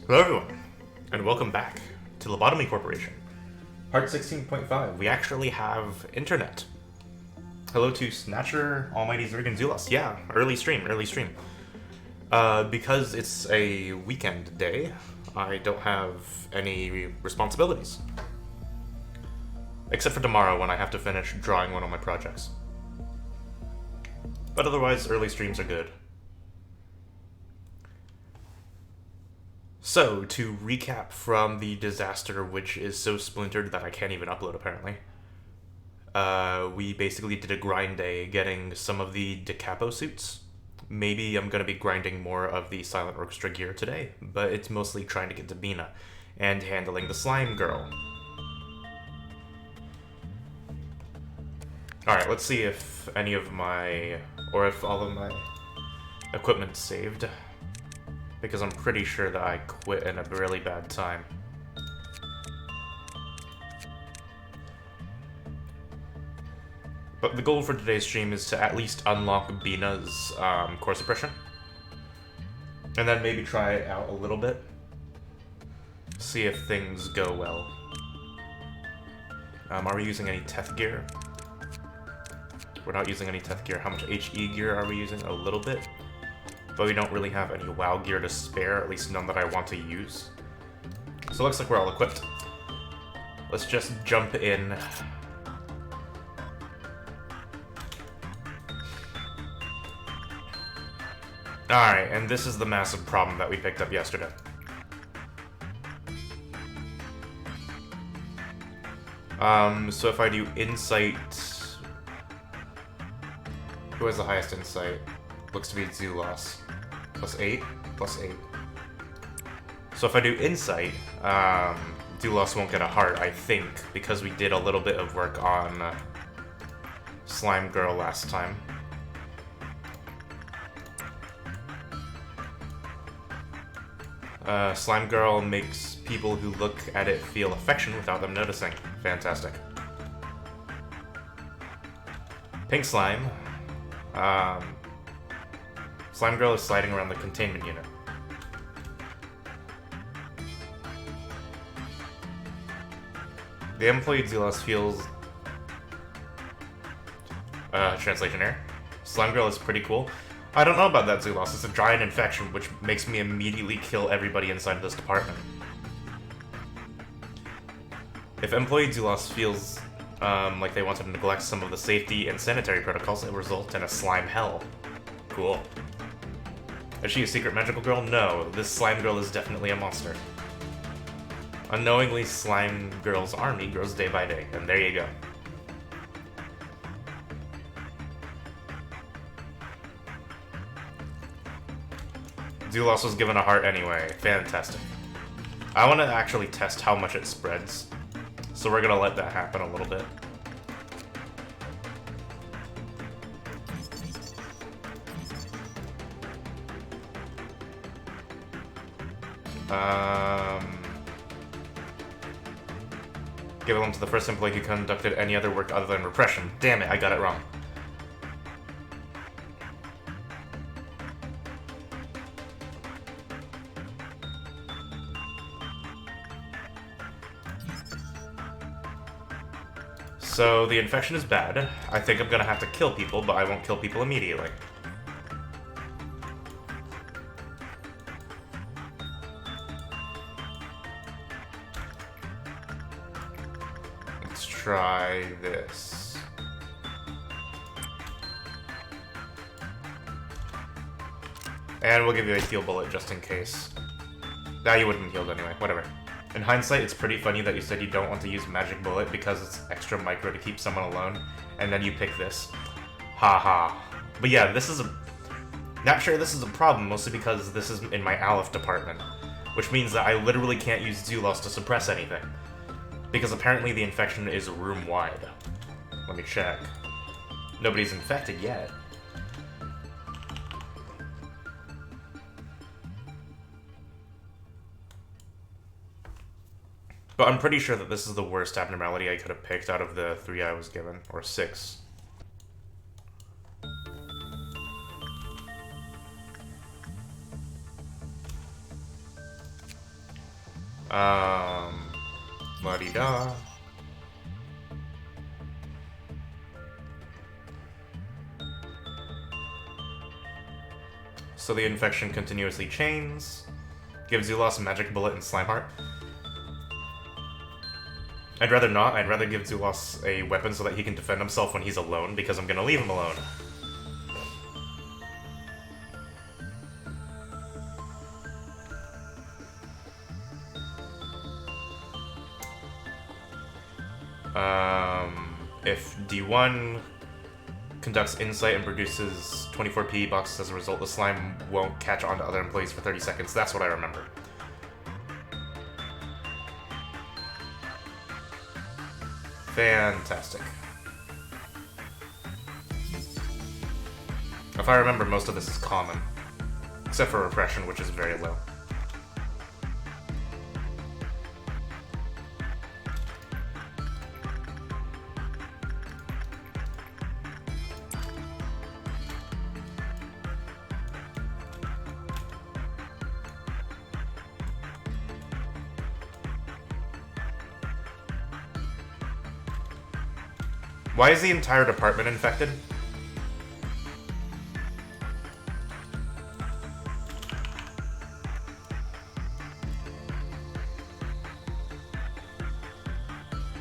Hello everyone, and welcome back to Lobotomy Corporation. Part 16.5, we actually have internet. Hello to Snatcher, Almighty Zerg, and Zulas. Yeah, early stream. Because it's a weekend day, I don't have any responsibilities. Except for tomorrow when I have to finish drawing one of my projects. But otherwise, early streams are good. So, to recap from the disaster, which is so splintered that I can't even upload apparently, we basically did a grind day getting some of the decapo suits. Maybe I'm going to be grinding more of the Silent Orchestra gear today, but it's mostly trying to get to Bina and handling the slime girl. Alright, let's see if any of my, or if all of my equipment's saved. Because I'm pretty sure that I quit in a really bad time. But the goal for today's stream is to at least unlock Bina's core suppression. And then maybe try it out a little bit. See if things go well. Are we using any Teth gear? We're not using any Teth gear. How much HE gear are we using? A little bit. But we don't really have any WoW gear to spare, at least none that I want to use. So it looks like we're all equipped. Let's just jump in. Alright, and this is the massive problem that we picked up yesterday. So if I do Insight... Who has the highest Insight? Looks to be Zulas. Plus 8? Plus 8. So if I do Insight, Zulas won't get a heart, I think, because we did a little bit of work on Slime Girl last time. Slime Girl makes people who look at it feel affection without them noticing. Fantastic. Pink Slime. Slime Girl is sliding around the containment unit. The employee Zulas feels... translation error. Slime Girl is pretty cool. I don't know about that, Zulas. It's a giant infection, which makes me immediately kill everybody inside of this department. If employee Zulas feels like they want to neglect some of the safety and sanitary protocols, it will result in a slime hell. Cool. Is she a secret magical girl? No, this slime girl is definitely a monster. Unknowingly, Slime Girl's army grows day by day, and there you go. Zulas was given a heart anyway. Fantastic. I want to actually test how much it spreads, so we're gonna let that happen a little bit. Give them to the first employee who conducted any other work other than repression. Damn it, I got it wrong. So the infection is bad. I think I'm gonna have to kill people, but I won't kill people immediately. Let's try this. And we'll give you a heal bullet just in case. Nah, you wouldn't healed anyway, whatever. In hindsight, it's pretty funny that you said you don't want to use Magic Bullet because it's extra micro to keep someone alone, and then you pick this. Haha. But yeah, this is a... Not sure this is a problem, mostly because this is in my Aleph department, which means that I literally can't use Zulas to suppress anything. Because apparently the infection is room-wide. Let me check. Nobody's infected yet. But I'm pretty sure that this is the worst abnormality I could have picked out of the 3 I was given, or 6. La-di-da. So the infection continuously chains. Gives Zulos Magic Bullet and Slime Heart. I'd rather not. I'd rather give Zulos a weapon so that he can defend himself when he's alone, because I'm gonna leave him alone. If D1 conducts Insight and produces 24 PE boxes as a result, the slime won't catch on to other employees for 30 seconds. That's what I remember. Fantastic. If I remember, most of this is common. Except for Repression, which is very low. Why is the entire department infected?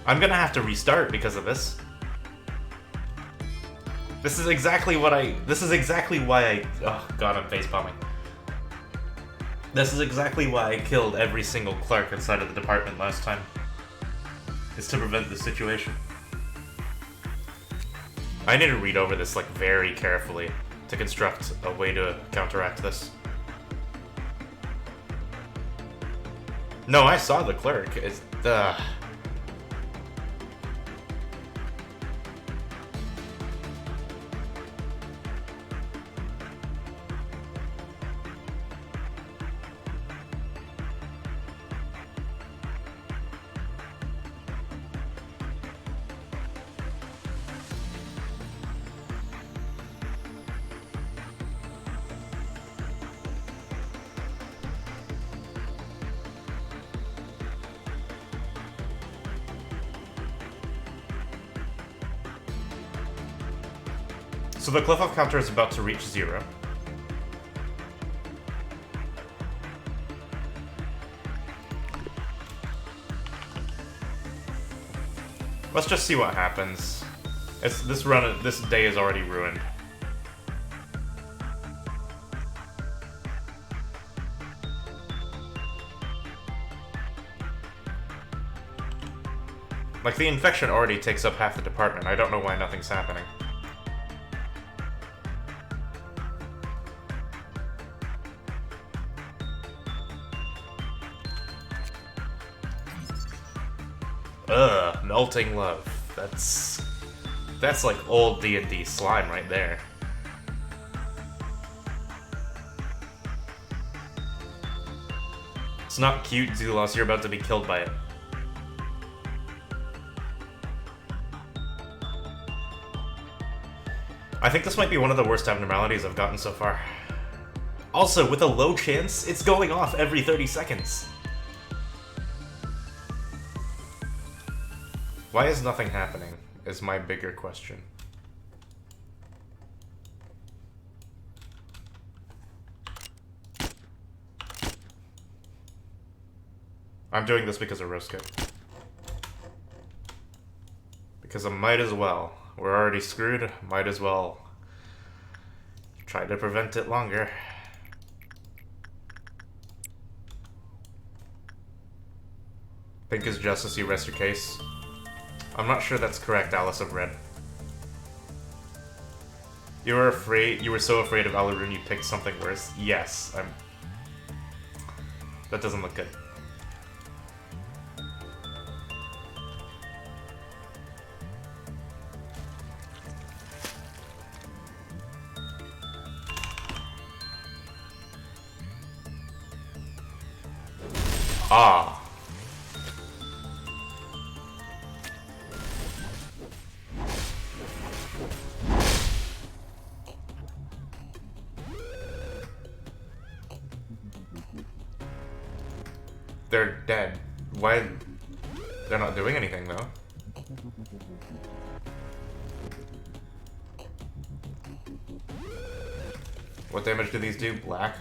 I'm gonna have to restart because of this. This is exactly why I... Oh god, I'm facepalming. This is exactly why I killed every single clerk inside of the department last time. Is to prevent this situation. I need to read over this, like, very carefully to construct a way to counteract this. No, I saw the clerk. It's the... So the cliff-off counter is about to reach 0. Let's just see what happens. This day is already ruined. Like, the infection already takes up half the department. I don't know why nothing's happening. Ugh, melting love. That's like old D&D slime right there. It's not cute, Zulos. You're about to be killed by it. I think this might be one of the worst abnormalities I've gotten so far. Also, with a low chance, it's going off every 30 seconds. Why is nothing happening, is my bigger question. I'm doing this because of Roscoe. Because I might as well. We're already screwed, might as well try to prevent it longer. Pink is justice, you rest your case. I'm not sure that's correct, Alice of Red. You were so afraid of Alaroon you picked something worse. Yes, that doesn't look good. Ah. They're dead. Why? They're not doing anything, though. What damage do these do? Black?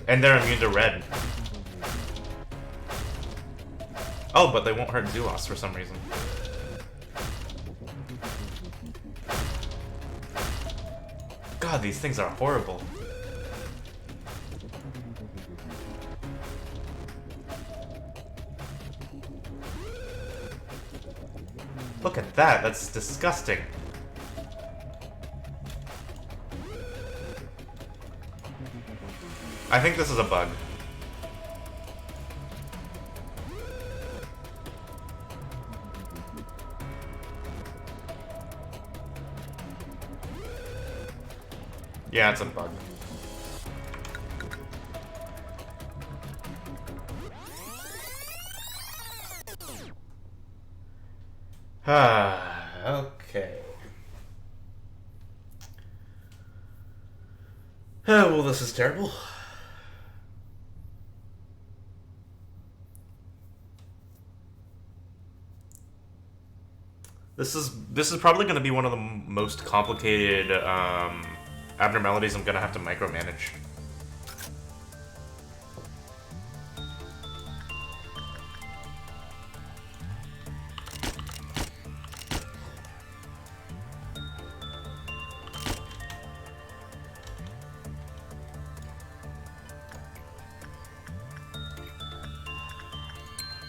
And they're immune to red. Oh, but they won't hurt Zulos for some reason. God, these things are horrible. Look at that, that's disgusting. I think this is a bug. Yeah, it's a bug. Okay. Well, this is terrible. This is probably going to be one of the most complicated abnormalities I'm going to have to micromanage.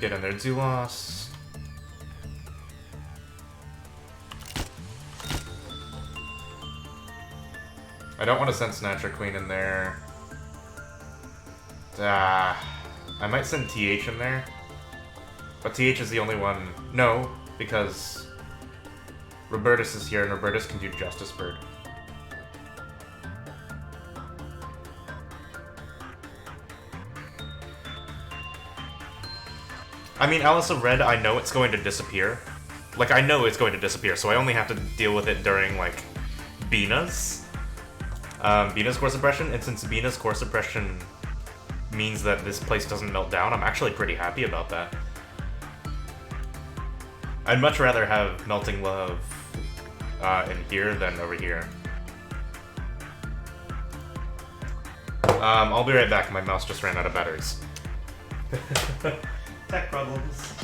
Get in there, Zulos. I don't want to send Snatcher Queen in there. I might send TH in there. But TH is the only one... No, because Robertus is here and Robertus can do Justice Bird. I mean, Alice of Red, I know it's going to disappear. Like, I know it's going to disappear, so I only have to deal with it during, like, Bina's. Bina's core suppression, and since Bina's core suppression means that this place doesn't melt down, I'm actually pretty happy about that. I'd much rather have Melting Love in here than over here. I'll be right back, my mouse just ran out of batteries. Tech problems.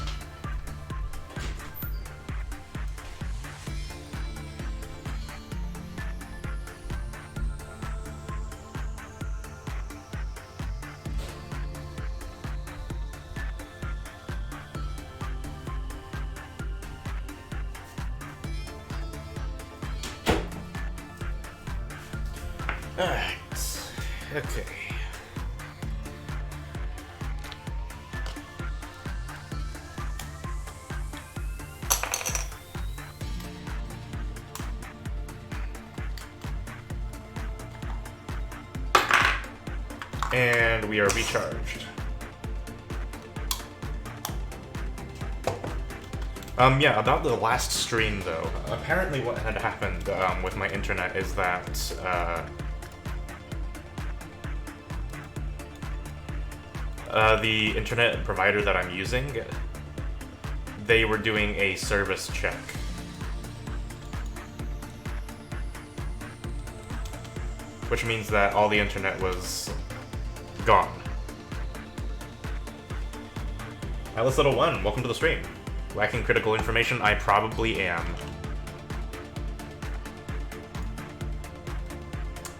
Alright. Okay. And we are recharged. Yeah, about the last stream, though. Apparently what had happened with my internet is that, the internet provider that I'm using, they were doing a service check. Which means that all the internet was gone. Alice Little 1, welcome to the stream. Lacking critical information? I probably am.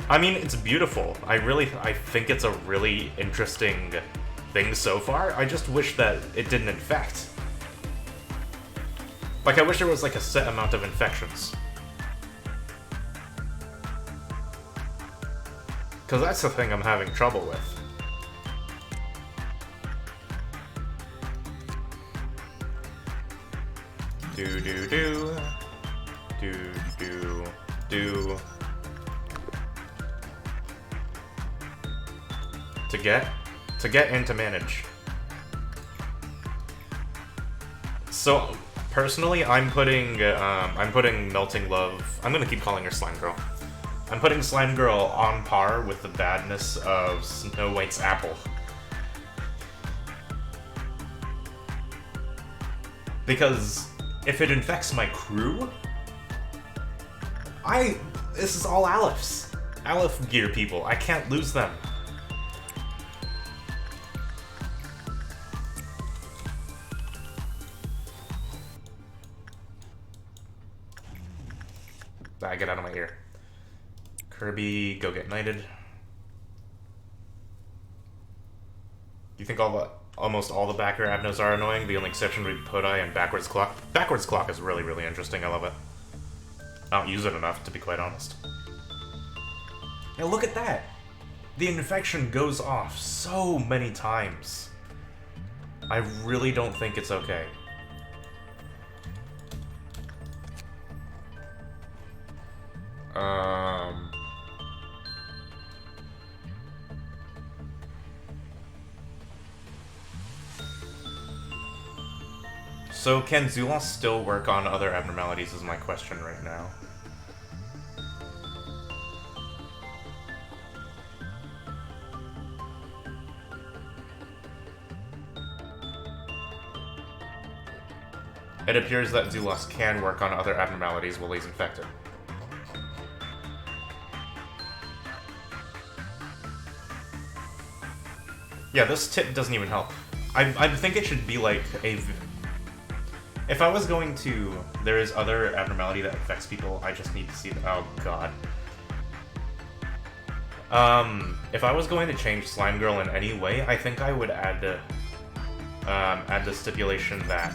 I mean, it's beautiful. I think it's a really interesting thing so far. I just wish that it didn't infect. Like, I wish there was like a set amount of infections. Because that's the thing I'm having trouble with. Do. To get and to manage. So, personally, I'm putting Melting Love... I'm gonna keep calling her Slime Girl. I'm putting Slime Girl on par with the badness of Snow White's apple. Because if it infects my crew, this is all Aleph. Aleph gear people. I can't lose them. Get out of my ear. Kirby, go get knighted. Do you think almost all the backer Abnos are annoying? The only exception would be Podai and Backwards Clock. Backwards Clock is really, really interesting. I love it. I don't use it enough, to be quite honest. Now look at that! The infection goes off so many times. I really don't think it's okay. So can Zulos still work on other abnormalities is my question right now. It appears that Zulos can work on other abnormalities while he's infected. Yeah, this tip doesn't even help. I think it should be like a... If I was going to... There is other abnormality that affects people, I just need to see... Oh, God. If I was going to change Slime Girl in any way, I think I would add the stipulation that...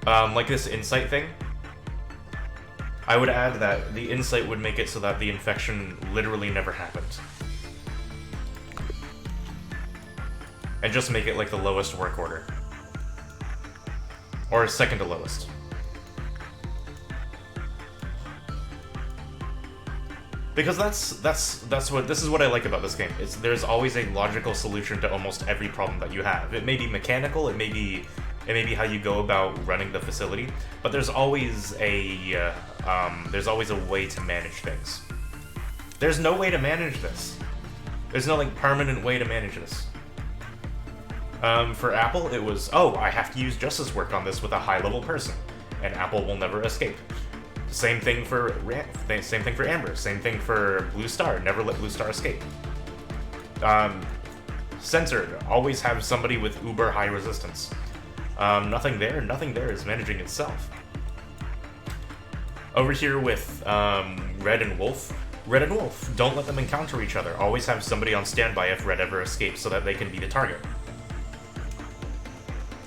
like this insight thing. I would add that the insight would make it so that the infection literally never happened. And just make it like the lowest work order. Or second to lowest. Because this is what I like about this game. There's always a logical solution to almost every problem that you have. It may be mechanical, it may be how you go about running the facility, but there's always a way to manage things. There's no way to manage this. There's no like permanent way to manage this. For Apple, it was, oh, I have to use Justice Work on this with a high-level person, and Apple will never escape. Same thing for Amber. Same thing for Blue Star. Never let Blue Star escape. Censored. Always have somebody with uber high resistance. Nothing there is managing itself. Over here with Red and Wolf. Red and Wolf, don't let them encounter each other. Always have somebody on standby if Red ever escapes so that they can be the target.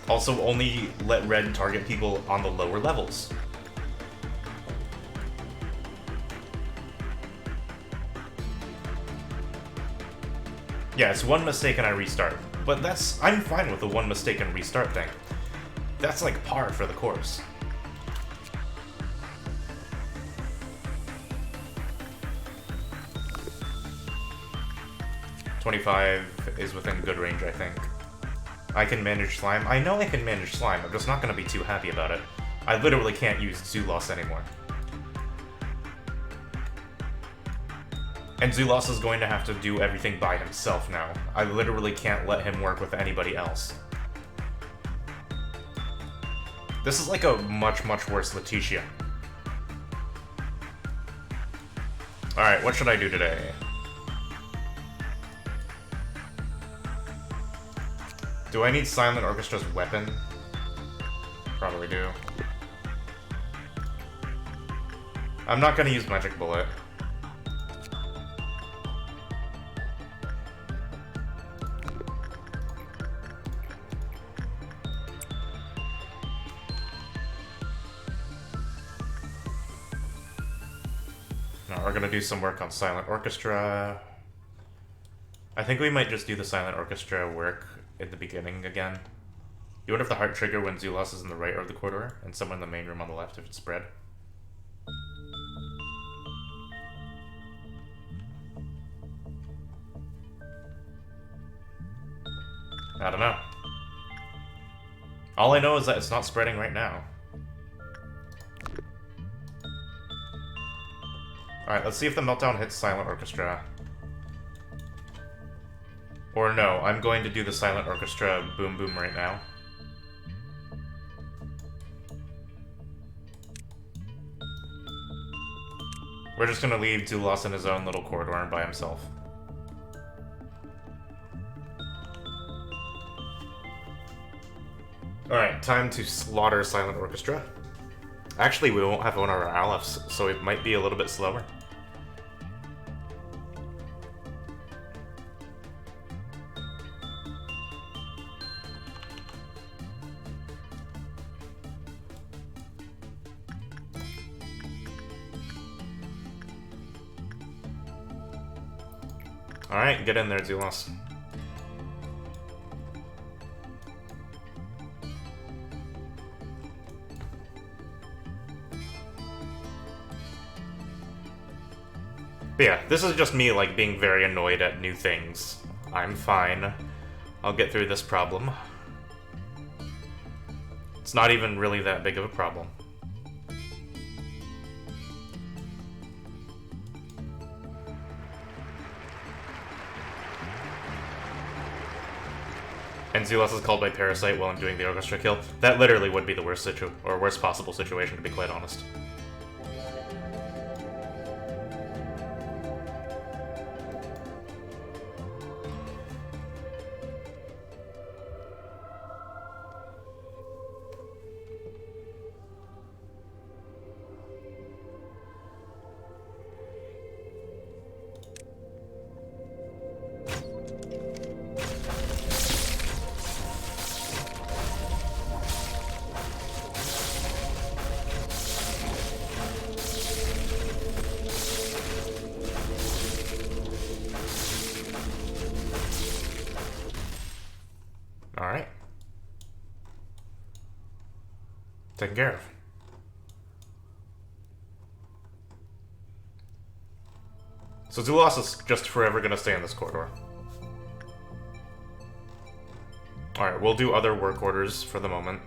Also, only let Red target people on the lower levels. Yeah, it's one mistake and I restart. But I'm fine with the one mistake and restart thing. That's like par for the course. "25 is within good range, I think. I can manage Slime. I know I can manage Slime, I'm just not going to be too happy about it. I literally can't use Zulos anymore. And Zulos is going to have to do everything by himself now. I literally can't let him work with anybody else. This is like a much, much worse Letitia. Alright, what should I do today? Do I need Silent Orchestra's weapon? Probably do. I'm not gonna use Magic Bullet. No, we're gonna do some work on Silent Orchestra. I think we might just do the Silent Orchestra work at the beginning again. You wonder if the heart trigger when Zulos is in the right of the corridor and someone in the main room on the left if it's spread. I don't know. All I know is that it's not spreading right now. Alright, let's see if the meltdown hits silent orchestra. Or no, I'm going to do the silent orchestra boom boom right now. We're just gonna leave Zulas in his own little corridor and by himself. Alright, time to slaughter silent orchestra. Actually, we won't have one of our Alephs, so it might be a little bit slower. Alright, get in there, Zulas. But yeah, this is just me, like, being very annoyed at new things. I'm fine. I'll get through this problem. It's not even really that big of a problem. And Zulas is called by Parasite while I'm doing the orchestra kill. That literally would be the worst worst possible situation, to be quite honest. Alright. Taken care of. So Zulas is just forever gonna stay in this corridor. Alright, we'll do other work orders for the moment.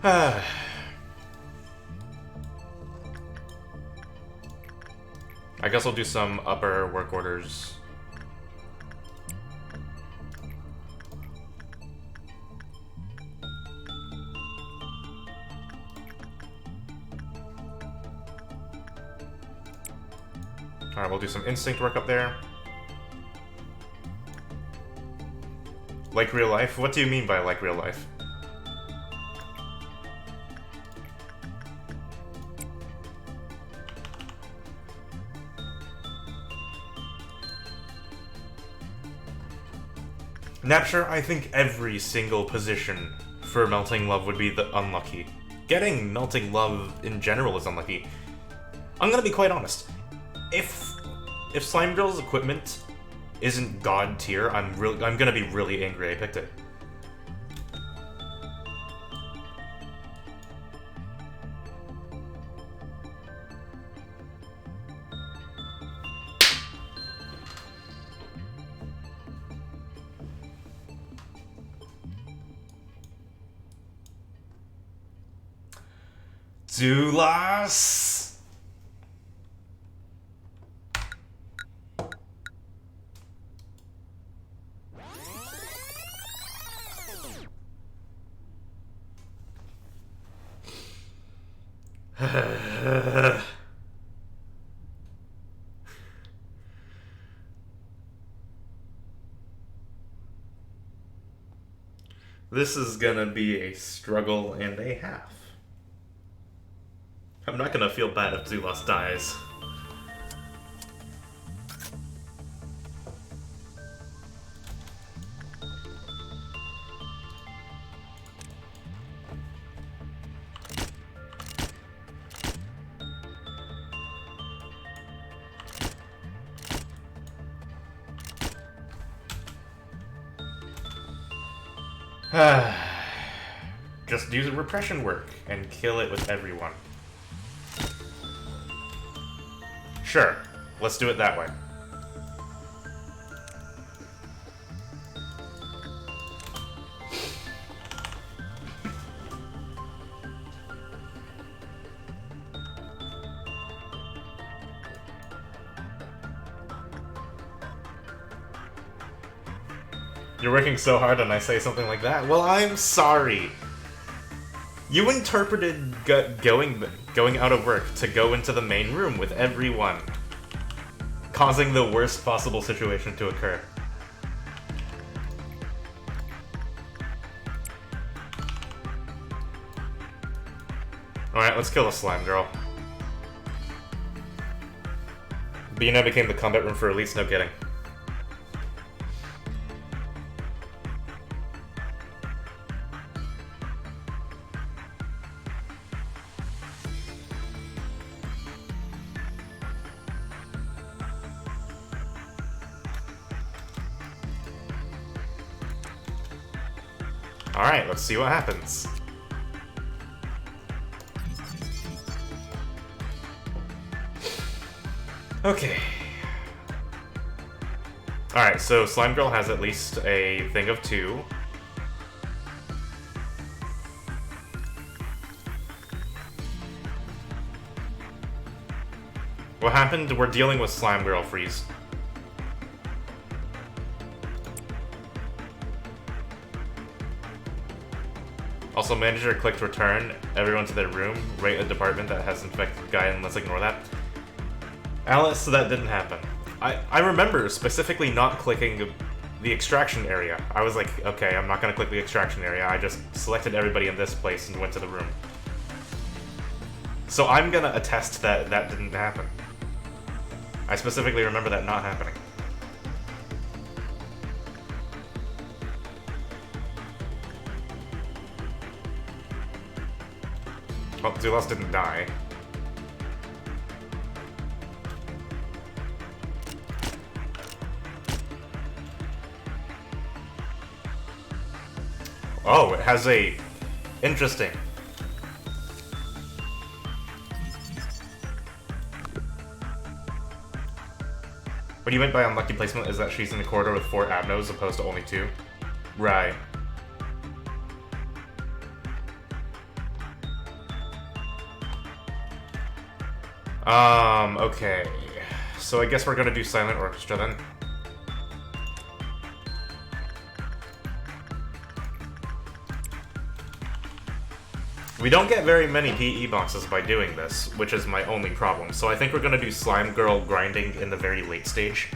I guess I'll do some upper work orders. Alright, we'll do some instinct work up there. Like real life? What do you mean by like real life? Napture, I think every single position for Melting Love would be unlucky. Getting Melting Love in general is unlucky. I'm gonna be quite honest. If Slime Girl's equipment isn't god tier, I'm gonna be really angry I picked it. Zulas! This is gonna be a struggle and a half. I'm not gonna feel bad if Zulas dies. Just do the repression work and kill it with everyone. Sure, let's do it that way. You're working so hard and I say something like that? Well, I'm sorry. You interpreted going out of work to go into the main room with everyone, causing the worst possible situation to occur. Alright, let's kill the slime girl. Bina became the combat room for Elites, no kidding. Alright, let's see what happens. Okay. Alright, so Slime Girl has at least a thing of 2. What happened? We're dealing with Slime Girl freeze. Also, manager clicked return everyone to their room, rate a department that has infected guy, and let's ignore that. Alice, so that didn't happen. I remember specifically not clicking the extraction area. I was like, okay, I'm not gonna click the extraction area. I just selected everybody in this place and went to the room. So I'm gonna attest that that didn't happen. I specifically remember that not happening. Well, Zulos didn't die. Oh, it has a... Interesting. What you meant by unlucky placement is that she's in the corridor with 4 abnos opposed to only 2? Right. Okay. So I guess we're gonna do Silent Orchestra then. We don't get very many PE boxes by doing this, which is my only problem. So I think we're gonna do Slime Girl grinding in the very late stage.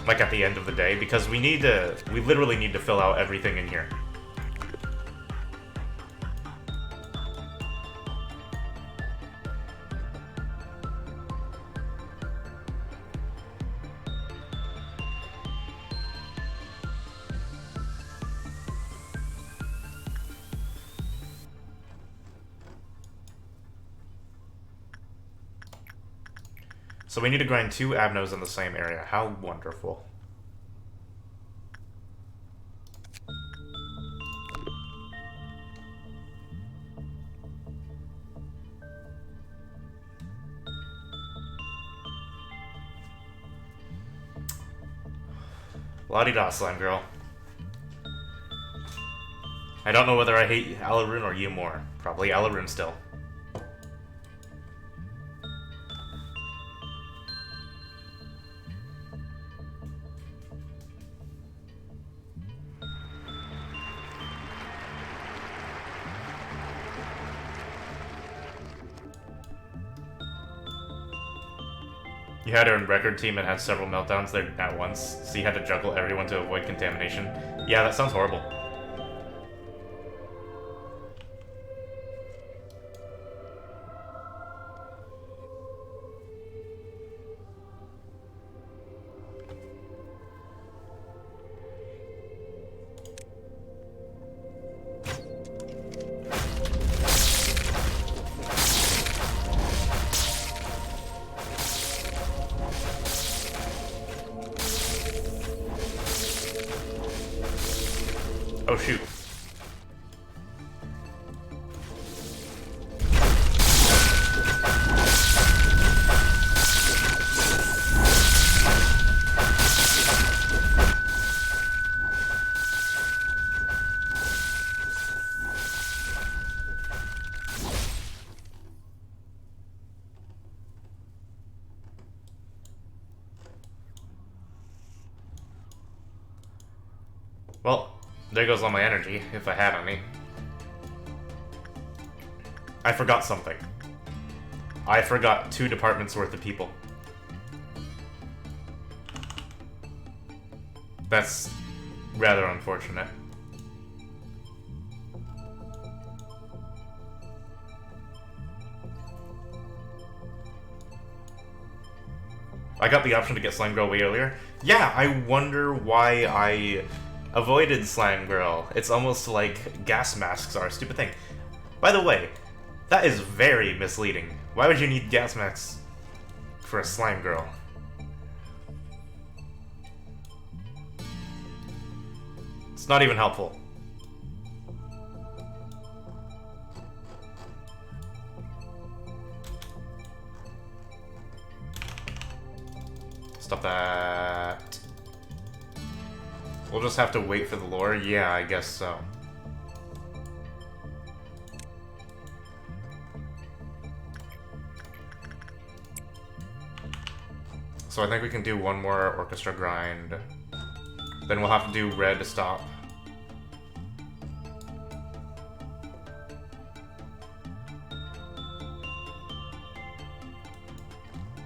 Like at the end of the day, because we literally need to fill out everything in here. So we need to grind 2 abnos in the same area. How wonderful. La-di-da, Slime Girl. I don't know whether I hate Alaroon or you more. Probably Alaroon still. You had her in record team and had several meltdowns there at once, so you had to juggle everyone to avoid contamination. Yeah, that sounds horrible. Oh shoot. Well, there goes all my energy, if I had any. I forgot something. I forgot 2 departments worth of people. That's rather unfortunate. I got the option to get Slime Girl way earlier. Yeah, I wonder why I avoided Slime Girl. It's almost like gas masks are a stupid thing. By the way, that is very misleading. Why would you need gas masks for a Slime Girl? It's not even helpful. Stop that. We'll just have to wait for the lore? Yeah, I guess so. So I think we can do one more orchestra grind. Then we'll have to do red to stop.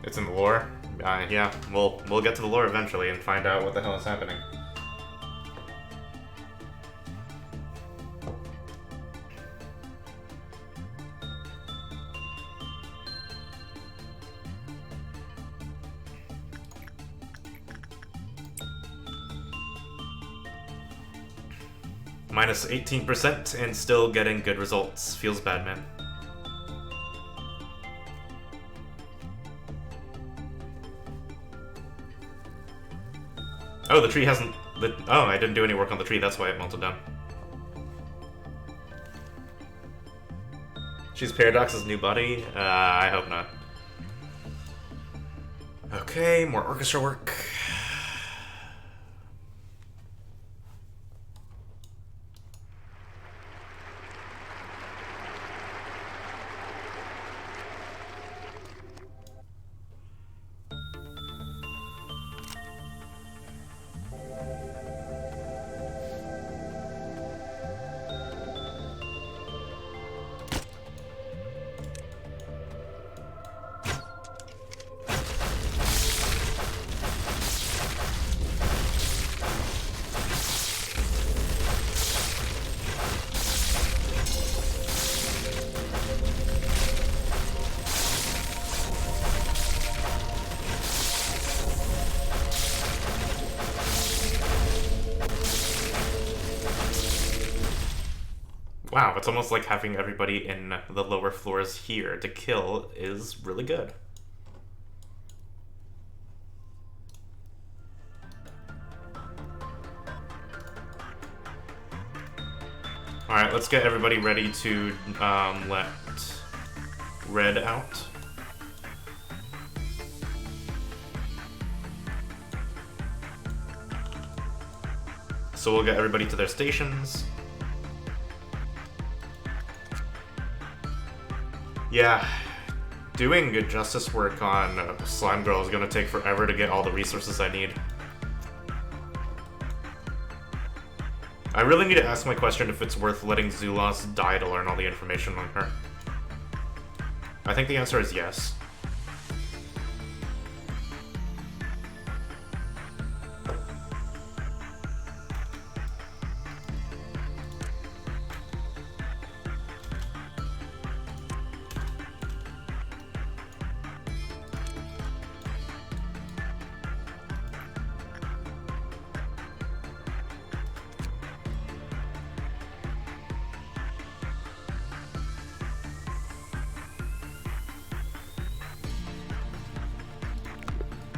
It's in the lore? Yeah, we'll get to the lore eventually and find out what the hell is happening. Minus 18% and still getting good results. Feels bad, man. Oh, the tree hasn't... Oh, I didn't do any work on the tree, that's why it melted down. She's Paradox's new buddy? I hope not. Okay, more orchestra work. Wow, it's almost like having everybody in the lower floors here to kill is really good. Alright, let's get everybody ready to let red out. So we'll get everybody to their stations. Yeah, doing good justice work on Slime Girl is gonna take forever to get all the resources I need. I really need to ask my question if it's worth letting Zulos die to learn all the information on her. I think the answer is yes.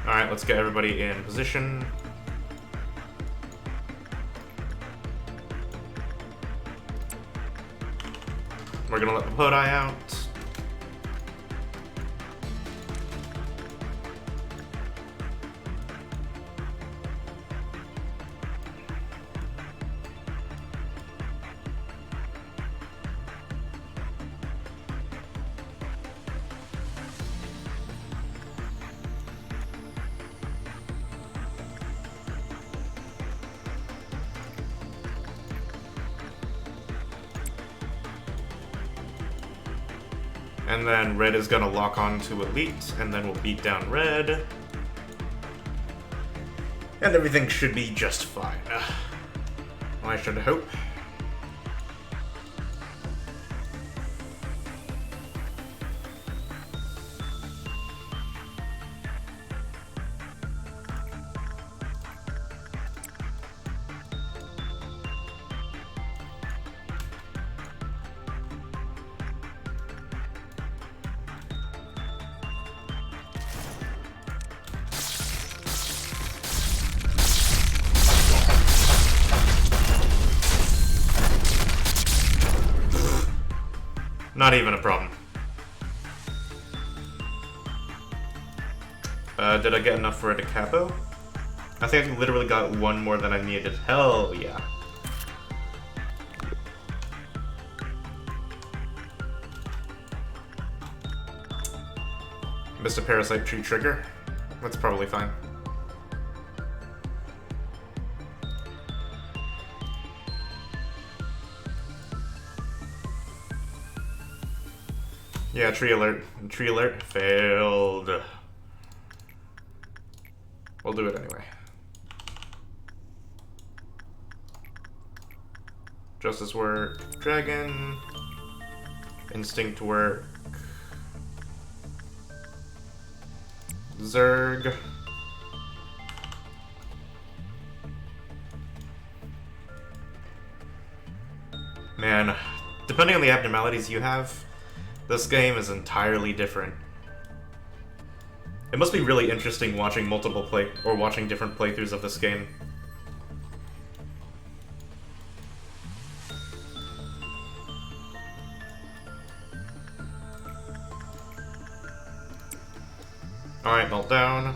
Alright, let's get everybody in position. We're gonna let the Podai out. And then red is gonna lock on to elite, and then we'll beat down red. And everything should be just fine. Well, I should hope. Not even a problem. Did I get enough for a decapo? I think I literally got one more than I needed. Hell yeah. Missed a parasite tree trigger. That's probably fine. Yeah, tree alert. Tree alert failed. We'll do it anyway. Justice work. Dragon. Instinct work. Zerg. Man, depending on the abnormalities you have, this game is entirely different. It must be really interesting watching watching different playthroughs of this game. Alright, meltdown.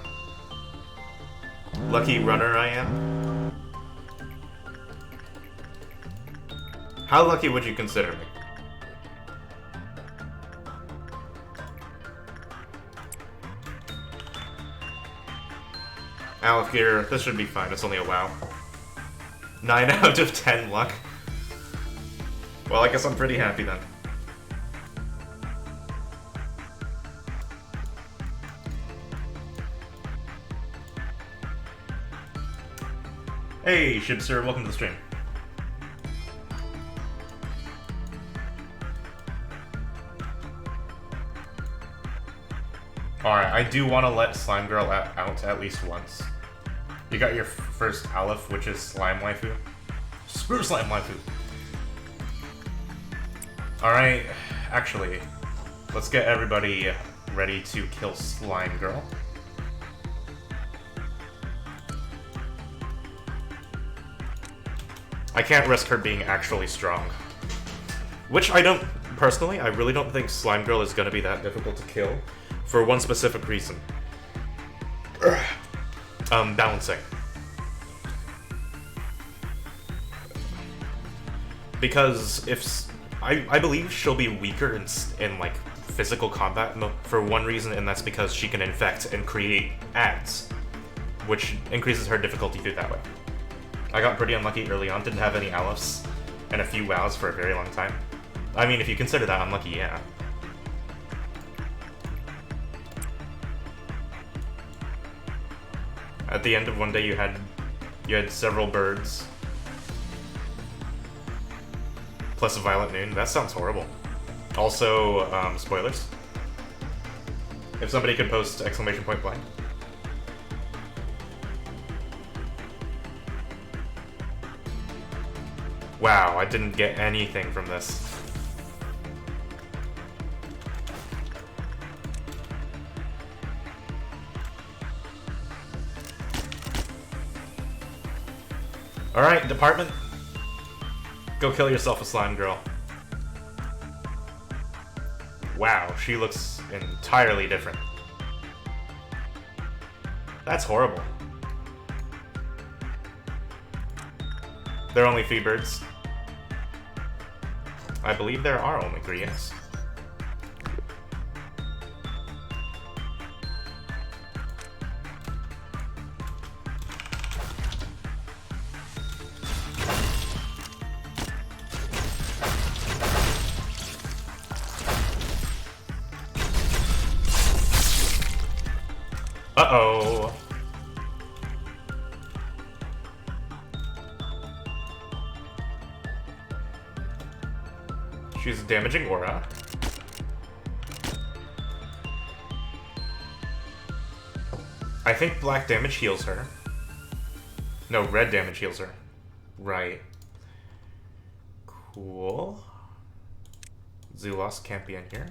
Lucky runner I am. How lucky would you consider me? Aleph gear, this should be fine, it's only a WoW. 9 out of 10 luck. Well, I guess I'm pretty happy then. Hey, Shibsir, welcome to the stream. Alright, I do want to let Slime Girl out at least once. You got your first Aleph, which is Slime Waifu. Screw Slime Waifu! Alright, actually, let's get everybody ready to kill Slime Girl. I can't risk her being actually strong. Which I don't, personally, I really don't think Slime Girl is gonna be that difficult to kill. For one specific reason. Balancing. Because if... I believe she'll be weaker in like, physical combat for one reason, and that's because she can infect and create ads. Which increases her difficulty through that way. I got pretty unlucky early on, didn't have any Alephs, and a few WoWs for a very long time. I mean, if you consider that unlucky, yeah. At the end of one day, you had several birds, plus a Violet Noon. That sounds horrible. Also, spoilers. If somebody could post exclamation point blind. Wow, I didn't get anything from this. Alright, department. Go kill yourself a slime girl. Wow, she looks entirely different. That's horrible. There are only 3 birds. I believe there are only 3, yes. Uh-oh. She's damaging aura. I think black damage heals her. No, red damage heals her. Right. Cool. Zulos can't be in here.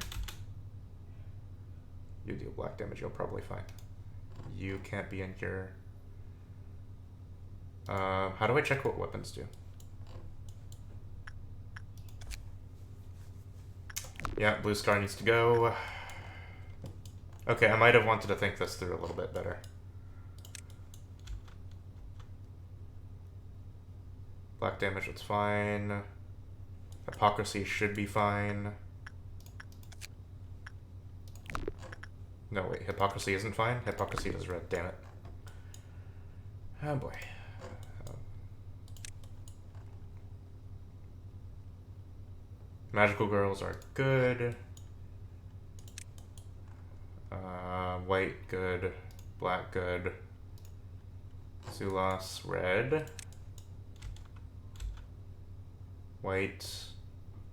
You deal black damage, you'll probably fine. You can't be in here. How do I check what weapons do? Yeah, blue scar needs to go. Okay, I might have wanted to think this through a little bit better. Black damage, that's fine. Hypocrisy should be fine. No, wait, hypocrisy isn't fine? Hypocrisy is red, damn it. Oh boy. Magical girls are good. White, good. Black, good. Zulos, red. White,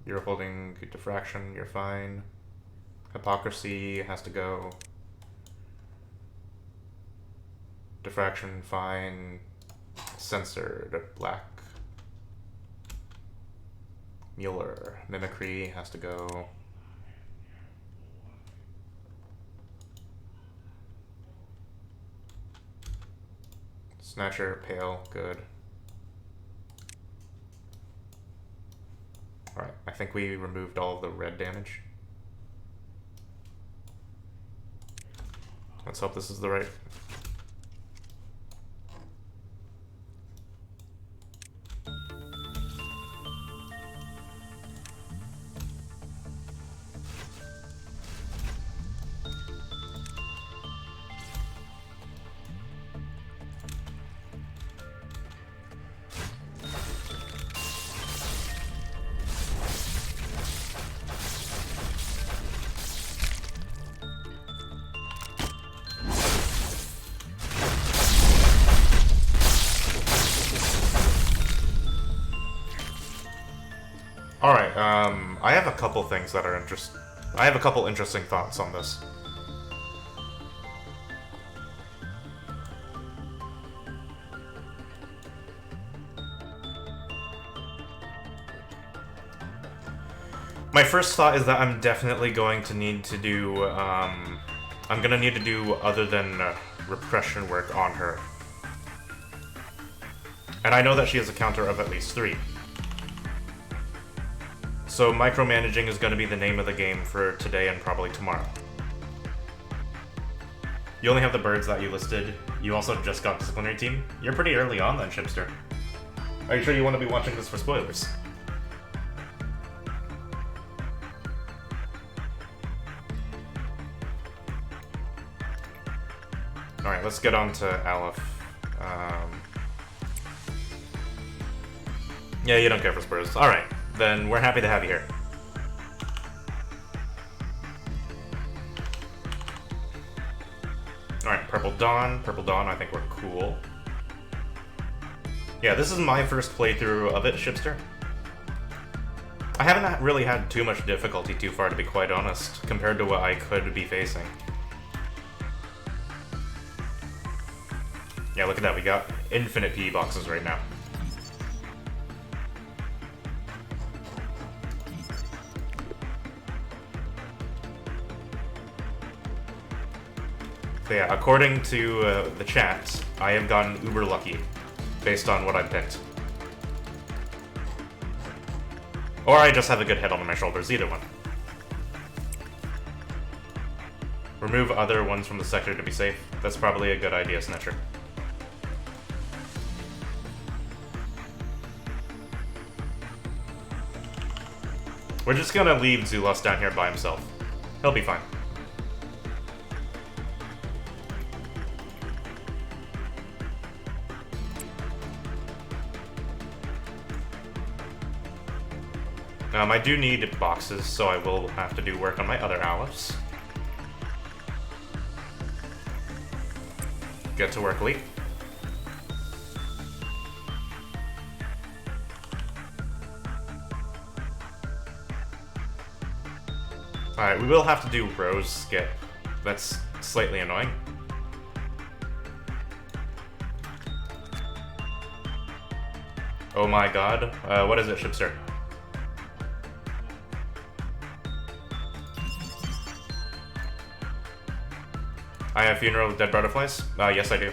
you're holding diffraction, you're fine. Hypocrisy has to go. Diffraction, fine. Censored, black. Mueller, mimicry has to go. Snatcher, pale, good. Alright, I think we removed all of the red damage. Let's hope this is the right... Alright, I have a couple things that are I have a couple interesting thoughts on this. My first thought is that I'm definitely going to need to do, I'm gonna need to do other than repression work on her. And I know that she has a counter of at least 3. So micromanaging is going to be the name of the game for today and probably tomorrow. You only have the birds that you listed. You also just got disciplinary team. You're pretty early on then, Chipster. Are you sure you want to be watching this for spoilers? Alright, let's get on to Aleph. Yeah, you don't care for Spurs. Alright. Then we're happy to have you here. Alright, Purple Dawn. Purple Dawn, I think we're cool. Yeah, this is my first playthrough of it, Shipster. I haven't really had too much difficulty too far, to be quite honest, compared to what I could be facing. Yeah, look at that, we got infinite PE boxes right now. So yeah, according to the chat, I have gotten uber lucky, based on what I picked. Or I just have a good head on my shoulders, either one. Remove other ones from the sector to be safe. That's probably a good idea, Snatcher. We're just gonna leave Zulos down here by himself. He'll be fine. I do need boxes, so I will have to do work on my other Alephs. Get to work, Lee. Alright, we will have to do Rose skip. That's slightly annoying. Oh my god. What is it, Shipster? I have Funeral of Dead Butterflies? Yes I do.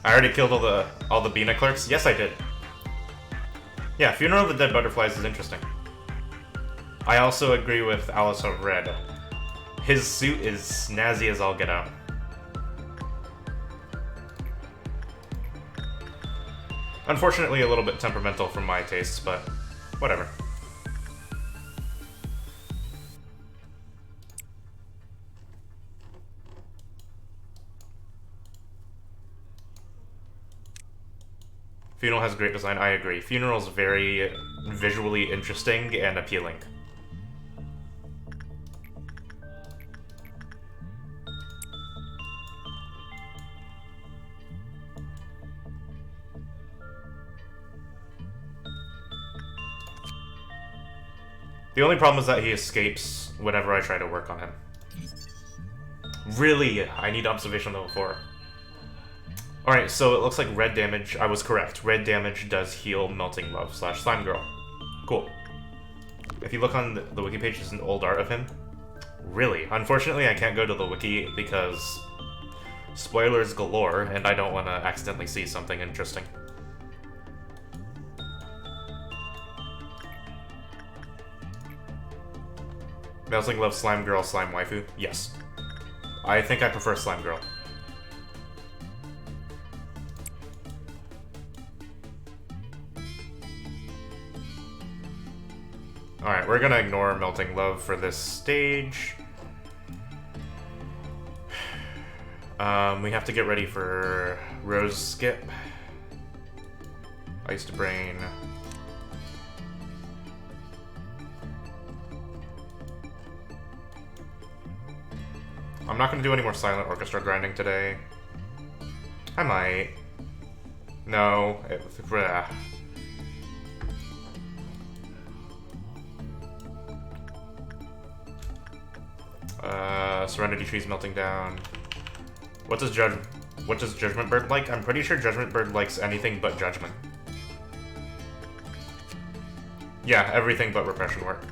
I already killed all the Bina clerks? Yes I did. Yeah, Funeral of the Dead Butterflies is interesting. I also agree with Alice of Red. His suit is snazzy as all get out. Unfortunately a little bit temperamental for my tastes, but whatever. Funeral has great design, I agree. Funeral's very visually interesting and appealing. The only problem is that he escapes whenever I try to work on him. Really, I need observation level 4. Alright, so it looks like red damage, I was correct. Red damage does heal Melting Love / Slime Girl. Cool. If you look on the wiki page, there's an old art of him. Really? Unfortunately, I can't go to the wiki because spoilers galore, and I don't want to accidentally see something interesting. Melting Love, Slime Girl, Slime Waifu? Yes. I think I prefer Slime Girl. Alright, we're gonna ignore Melting Love for this stage. We have to get ready for Rose Skip. Ice to Brain. I'm not gonna do any more Silent Orchestra grinding today. I might. No. Serenity Tree's melting down. What does Judgment Bird like? I'm pretty sure Judgment Bird likes anything but Judgment. Yeah, everything but repression work.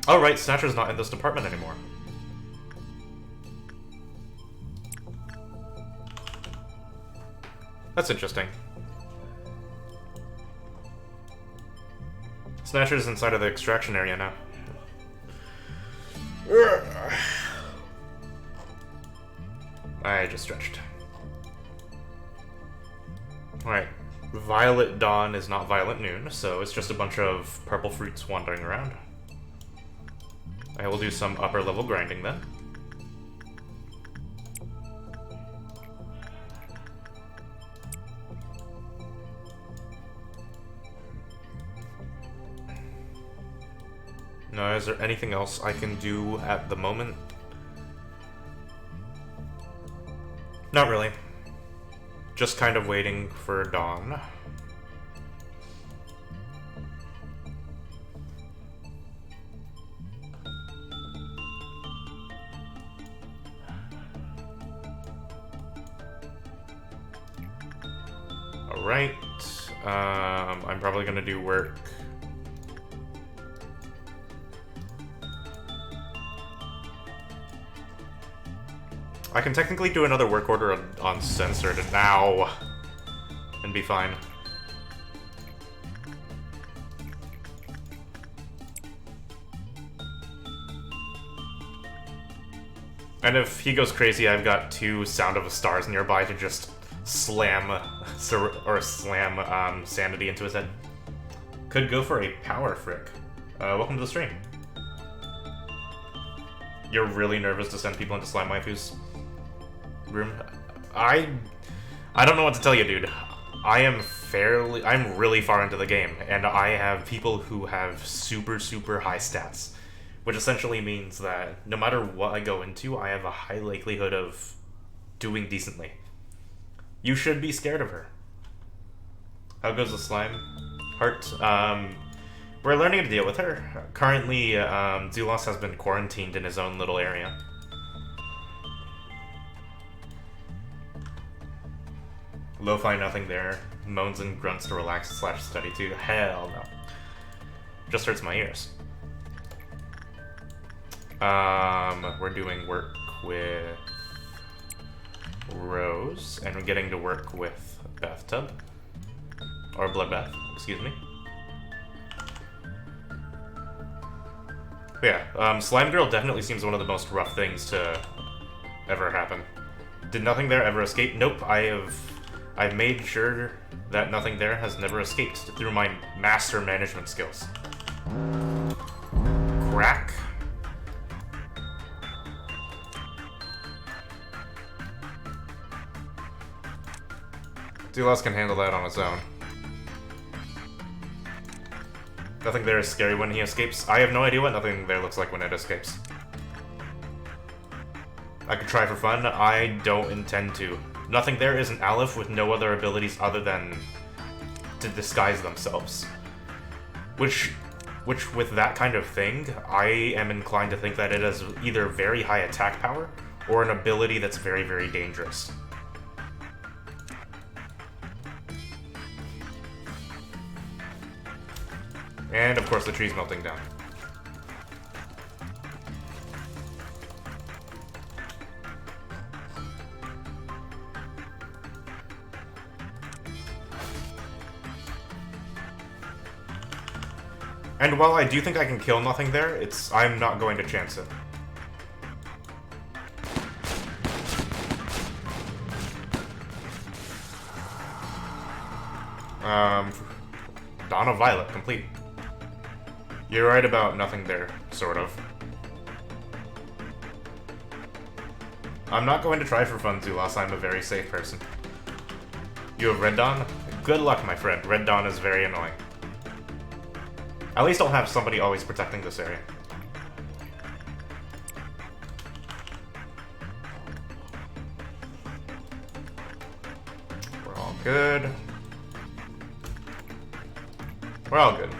Oh right, Snatcher's not in this department anymore. That's interesting. Snatcher's inside of the extraction area now. I just stretched. Alright. Violet Dawn is not Violet Noon, so it's just a bunch of purple fruits wandering around. I will do some upper level grinding then. No, is there anything else I can do at the moment? Not really. Just kind of waiting for dawn. Alright. I'm probably gonna do work. I can technically do another work order on Censored now and be fine. And if he goes crazy, I've got 2 Sound of the Stars nearby to just slam Sanity into his head. Could go for a power frick. Welcome to the stream. You're really nervous to send people into Slime Waifu's room? I don't know what to tell you, dude. I'm really far into the game, and I have people who have super, super high stats, which essentially means that no matter what I go into, I have a high likelihood of doing decently. You should be scared of her. How goes the slime? Heart. We're learning to deal with her. Currently, Zulos has been quarantined in his own little area. Lo-fi, nothing there. Moans and grunts to relax / study too. Hell no. Just hurts my ears. We're doing work with Rose, and we're getting to work with Bathtub. Or Bloodbath, excuse me. But yeah, Slime Girl definitely seems one of the most rough things to ever happen. Did nothing there ever escape? Nope, I've made sure that nothing there has never escaped through my master management skills. Crack. Zulos can handle that on his own. Nothing there is scary when he escapes. I have no idea what nothing there looks like when it escapes. I could try for fun. I don't intend to. Nothing there is an Aleph with no other abilities other than to disguise themselves. Which with that kind of thing, I am inclined to think that it has either very high attack power or an ability that's very, very dangerous. And of course the tree's melting down. And while I do think I can kill nothing there, I'm not going to chance it. Dawn of Violet, complete. You're right about nothing there, sort of. I'm not going to try for fun, Zulos. I'm a very safe person. You have Red Dawn? Good luck, my friend. Red Dawn is very annoying. At least I'll have somebody always protecting this area. We're all good. We're all good.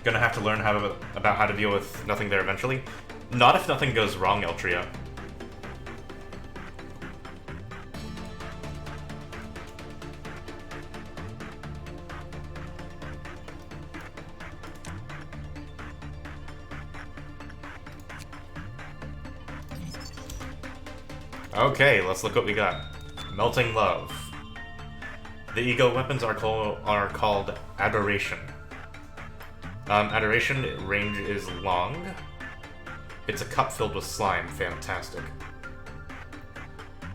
Gonna have to learn about how to deal with nothing there eventually. Not if nothing goes wrong, Eltria. Okay, let's look what we got. Melting Love. The ego weapons are called Adoration. Adoration range is long. It's a cup filled with slime. Fantastic.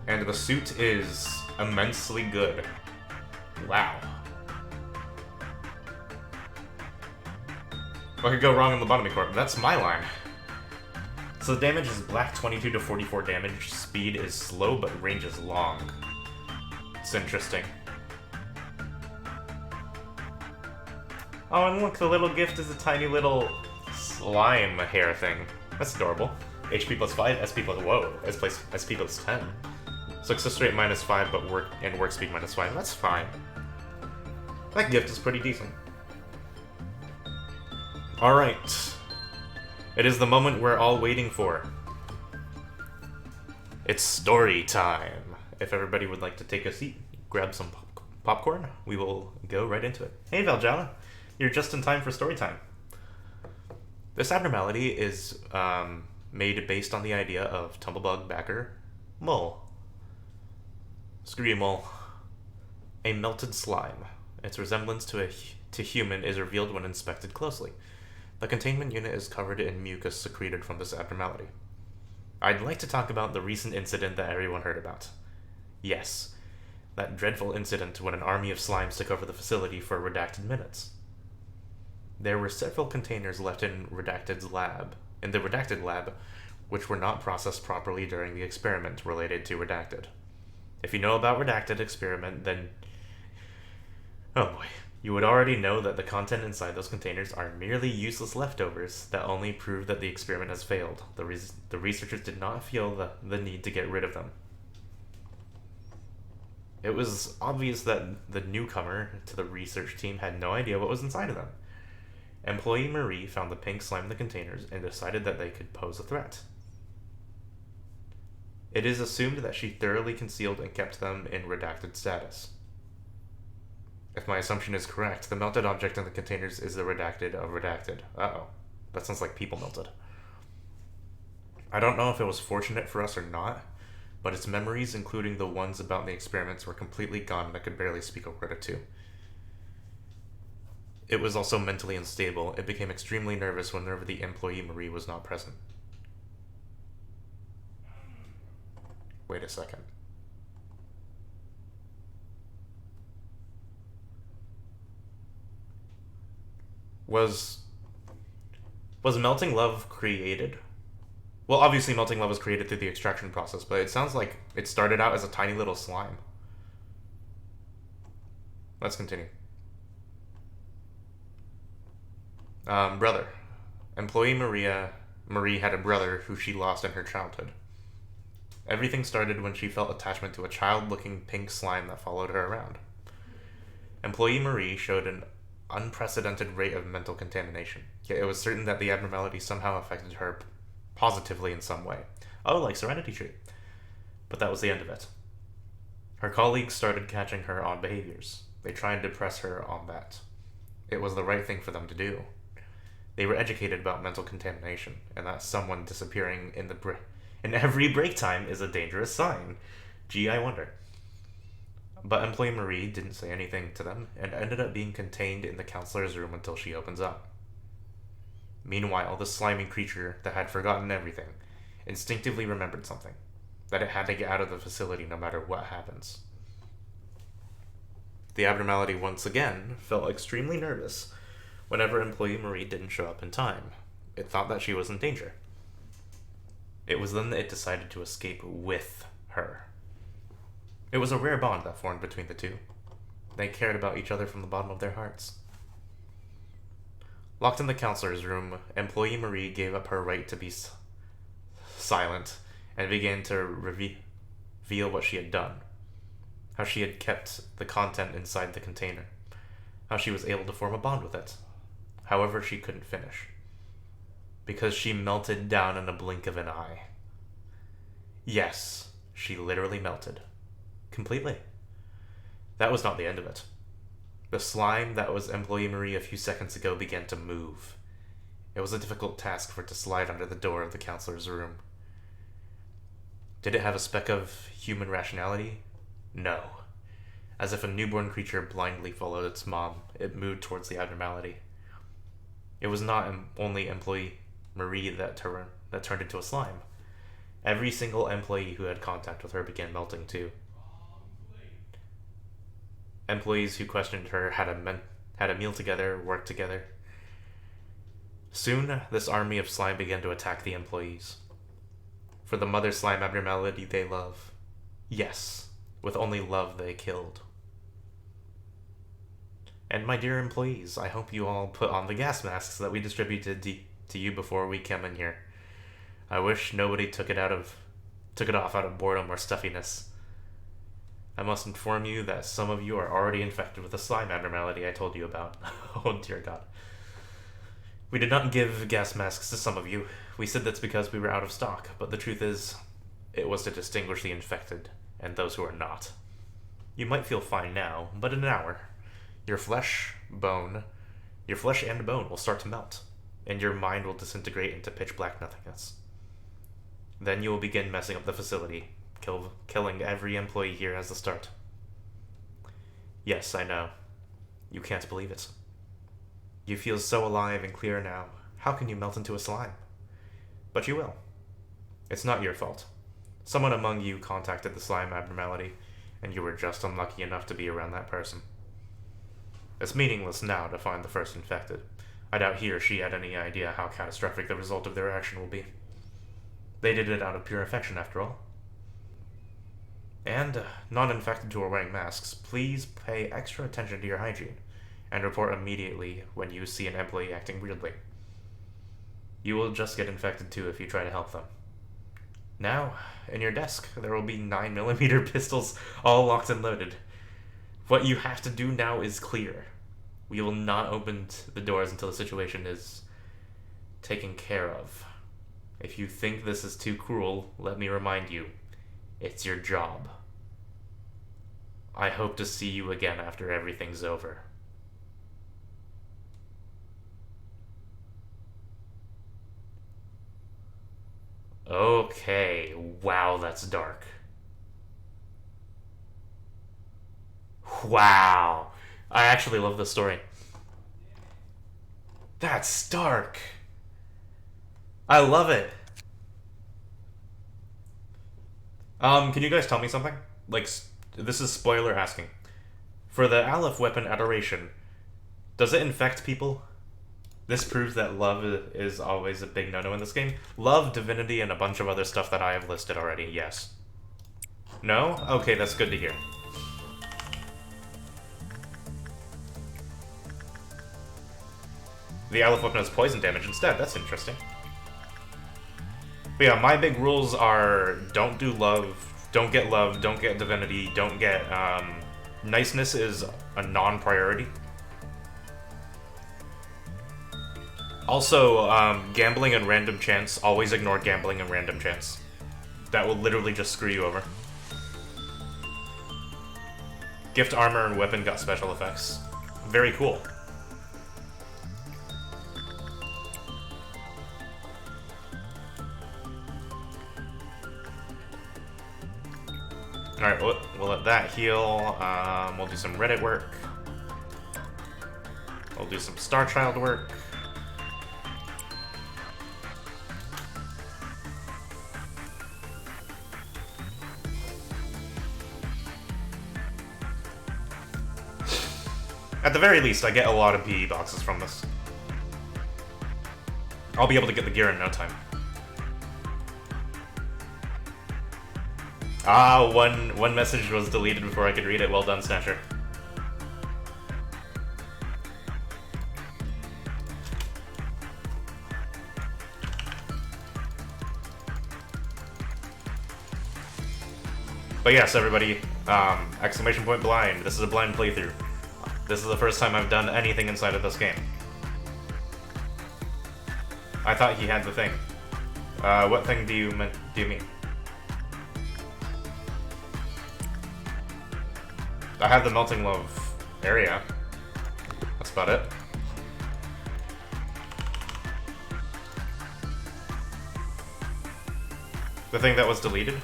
And the suit is immensely good. Wow. What could go wrong in Lobotomy Corp? That's my line. So the damage is black, 22 to 44 damage. Speed is slow, but range is long. It's interesting. Oh, and look, the little gift is a tiny little slime hair thing. That's adorable. HP plus 5, SP plus, whoa, SP plus 10. Success rate minus 5, but work speed minus 5. That's fine. That gift is pretty decent. Alright. It is the moment we're all waiting for. It's story time. If everybody would like to take a seat, grab some popcorn, we will go right into it. Hey, Valjala. You're just in time for story time. This abnormality is made based on the idea of Tumblebug backer Mole. Screw you, Mole. A melted slime. Its resemblance to human is revealed when inspected closely. The containment unit is covered in mucus secreted from this abnormality. I'd like to talk about the recent incident that everyone heard about. Yes, that dreadful incident when an army of slimes took over the facility for redacted minutes. There were several containers left in the Redacted lab, which were not processed properly during the experiment related to Redacted. If you know about Redacted experiment, then... oh boy. You would already know that the content inside those containers are merely useless leftovers that only prove that the experiment has failed. The researchers did not feel the need to get rid of them. It was obvious that the newcomer to the research team had no idea what was inside of them. Employee Marie found the pink slime in the containers and decided that they could pose a threat. It is assumed that she thoroughly concealed and kept them in redacted status. If my assumption is correct, the melted object in the containers is the redacted of redacted. Uh-oh. That sounds like people melted. I don't know if it was fortunate for us or not, but its memories, including the ones about the experiments, were completely gone and I could barely speak a word or two. It was also mentally unstable. It became extremely nervous whenever the employee Marie was not present. Wait a second. Was melting love created? Well, obviously melting love was created through the extraction process, but it sounds like it started out as a tiny little slime. Let's continue. Brother. Employee Marie had a brother who she lost in her childhood. Everything started when she felt attachment to a child-looking pink slime that followed her around. Employee Marie showed an unprecedented rate of mental contamination, yet it was certain that the abnormality somehow affected her positively in some way. Oh, like Serenity Tree. But that was the end of it. Her colleagues started catching her odd behaviors. They tried to press her on that. It was the right thing for them to do. They were educated about mental contamination, and that someone disappearing in every break time is a dangerous sign. Gee, I wonder. But Employee Marie didn't say anything to them, and ended up being contained in the counselor's room until she opens up. Meanwhile, the slimy creature that had forgotten everything instinctively remembered something, that it had to get out of the facility no matter what happens. The abnormality once again felt extremely nervous whenever Employee Marie didn't show up in time. It thought that she was in danger. It was then that it decided to escape with her. It was a rare bond that formed between the two. They cared about each other from the bottom of their hearts. Locked in the counselor's room, Employee Marie gave up her right to be silent and began to reveal what she had done. How she had kept the content inside the container. How she was able to form a bond with it. However, she couldn't finish. Because she melted down in a blink of an eye. Yes, she literally melted. Completely. That was not the end of it. The slime that was Employee Marie a few seconds ago began to move. It was a difficult task for it to slide under the door of the counselor's room. Did it have a speck of human rationality? No. As if a newborn creature blindly followed its mom, it moved towards the abnormality. It was not only Employee Marie that turned into a slime. Every single employee who had contact with her began melting too. Employees who questioned her had a meal together, worked together. Soon, this army of slime began to attack the employees. For the mother slime abnormality they love. Yes, with only love they killed. And my dear employees, I hope you all put on the gas masks that we distributed to you before we came in here. I wish nobody took it off out of boredom or stuffiness. I must inform you that some of you are already infected with the slime abnormality I told you about. Oh dear God. We did not give gas masks to some of you. We said that's because we were out of stock, but the truth is, it was to distinguish the infected and those who are not. You might feel fine now, but in an hour, your flesh and bone will start to melt, and your mind will disintegrate into pitch black nothingness. Then you will begin messing up the facility, killing every employee here as the start. Yes, I know. You can't believe it. You feel so alive and clear now. How can you melt into a slime? But you will. It's not your fault. Someone among you contacted the slime abnormality, and you were just unlucky enough to be around that person. It's meaningless now to find the first infected. I doubt he or she had any idea how catastrophic the result of their action will be. They did it out of pure affection, after all. And non-infected who are wearing masks, please pay extra attention to your hygiene, and report immediately when you see an employee acting weirdly. You will just get infected too if you try to help them. Now, in your desk, there will be 9mm pistols all locked and loaded. What you have to do now is clear. We will not open the doors until the situation is taken care of. If you think this is too cruel, let me remind you, it's your job. I hope to see you again after everything's over. Okay, wow, that's dark. Wow. I actually love this story. That's dark. I love it. Can you guys tell me something? Like, this is spoiler asking. For the Aleph weapon adoration, does it infect people? This proves that love is always a big no-no in this game. Love, divinity, and a bunch of other stuff that I have listed already, yes. No? Okay, that's good to hear. The Aleph weapon has poison damage instead, that's interesting. But yeah, my big rules are don't do love, don't get divinity, don't get, niceness is a non-priority. Also, gambling and random chance, always ignore gambling and random chance. That will literally just screw you over. Gift armor and weapon got special effects. Very cool. Alright, we'll let that heal. We'll do some Reddit work. We'll do some Star Child work. At the very least, I get a lot of PE boxes from this. I'll be able to get the gear in no time. Ah, one message was deleted before I could read it. Well done, Snatcher. But yes, everybody, exclamation point blind. This is a blind playthrough. This is the first time I've done anything inside of this game. I thought he had the thing. What thing do you mean? I have the Melting Love area. That's about it. The thing that was deleted?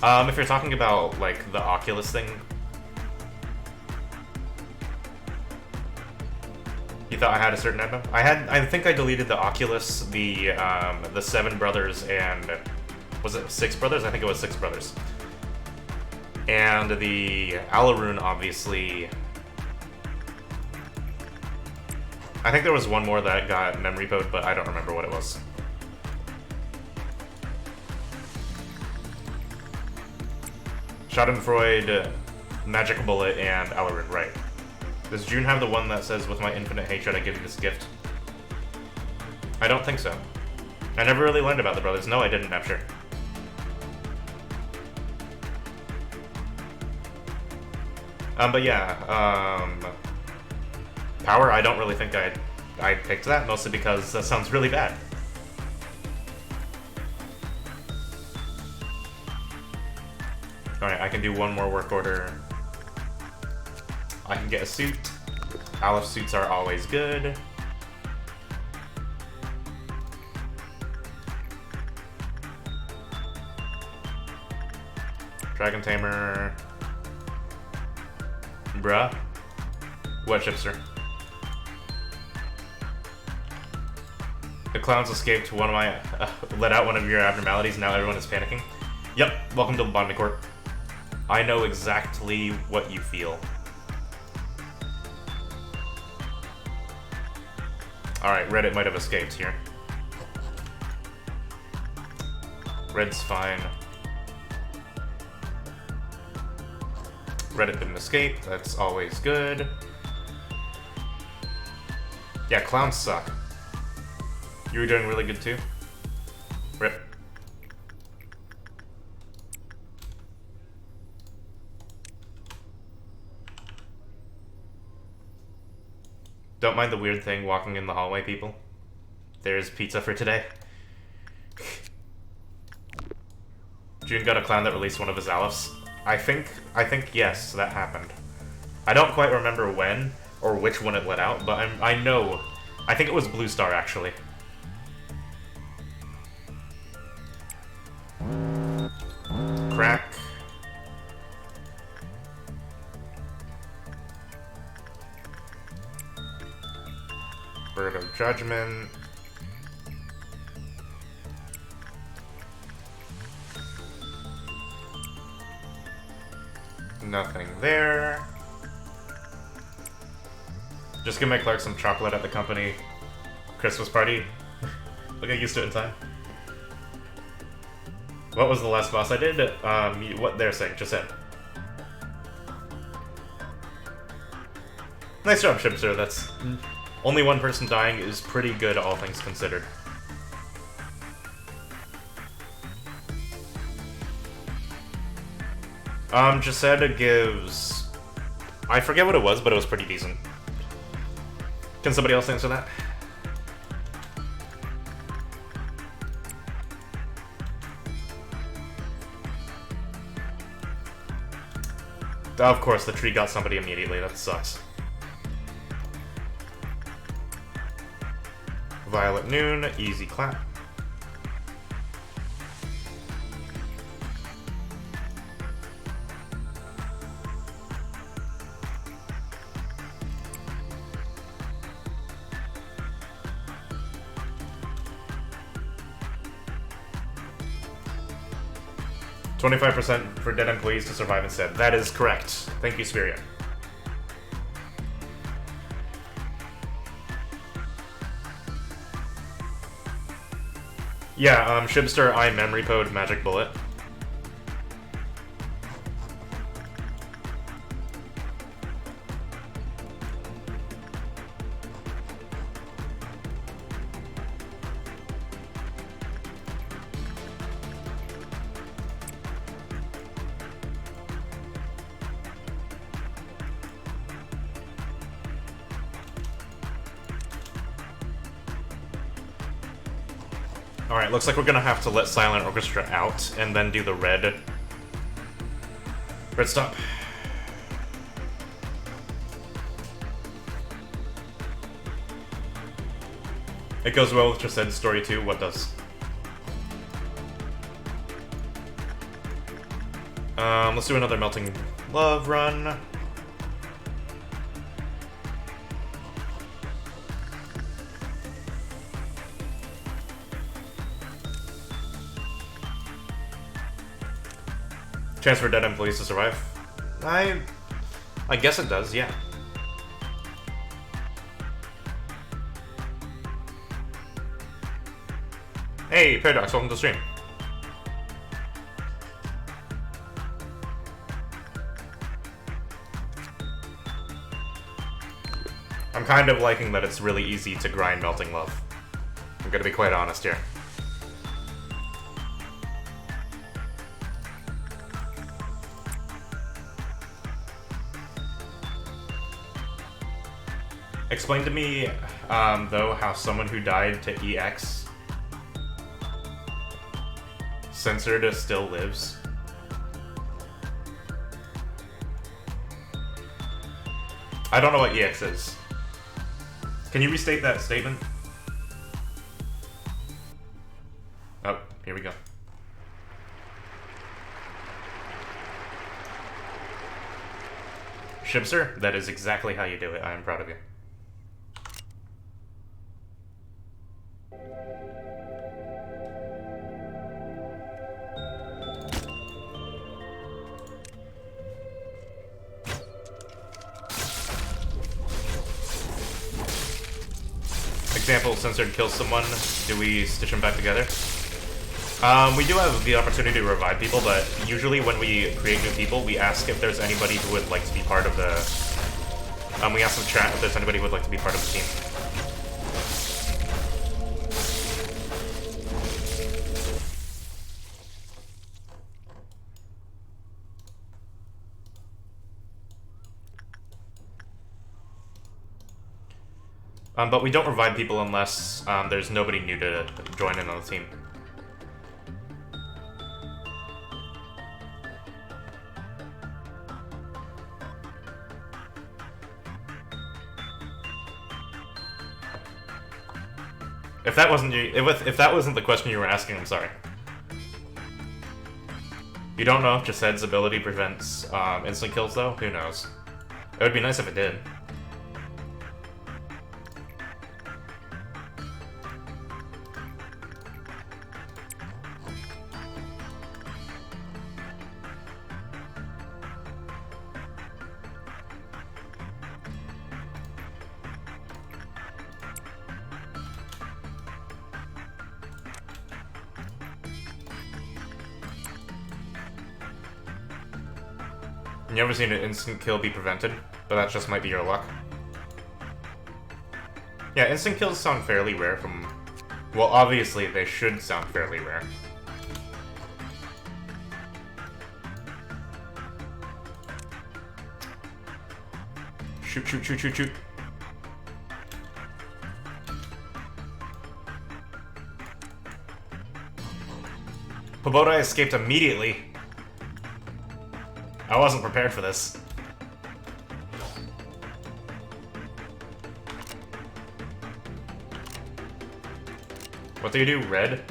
If you're talking about, like, the Oculus thing... You thought I had a certain item? I think I deleted the Oculus, the Seven Brothers, and... Was it Six Brothers? I think it was Six Brothers. And the Alaroon, obviously... I think there was one more that got memory repoed, but I don't remember what it was. Schadenfreude, Magic Bullet, and Alaroon, right. Does June have the one that says, with my infinite hatred I give you this gift? I don't think so. I never really learned about the brothers. No, I didn't, I'm sure. But yeah, Power, I don't really think I picked that, mostly because that sounds really bad. Alright, I can do one more work order. I can get a suit. Aleph suits are always good. Dragon Tamer. Bruh. What, Chipster? The clowns escaped one of my... let out one of your abnormalities, now everyone is panicking. Yep, welcome to Lobotomy Corp. I know exactly what you feel. Alright, Reddit might have escaped here. Red's fine. Red didn't escape, that's always good. Yeah, clowns suck. You were doing really good too? Rip. Don't mind the weird thing walking in the hallway, people. There's pizza for today. June got a clown that released one of his Aleph. I think yes, that happened. I don't quite remember when or which one it let out, but I know. I think it was Blue Star, actually. Crack. Bird of Judgment. Nothing there. Just give my Clark some chocolate at the company Christmas party. I'll get used to it in time. What was the last boss I did? What they're saying, just said. Nice job, Shipster. That's... Only one person dying is pretty good, all things considered. Gisetta gives... I forget what it was, but it was pretty decent. Can somebody else answer that? Of course, the tree got somebody immediately. That sucks. Violet Noon, easy clap. $25% for dead employees to survive instead. That is correct. Thank you, Spiria. Yeah, Shibster, I memory code Magic Bullet. Alright, looks like we're gonna have to let Silent Orchestra out and then do the red stop. It goes well with Trised's story too. What does? Let's do another Melting Love run. Chance for dead employees to survive? I guess it does, yeah. Hey, Paradox, welcome to the stream. I'm kind of liking that it's really easy to grind Melting Love. I'm gonna be quite honest here. Explain to me, though, how someone who died to EX censored still lives. I don't know what EX is. Can you restate that statement? Oh, here we go. Shibster, that is exactly how you do it. I am proud of you. Example, censored kills someone. Do we stitch them back together? We do have the opportunity to revive people, but usually when we create new people, we ask if there's anybody who would like to be part of the... we ask the chat if there's anybody who would like to be part of the team. But we don't revive people unless there's nobody new to join in on the team. If that wasn't the question you were asking, I'm sorry. You don't know if Jased's ability prevents instant kills, though? Who knows? It would be nice if it did. You ever seen an instant kill be prevented? But that just might be your luck. Yeah, instant kills sound fairly rare from... Well, obviously, they should sound fairly rare. Shoot, shoot, shoot, shoot, shoot. Pobota escaped immediately. I wasn't prepared for this. What do you do, red?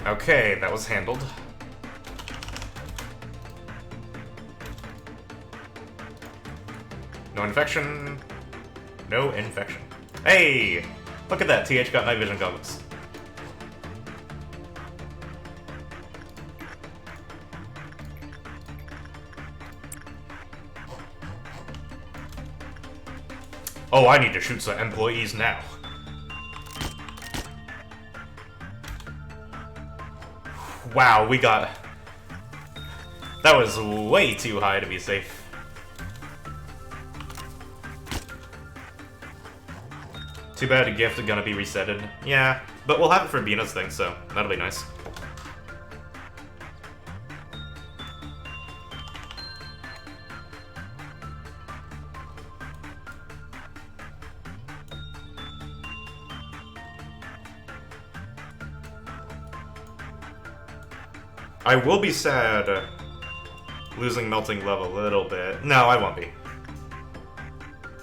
Okay, that was handled. No infection. No infection. Hey! Look at that, TH got night vision goggles. Oh, I need to shoot some employees now. Wow, we got... That was way too high to be safe. Too bad a gift is gonna be resetted. Yeah, but we'll have it for Bina's thing, so that'll be nice. I will be sad losing Melting Love a little bit. No, I won't be.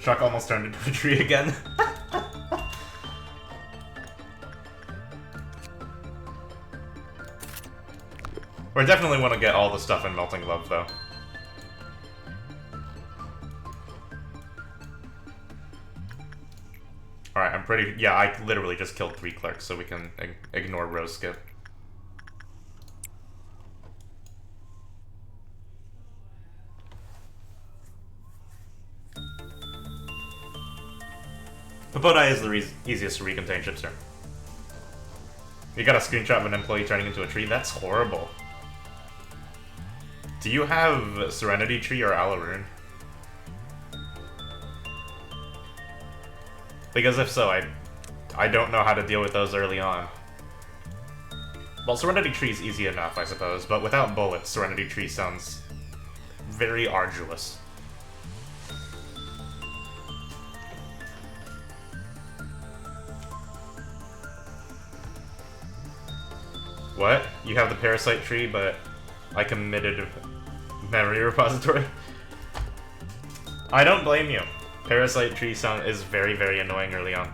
Shock almost turned into a tree again. We definitely want to get all the stuff in Melting Love, though. Alright, I'm pretty... Yeah, I literally just killed 3 clerks, so we can ignore Rose Skip. Papodai is the easiest to recontain shipster. You got a screenshot of an employee turning into a tree? That's horrible. Do you have Serenity Tree or Alaroon? Because if so, I don't know how to deal with those early on. Well, Serenity Tree is easy enough, I suppose, but without bullets, Serenity Tree sounds very arduous. What? You have the Parasite Tree, but I committed memory repository? I don't blame you. Parasite Tree sound is very, very annoying early on.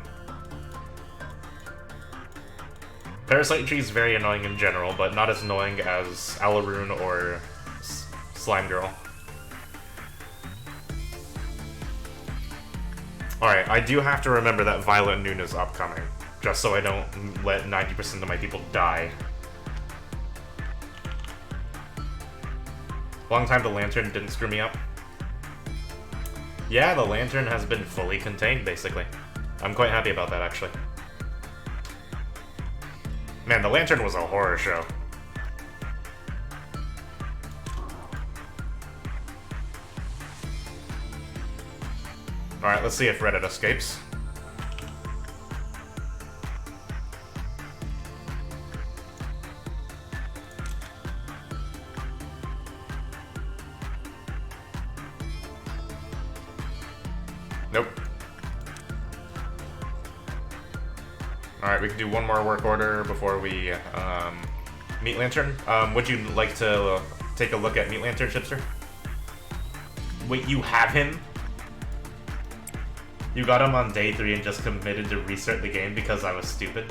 Parasite Tree is very annoying in general, but not as annoying as Alaroon or Slime Girl. Alright, I do have to remember that Violet Noon is upcoming. just so I don't let 90% of my people die. Long time the lantern didn't screw me up. Yeah, the lantern has been fully contained, basically. I'm quite happy about that, actually. Man, the lantern was a horror show. Alright, let's see if Reddit escapes. Nope. Alright, we can do one more work order before we, Meat Lantern. Would you like to take a look at Meat Lantern, Chipster? Wait, you have him? You got him on day 3 and just committed to restart the game because I was stupid?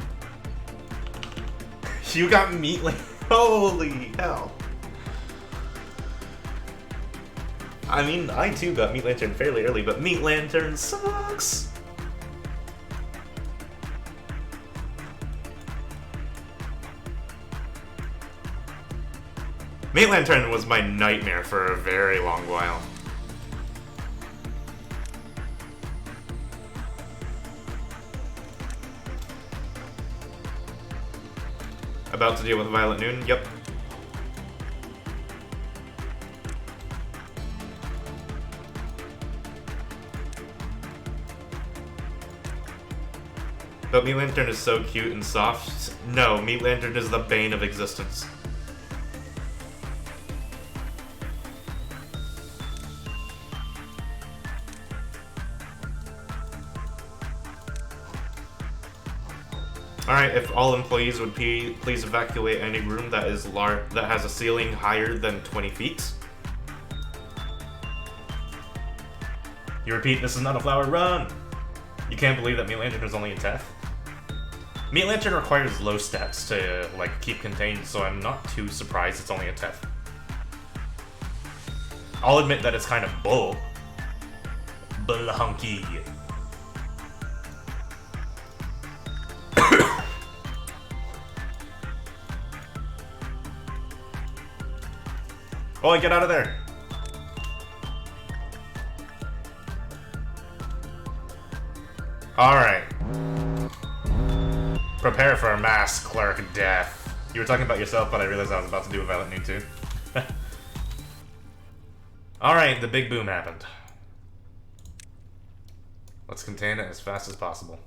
You got Meat Lantern? Holy hell. I mean, I too got Meat Lantern fairly early, but Meat Lantern sucks! Meat Lantern was my nightmare for a very long while. About to deal with Violet Noon? Yep. But Meat Lantern is so cute and soft. No, Meat Lantern is the bane of existence. Alright, if all employees would please evacuate any room that is that has a ceiling higher than 20 feet. You repeat, this is not a flower, run! You can't believe that Meat Lantern is only in TEF? Meat Lantern requires low stats to, like, keep contained, so I'm not too surprised it's only a TEF. I'll admit that it's kind of bull. Bullhunky. Oh, get out of there! Alright. Prepare for a mass clerk death. You were talking about yourself, but I realized I was about to do a Violet Noon too. Alright, the big boom happened. Let's contain it as fast as possible.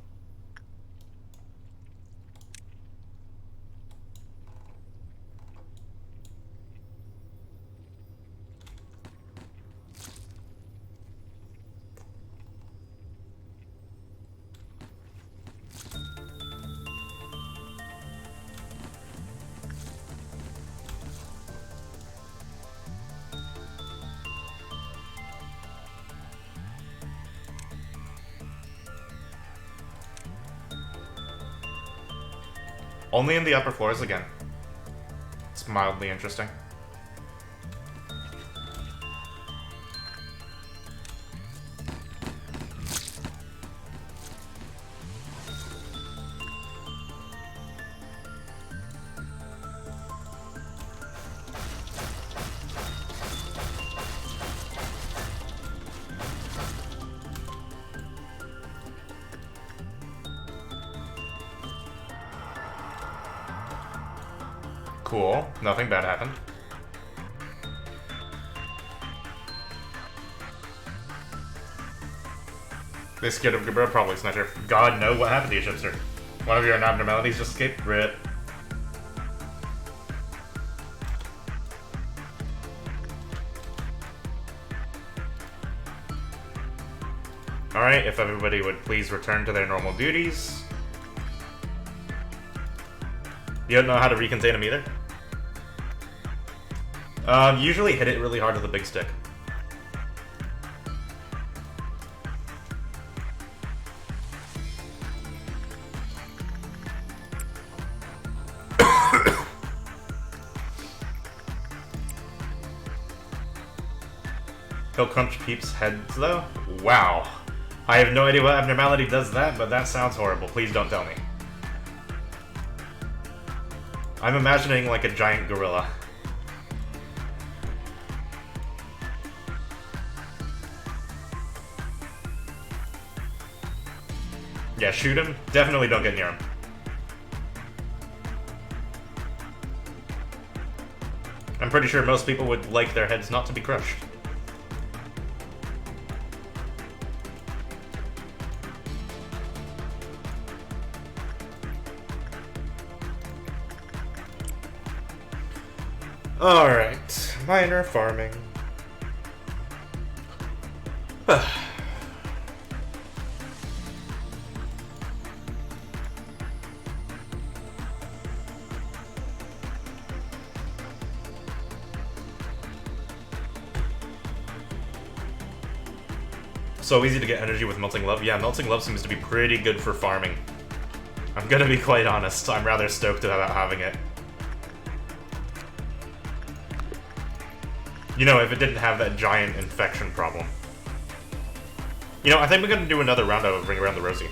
Only in the upper floors again. It's mildly interesting. Cool. Nothing bad happened. They scared of Gabra, probably Snatcher. God, no. What happened to you, Chipster? One of your abnormalities just escaped? Rip. Alright, if everybody would please return to their normal duties. You don't know how to recontain them either? Usually hit it really hard with a big stick. He'll crunch Peep's heads though? Wow. I have no idea what abnormality does that, but that sounds horrible. Please don't tell me. I'm imagining like a giant gorilla. Yeah, shoot him. Definitely don't get near him. I'm pretty sure most people would like their heads not to be crushed. Alright, minor farming. So easy to get energy with Melting Love? Yeah, Melting Love seems to be pretty good for farming. I'm gonna be quite honest, I'm rather stoked about having it. You know, if it didn't have that giant infection problem. You know, I think we're gonna do another round of Ring Around the Rosie.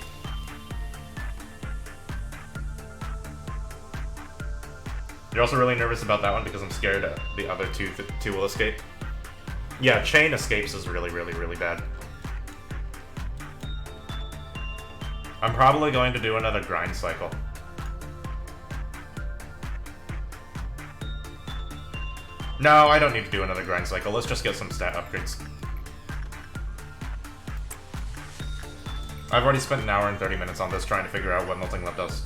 You're also really nervous about that one because I'm scared the other two will escape. Yeah, chain escapes is really, really, really bad. I'm probably going to do another grind cycle. No, I don't need to do another grind cycle. Let's just get some stat upgrades. I've already spent an hour and 30 minutes on this trying to figure out what Melting Love does.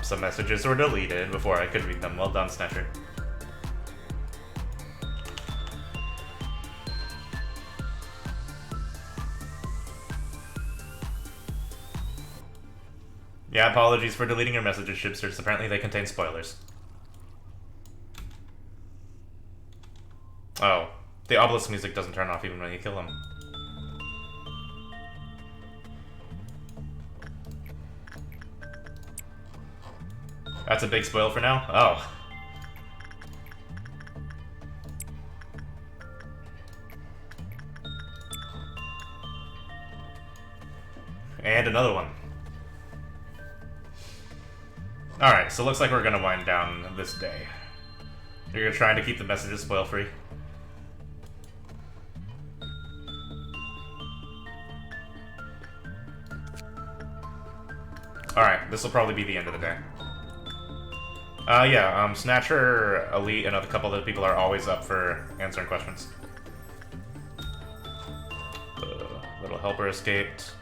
Some messages were deleted before I could read them. Well done, Snatcher. Yeah, apologies for deleting your messages, Shipsters. Apparently they contain spoilers. Oh. The obelisk music doesn't turn off even when you kill him. That's a big spoil for now? Oh. And another one. Alright, so looks like we're gonna wind down this day. You're trying to keep the messages spoil-free. Alright, this will probably be the end of the day. Yeah, Snatcher, Elite, and a couple other people are always up for answering questions. The little helper escaped.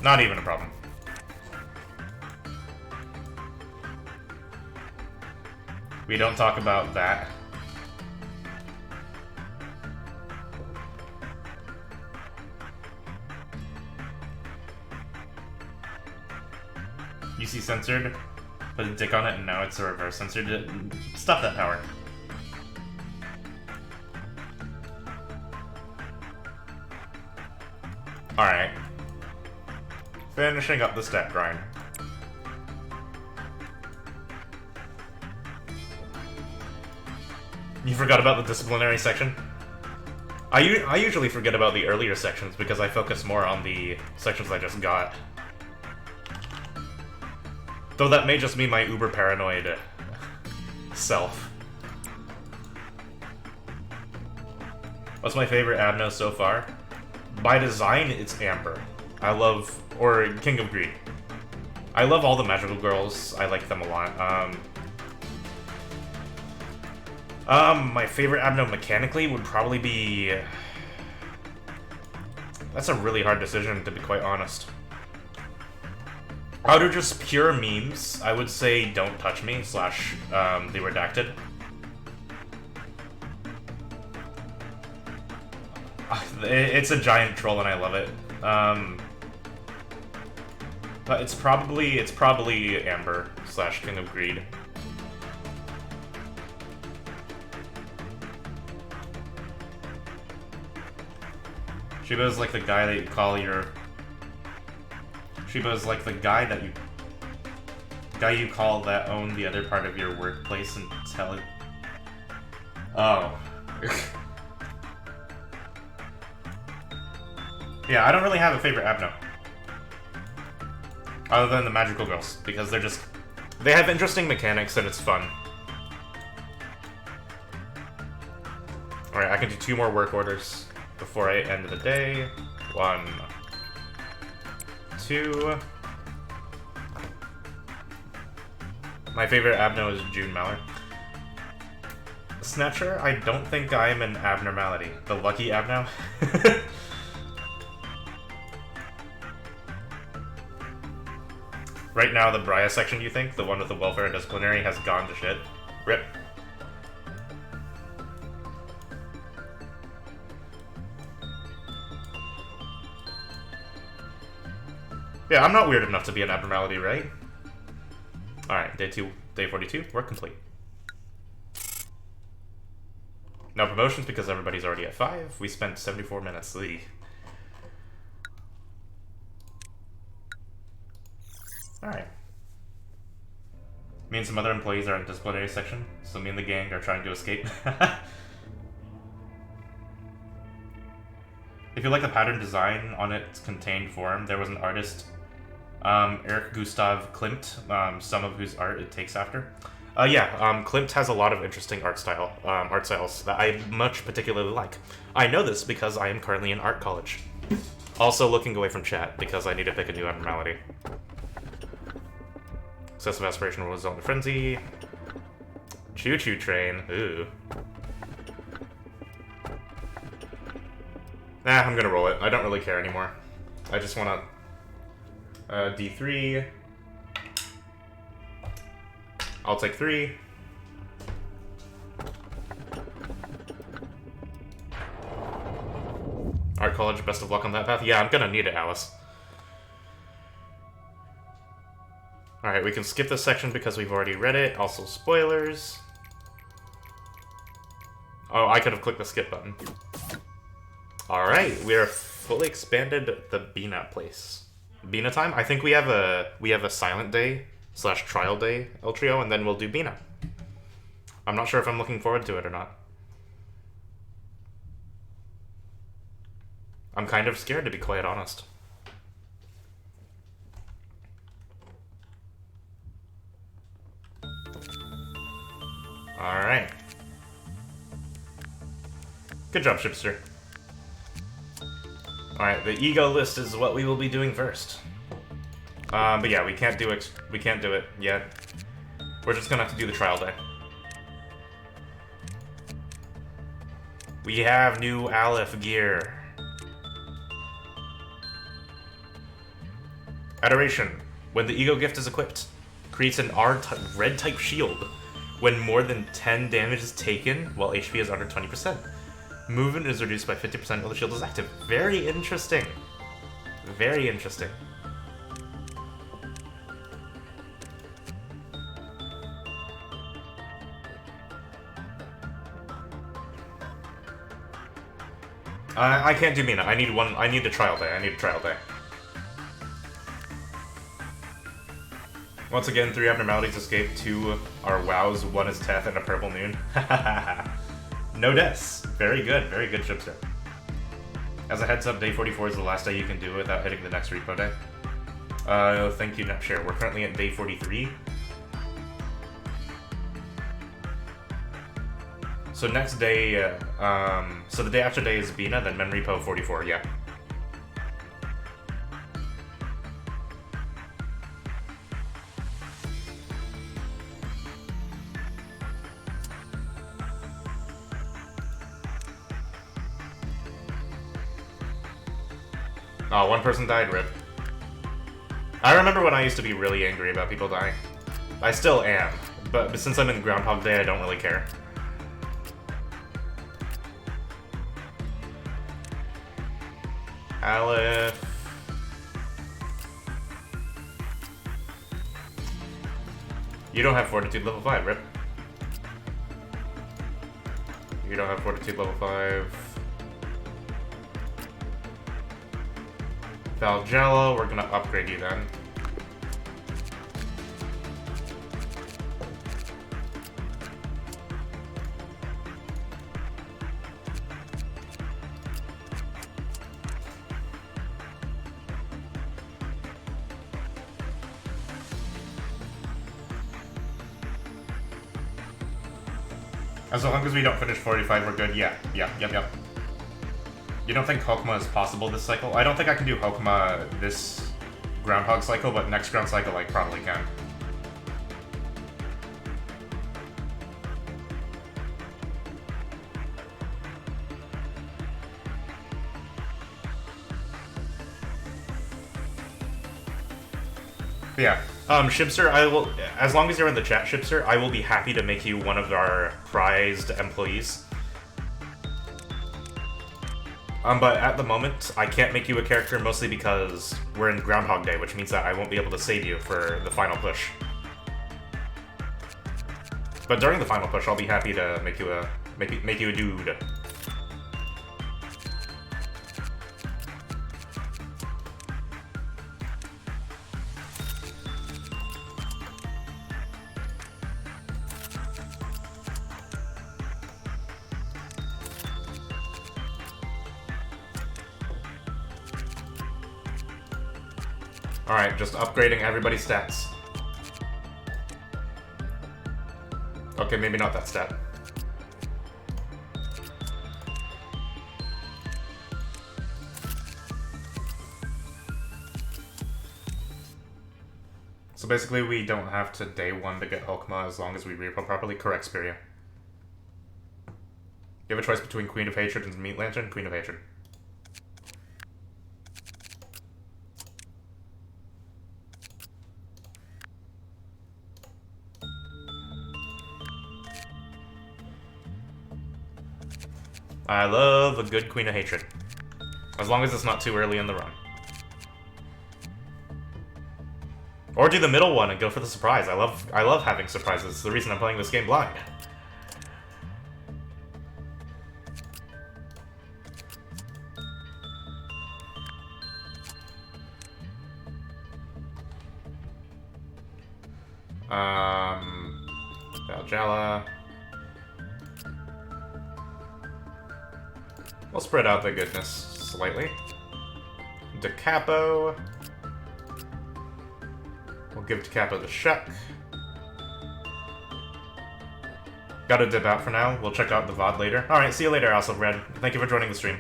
Not even a problem. We don't talk about that. You see censored, put a dick on it, and now it's a reverse censored. Stop that power. Alright. Finishing up the stat grind. You forgot about the disciplinary section? I usually forget about the earlier sections because I focus more on the sections I just got. Though that may just be my uber paranoid self. What's my favorite Abno so far? By design, it's Amber. I love... or King of Greed. I love all the magical girls. I like them a lot. My favorite Abno mechanically would probably be... That's a really hard decision, to be quite honest. Out of just pure memes, I would say Don't Touch Me / The Redacted. It's a giant troll and I love it. But it's probably Amber / King of Greed. Shiba's like the guy that you call your... Shiba's like the guy that you call that own the other part of your workplace and tell it... Oh. Yeah, I don't really have a favorite Abno. Other than the magical girls, because they're just... They have interesting mechanics and it's fun. Alright, I can do 2 more work orders before I end the day. 1, 2. My favorite Abno is June Mallory. Snatcher, I don't think I am an abnormality. The lucky Abno? Right now, the Briar section, you think? The one with the welfare and disciplinary has gone to shit. Rip. Yeah, I'm not weird enough to be an abnormality, right? Alright, day 42, work complete. No promotions because everybody's already at 5. We spent 74 minutes. Ugh. Alright. Me and some other employees are in the disciplinary section, so me and the gang are trying to escape. If you like the pattern design on its contained form, there was an artist, Eric Gustav Klimt, some of whose art it takes after. Klimt has a lot of interesting art styles that I much particularly like. I know this because I am currently in art college. Also looking away from chat because I need to pick a new abnormality. Excessive aspiration will result in frenzy. Choo-choo train. Ooh. Nah, I'm gonna roll it. I don't really care anymore. I just wanna... D3. I'll take 3. Art college, best of luck on that path. Yeah, I'm gonna need it, Alice. Alright, we can skip this section because we've already read it. Also, spoilers. Oh, I could have clicked the skip button. Alright, we are fully expanded the Bina place. Bina time? I think we have a silent day / trial day El Trio, and then we'll do Bina. I'm not sure if I'm looking forward to it or not. I'm kind of scared, to be quite honest. Alright. Good job, Shipster. Alright, the ego list is what we will be doing first. But yeah, we can't do it yet. We're just gonna have to do the trial day. We have new Aleph gear. Adoration. When the ego gift is equipped, creates an red type shield when more than 10 damage is taken while HP is under 20%. Movement is reduced by 50% while the shield is active. Very interesting. Very interesting. I can't do Mina. I need the trial day. I need a trial day. Once again, 3 abnormalities escape. 2 are wows, 1 is Teth, and a purple noon. No deaths. Very good, Chipster. As a heads up, day 44 is the last day you can do it without hitting the next repo day. Thank you, Netshare. We're currently at day 43. So next day, so the day after day is Bina, then Menrepo 44, yeah. Oh, 1 person died, rip. I remember when I used to be really angry about people dying. I still am, but since I'm in Groundhog Day, I don't really care. Aleph. You don't have Fortitude level 5, Rip. You don't have Fortitude level 5. Valgello, we're gonna upgrade you then. As long as we don't finish 45, we're good. Yeah. You don't think Hokuma is possible this cycle? I don't think I can do Hokuma this Groundhog cycle, but next ground cycle I probably can. But yeah. Shipster, I will, as long as you're in the chat, Shipster, I will be happy to make you one of our prized employees. But at the moment, I can't make you a character mostly because we're in Groundhog Day, which means that I won't be able to save you for the final push. But during the final push, I'll be happy to make you a dude. Alright, just upgrading everybody's stats. Okay, maybe not that stat. So basically we don't have to day 1 to get Hokuma as long as we reroll properly. Correct, Spiria. You have a choice between Queen of Hatred and Meat Lantern. Queen of Hatred. I love a good Queen of Hatred. As long as it's not too early in the run. Or do the middle one and go for the surprise. I love having surprises. It's the reason I'm playing this game blind. Valjala. We'll spread out the goodness slightly. Da Capo. We'll give Da Capo the Shuck. Gotta dip out for now. We'll check out the VOD later. Alright, see you later, House of Red. Thank you for joining the stream.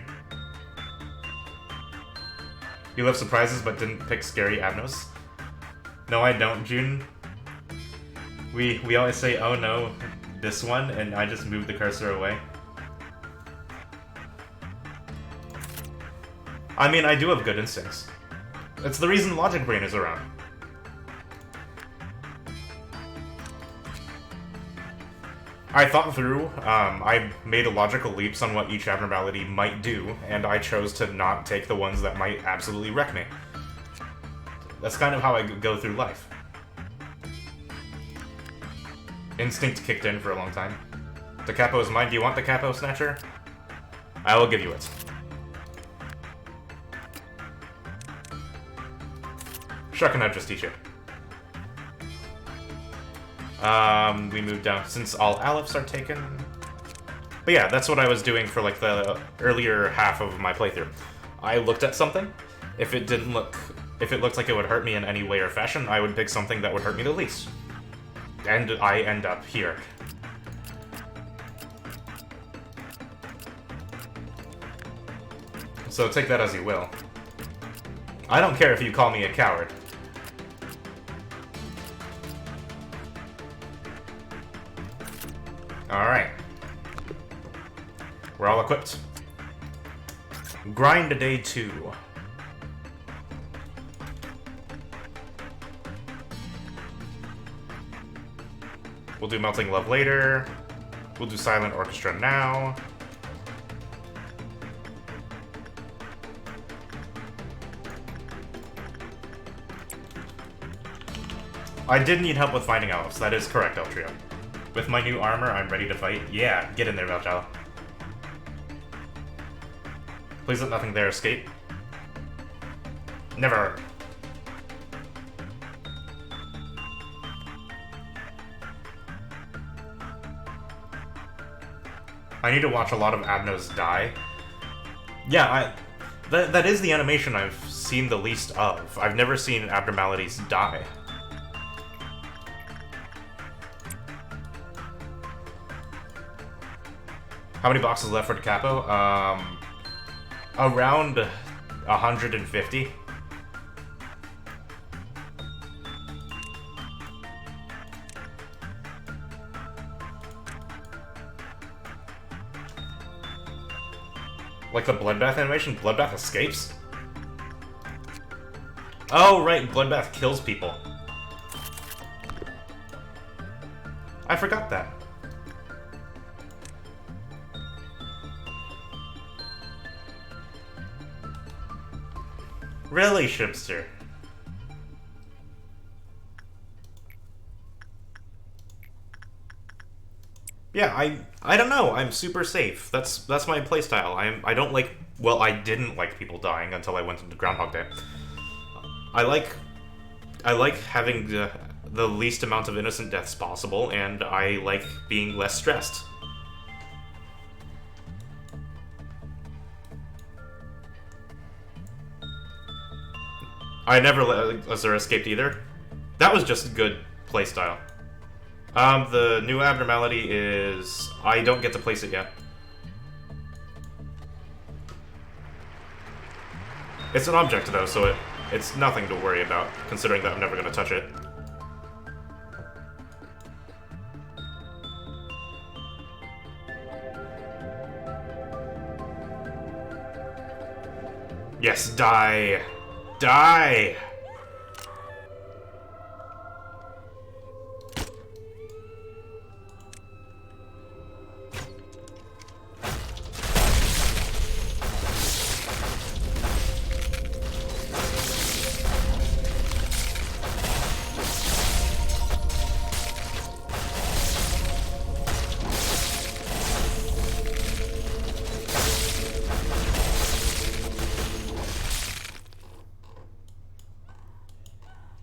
You love surprises but didn't pick scary Abnos? No, I don't, June. We always say, oh no, this one, and I just move the cursor away. I mean, I do have good instincts. It's the reason Logic Brain is around. I thought through, I made logical leaps on what each abnormality might do, and I chose to not take the ones that might absolutely wreck me. That's kind of how I go through life. Instinct kicked in for a long time. Da Capo is mine. Do you want the Capo Snatcher? I will give you it. Sure, can I just teach you? We moved down since all Alephs are taken. But yeah, that's what I was doing for like the earlier half of my playthrough. I looked at something. If it looked like it would hurt me in any way or fashion, I would pick something that would hurt me the least. And I end up here. So take that as you will. I don't care if you call me a coward. Alright. We're all equipped. Grind day 2. We'll do Melting Love later. We'll do Silent Orchestra now. I did need help with finding elves. That is correct, Eltrio. With my new armor, I'm ready to fight. Yeah, get in there, Valhalla. Please let nothing there escape. Never. I need to watch a lot of Abnos die. Yeah, that is the animation I've seen the least of. I've never seen abnormalities die. How many boxes left for the capo? Around 150. Like the Bloodbath animation? Bloodbath escapes? Oh, right, Bloodbath kills people. I forgot that. Really, Shipster? Yeah, I don't know. I'm super safe. That's my playstyle. I don't like, well, I didn't like people dying until I went into Groundhog Day. I like having the least amount of innocent deaths possible, and I like being less stressed. I never let Azura escape either. That was just good playstyle. The new abnormality is... I don't get to place it yet. It's an object, though, so it's nothing to worry about, considering that I'm never going to touch it. Yes, die! Die!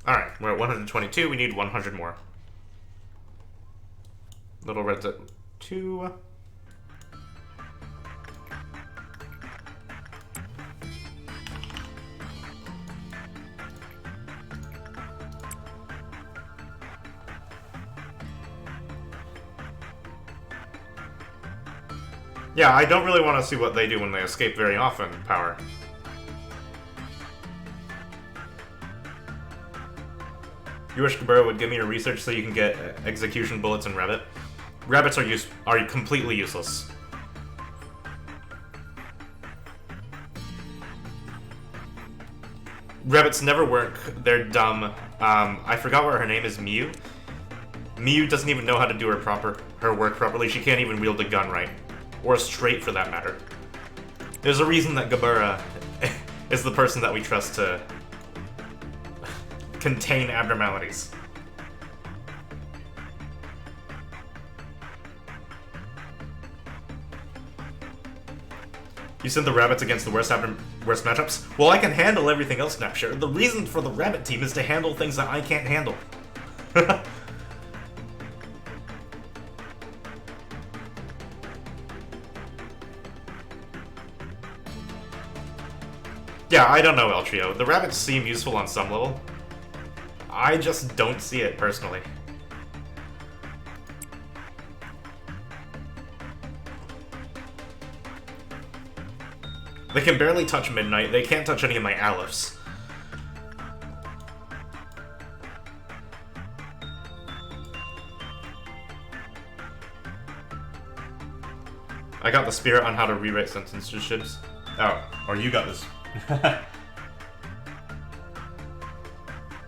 Alright, we're at 122, we need 100 more. Little red's at 2. Yeah, I don't really want to see what they do when they escape very often, Power. You wish Kabura would give me your research so you can get execution bullets and rabbit. Rabbits are completely useless. Rabbits never work. They're dumb. I forgot what her name is. Miu. Miu doesn't even know how to do her work properly. She can't even wield a gun right, or a straight for that matter. There's a reason that Gabura is the person that we trust to contain abnormalities. You sent the rabbits against the worst matchups? Well, I can handle everything else, Snapshare. The reason for the rabbit team is to handle things that I can't handle. Yeah, I don't know, Eltrio. The rabbits seem useful on some level. I just don't see it, personally. They can barely touch Midnight. They can't touch any of my Alephs. I got the spirit on how to rewrite sentences. Oh, or you got this.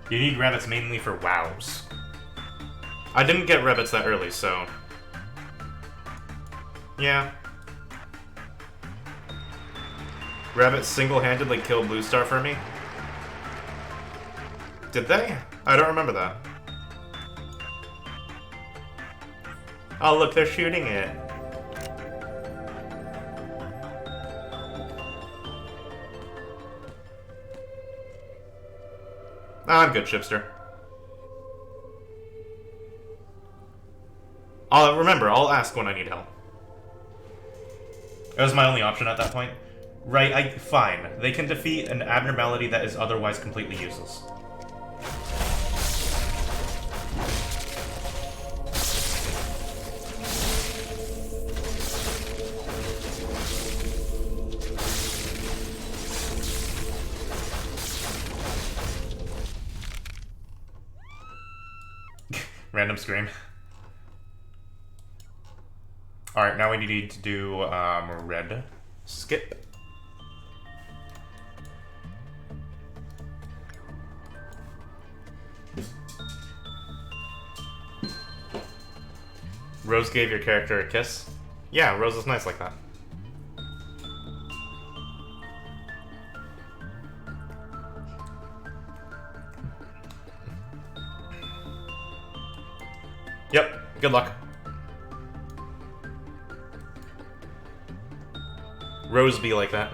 You need rabbits mainly for wows. I didn't get rabbits that early, so... yeah. Rabbits single-handedly killed Blue Star for me? Did they? I don't remember that. Oh, look, they're shooting it. I'm good, Shipster. Remember, I'll ask when I need help. That was my only option at that point. Right, fine. They can defeat an abnormality that is otherwise completely useless. Random scream. Alright, now we need to do red skip. Rose gave your character a kiss? Yeah, Rose is nice like that. Yep, good luck. Rose be like that.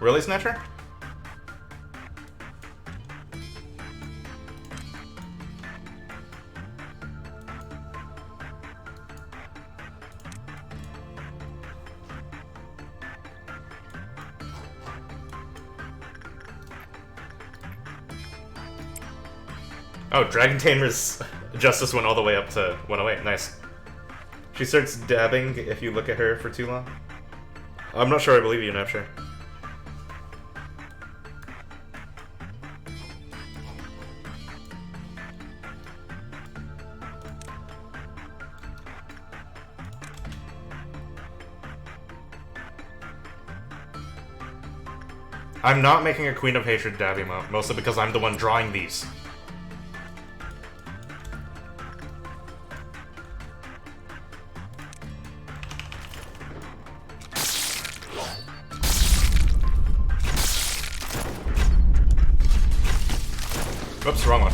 Really, Snatcher? Oh, Dragon Tamer's Justice went all the way up to 108. Nice. She starts dabbing if you look at her for too long. I'm not sure I believe you, Napster. I'm not making a Queen of Hatred dab emote, mostly because I'm the one drawing these. Oops, wrong one.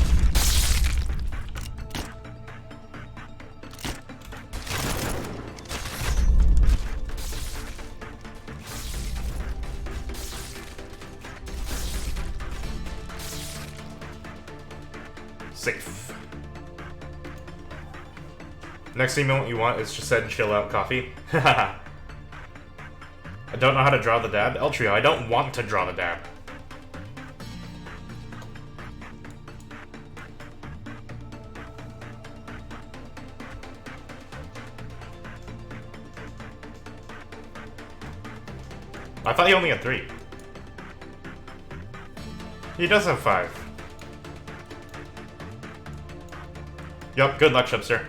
Safe. Next emote you want is just said chill out coffee. I don't know how to draw the dab. Eltrio, I don't want to draw the dab. I thought he only had 3. He does have 5. Yup, good luck, Shipster.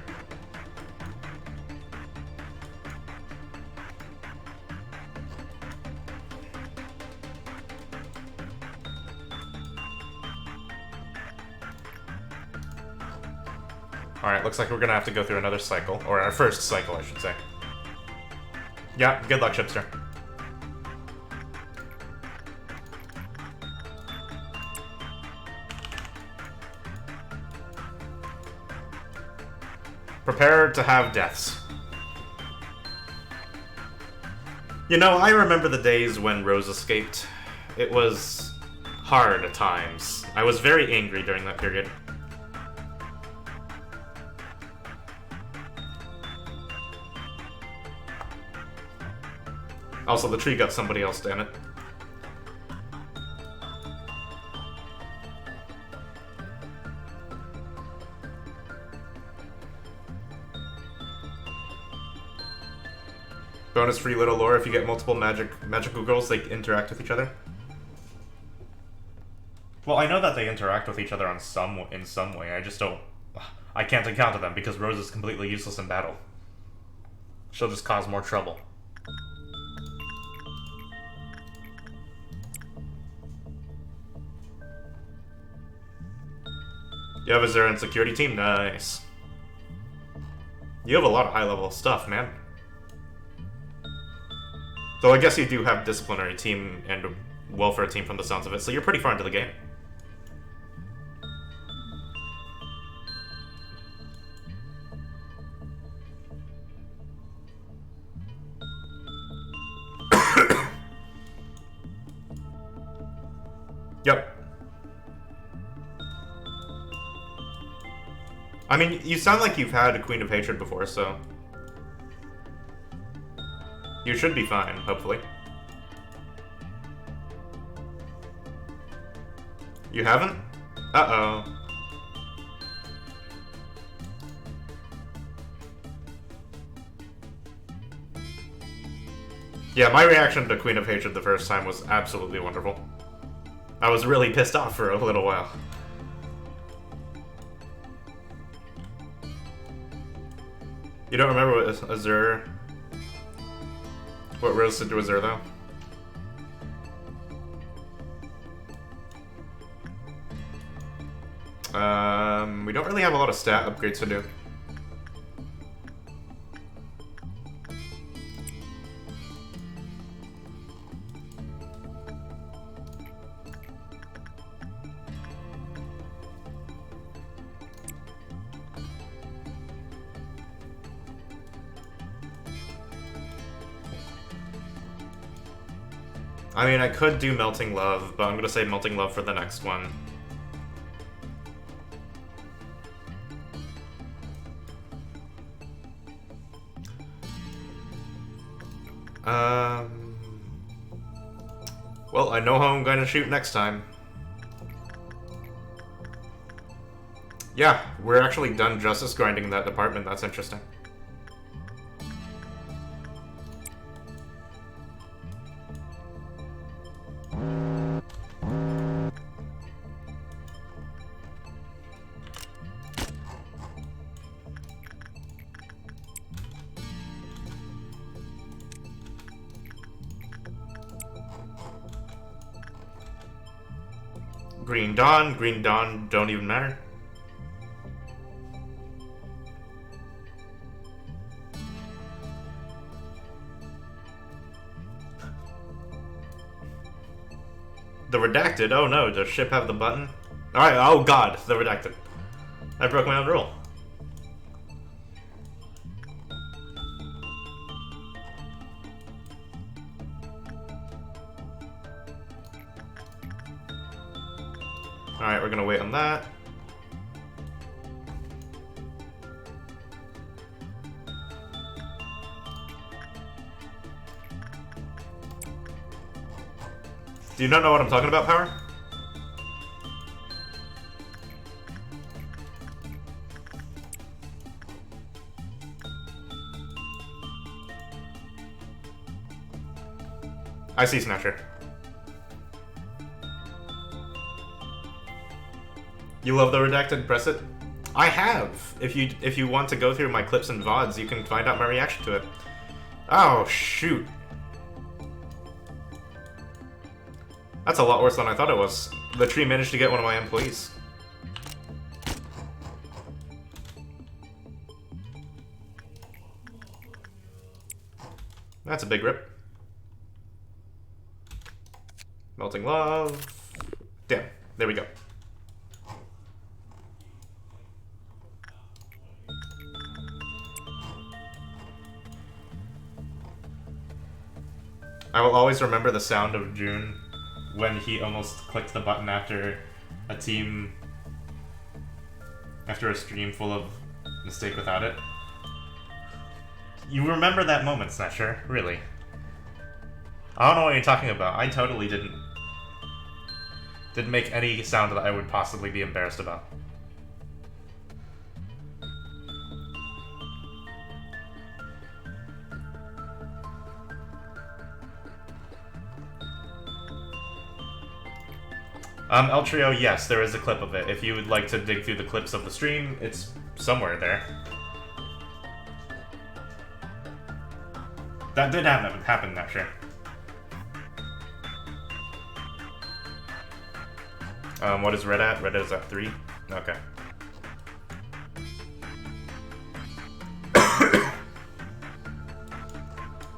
Alright, looks like we're gonna have to go through another cycle. Or our first cycle, I should say. Yeah, good luck, Shipster. Prepare to have deaths. You know, I remember the days when Rose escaped. It was hard at times. I was very angry during that period. Also, the tree got somebody else, damn it. Bonus free little lore, if you get multiple magical girls, they interact with each other. Well, I know that they interact with each other in some way, I just don't... I can't encounter them because Rose is completely useless in battle. She'll just cause more trouble. You have a Zera security team? Nice. You have a lot of high-level stuff, man. Though I guess you do have disciplinary team and welfare team from the sounds of it, so you're pretty far into the game. Yep. I mean, you sound like you've had a Queen of Hatred before, so... you should be fine, hopefully. You haven't? Uh-oh. Yeah, my reaction to Queen of Hatred the first time was absolutely wonderful. I was really pissed off for a little while. You don't remember what Azure... what Rose said to Azure, though? We don't really have a lot of stat upgrades to do. I mean, I could do Melting Love, but I'm gonna save Melting Love for the next one. Well, I know how I'm going to shoot next time. Yeah, we're actually done justice grinding that department. That's interesting. Green Dawn don't even matter. The Redacted? Oh no, does ship have the button? Alright, oh god, the Redacted. I broke my own rule. Alright, we're gonna wait on that. Do you not know what I'm talking about, Power? I see, Snatcher. You love the Redacted? Press it. I have. If you want to go through my clips and VODs, you can find out my reaction to it. Oh shoot. That's a lot worse than I thought it was. The tree managed to get one of my employees. That's a big rip. Melting Love. Damn. There we go. I will always remember the sound of June when he almost clicked the button after a stream full of mistake without it. You remember that moment, Snatcher? Really? I don't know what you're talking about. I totally didn't make any sound that I would possibly be embarrassed about. El Trio, yes, there is a clip of it. If you would like to dig through the clips of the stream, it's somewhere there. That did happen, that sure. What is Red at? Red is at 3? Okay.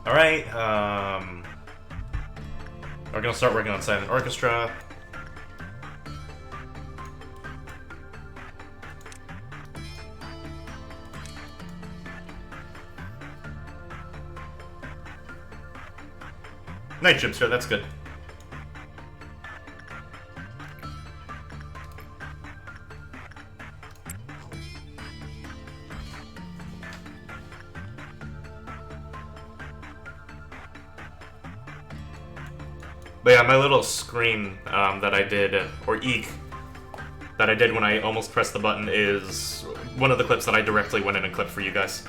Alright, We're gonna start working on Silent Orchestra. Night shift, sir, that's good. But yeah, my little scream that I did, or eek, that I did when I almost pressed the button is one of the clips that I directly went in and clipped for you guys.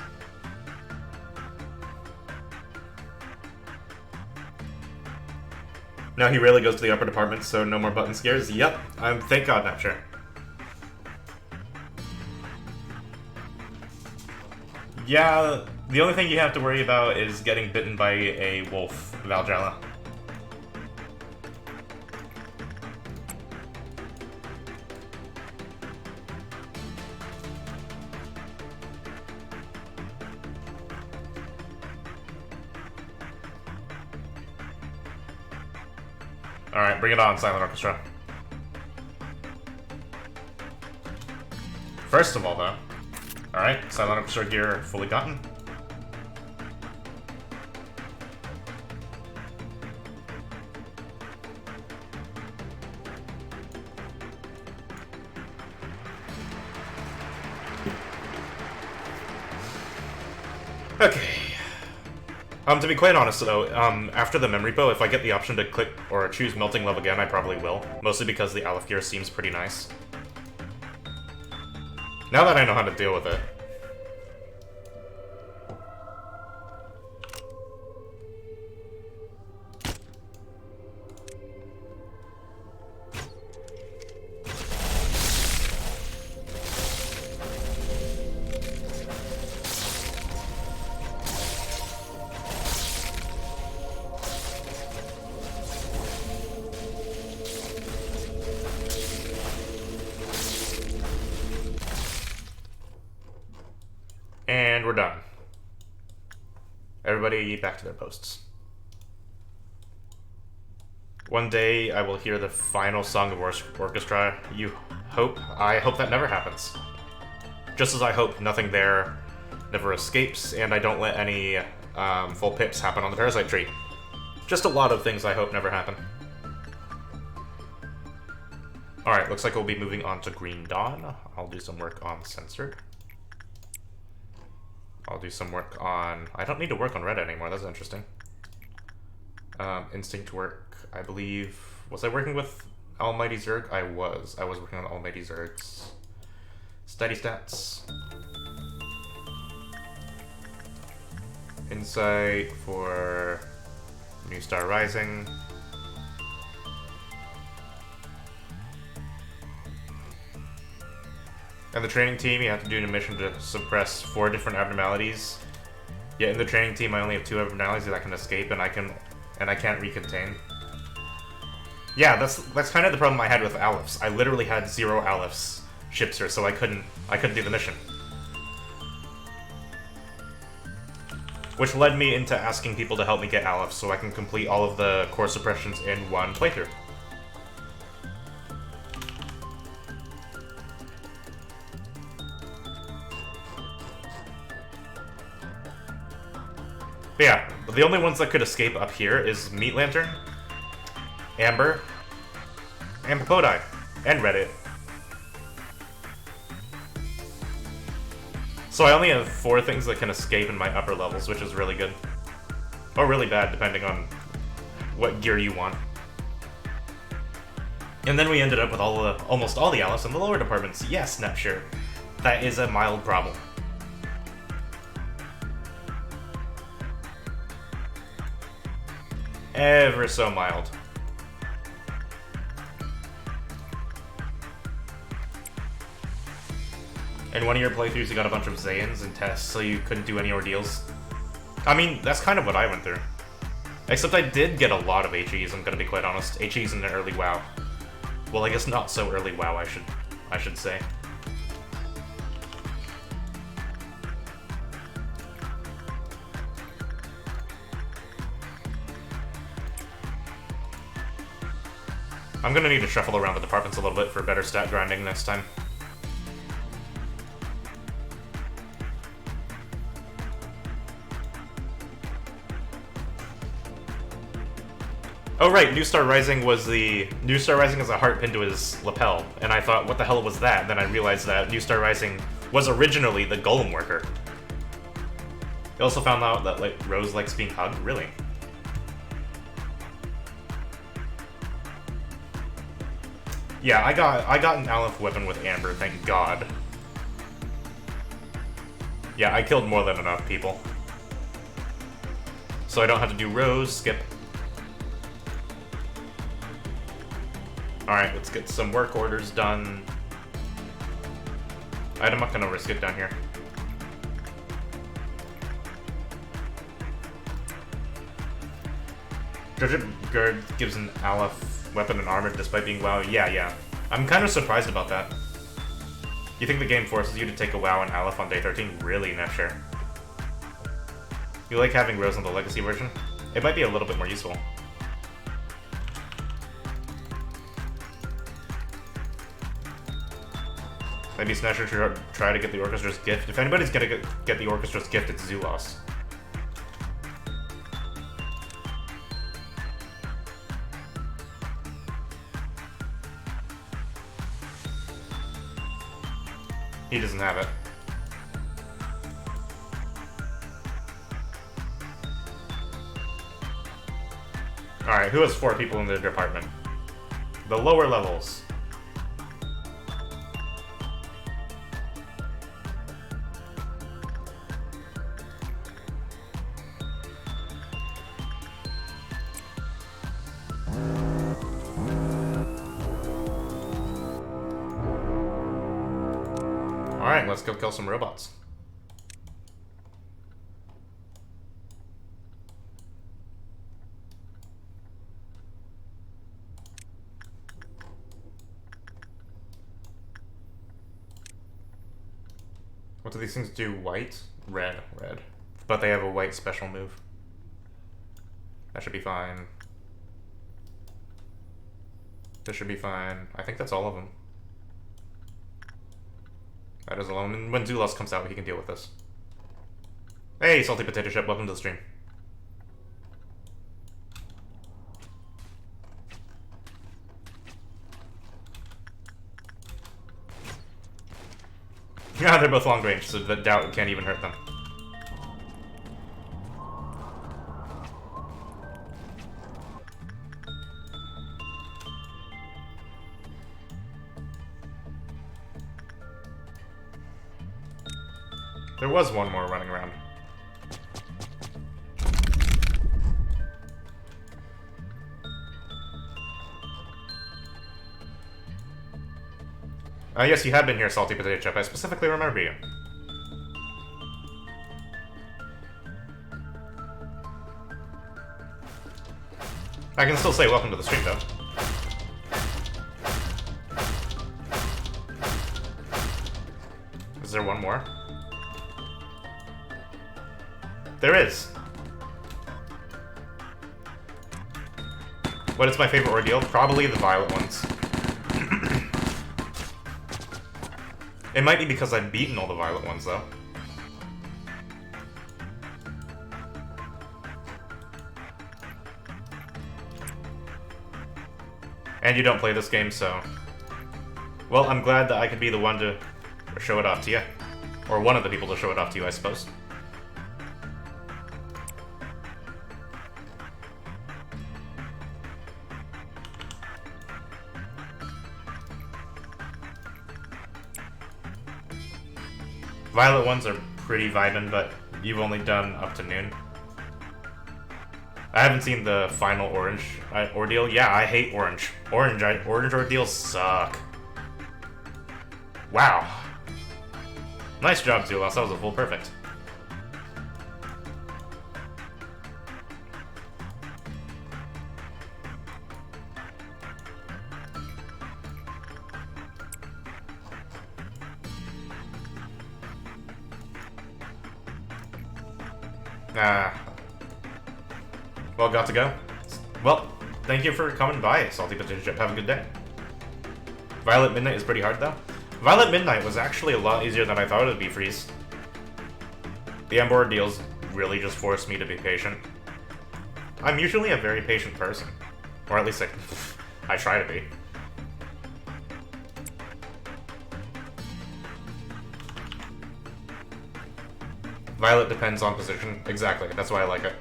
Now he really goes to the upper department, so no more button scares. Yep, thank God, not sure. Yeah, the only thing you have to worry about is getting bitten by a wolf, Valhalla. Alright, bring it on, Silent Orchestra. First of all, though, alright, Silent Orchestra gear fully gotten. Okay. To be quite honest though, after the memory bow, if I get the option to click or choose Melting Love again, I probably will. Mostly because the Aleph gear seems pretty nice. Now that I know how to deal with it. And we're done. Everybody back to their posts. One day I will hear the final song of orchestra. I hope that never happens. Just as I hope nothing there never escapes, and I don't let any full pips happen on the parasite tree. Just a lot of things I hope never happen. Alright, looks like we'll be moving on to Green Dawn. I'll do some work on Censored. I'll do some work on... I don't need to work on Red anymore, that's interesting. Instinct work, I believe... Was I working with Almighty Zerg? I was. I was working on Almighty Zerg's steady stats. Insight for New Star Rising. And the training team, you have to do a mission to suppress 4 different abnormalities. Yet in the training team, I only have 2 abnormalities that I can escape, and I can't recontain. Yeah, that's kind of the problem I had with Alephs. I literally had 0 Alephs shipster, so I couldn't do the mission. Which led me into asking people to help me get Alephs, so I can complete all of the core suppressions in one playthrough. But yeah, the only ones that could escape up here is Meat Lantern, Amber, and Papodi, and Reddit. So I only have 4 things that can escape in my upper levels, which is really good. Or really bad, depending on what gear you want. And then we ended up with almost all the Alice in the lower departments. Yes, Nepture. That is a mild problem. Ever so mild. In one of your playthroughs, you got a bunch of Zains and tests, so you couldn't do any ordeals. I mean, that's kind of what I went through. Except I did get a lot of HEs, I'm gonna be quite honest. HEs in the early WoW. Well, I guess not so early WoW, I should say. I'm gonna need to shuffle around the departments a little bit for better stat grinding next time. Oh right, New Star Rising is a heart pinned to his lapel, and I thought, what the hell was that? Then I realized that New Star Rising was originally the Golem Worker. I also found out that Rose likes being hugged. Really? Yeah, I got an Aleph weapon with Amber, thank God. Yeah, I killed more than enough people. So I don't have to do Rose, skip. Alright, let's get some work orders done. I'm not gonna risk it down here. Judge Gerd gives an Aleph weapon and armor despite being WoW. Yeah. I'm kind of surprised about that. You think the game forces you to take a WoW and Aleph on day 13? Really? Not sure. You like having Rose on the Legacy version? It might be a little bit more useful. Maybe Snatcher should try to get the Orchestra's gift. If anybody's gonna get the Orchestra's gift, it's Zulos. He doesn't have it. Alright, who has 4 people in the department? The lower levels. Alright, let's go kill some robots. What do these things do? White? Red. But they have a white special move. That should be fine. This should be fine. I think that's all of them. That is alone. And when Zulos comes out, he can deal with this. Hey, Salty Potato Chip, welcome to the stream. Yeah, they're both long range, so the doubt can't even hurt them. There was one more running around. Yes, you have been here, Salty Potato Chip. I specifically remember you. I can still say welcome to the stream, though. Is there one more? There is. What is my favorite ordeal? Probably the violet ones. It might be because I've beaten all the violet ones, though. And you don't play this game, so... Well, I'm glad that I could be the one to show it off to you. Or one of the people to show it off to you, I suppose. Violet ones are pretty vibin', but you've only done up to noon. I haven't seen the final orange ordeal. Yeah, I hate orange. Orange ordeals suck. Wow. Nice job, Zulos. That was a full perfect. Well, got to go. Well, thank you for coming by, Salty Potato Chip. Have a good day. Violet Midnight is pretty hard, though. Violet Midnight was actually a lot easier than I thought it would be, Freeze. The Ember Ordeals really just forced me to be patient. I'm usually a very patient person. Or at least I try to be. Violet depends on position. Exactly, that's why I like it.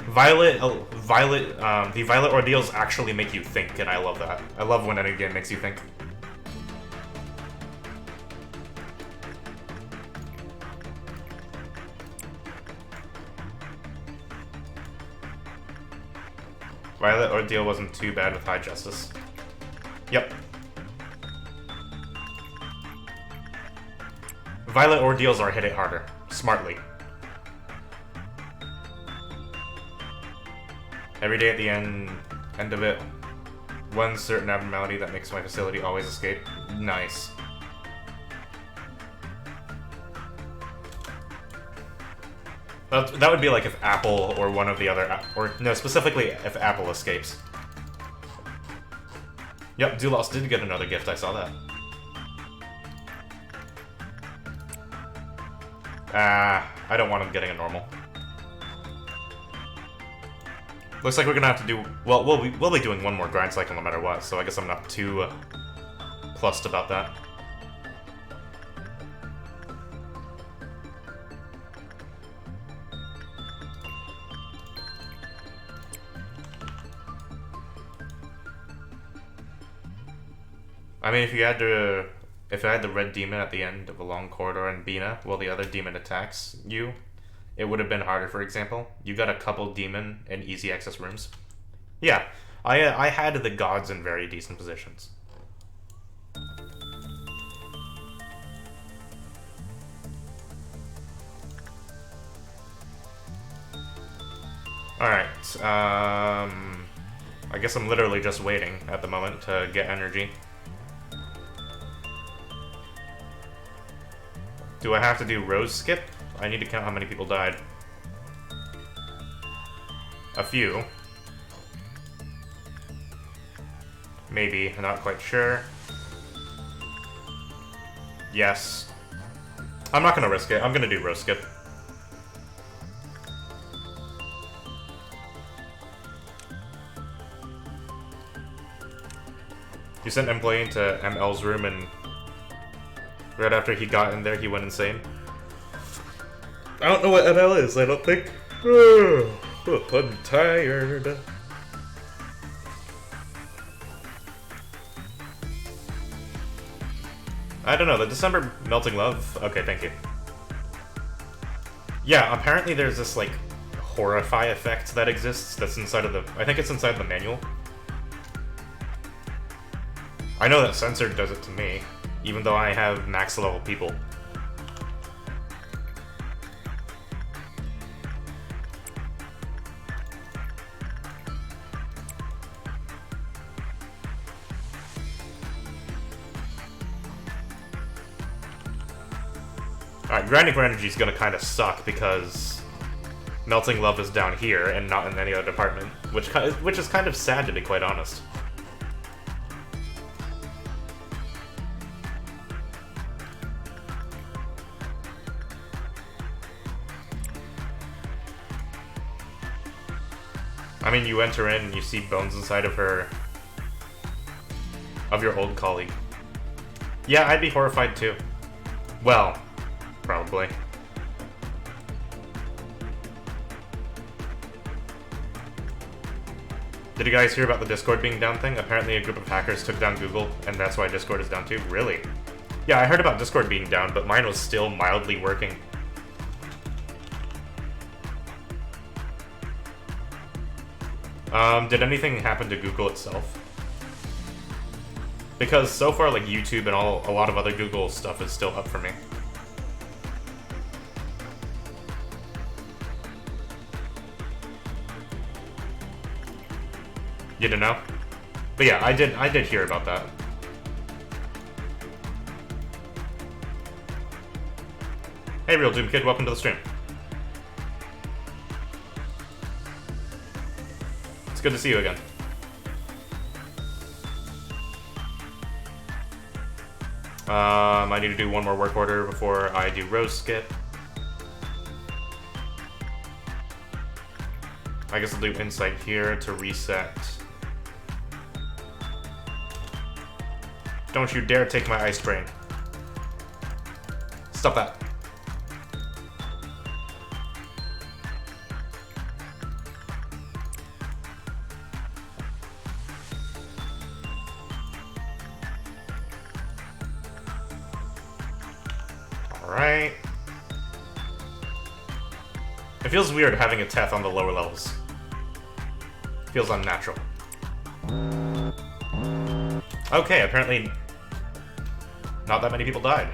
The Violet Ordeals actually make you think, and I love that. I love when any game makes you think. Violet Ordeal wasn't too bad with High Justice. Yep. Violet Ordeals are hit it harder. Smartly. Every day at the end of it, one certain abnormality that makes my facility always escape. Nice. That would be like if Apple or one of the other, or no, specifically if Apple escapes. Yep, Dulos did get another gift, I saw that. I don't want him getting a normal. Looks like we're gonna have to do, well, we'll be doing one more grind cycle no matter what, so I guess I'm not too plussed about that. I mean, if I had the red demon at the end of a long corridor in Bina while the other demon attacks you, it would have been harder, for example. You got a couple demon and easy access rooms. Yeah, I had the gods in very decent positions. Alright, I guess I'm literally just waiting at the moment to get energy. Do I have to do Rose Skip? I need to count how many people died. A few. Maybe, I'm not quite sure. Yes. I'm not gonna risk it, I'm gonna do Rose Skip. You sent employee into ML's room and right after he got in there, he went insane. I don't know what ML is, I don't think. I'm tired. I don't know, the December Melting Love? Okay, thank you. Yeah, apparently there's this, like, horrify effect that exists that's inside of the... I think it's inside the manual. I know that Censored does it to me, even though I have max level people. Alright, grinding for energy is gonna kind of suck because Melting Love is down here and not in any other department, which is kind of sad, to be quite honest. I mean, you enter in and you see bones inside of her... of your old colleague. Yeah, I'd be horrified too. Well, probably. Did you guys hear about the Discord being down thing? Apparently a group of hackers took down Google, and that's why Discord is down too. Really? Yeah, I heard about Discord being down, but mine was still mildly working. Did anything happen to Google itself? Because so far, like, YouTube and a lot of other Google stuff is still up for me. You didn't know? But yeah, I did hear about that. Hey, Real Doom Kid, welcome to the stream. Good to see you again. I need to do one more work order before I do Rose Skip. I guess I'll do Insight here to reset. Don't you dare take my Ice Drain. Stop that. Alright. It feels weird having a Teth on the lower levels. Feels unnatural. Okay, apparently not that many people died.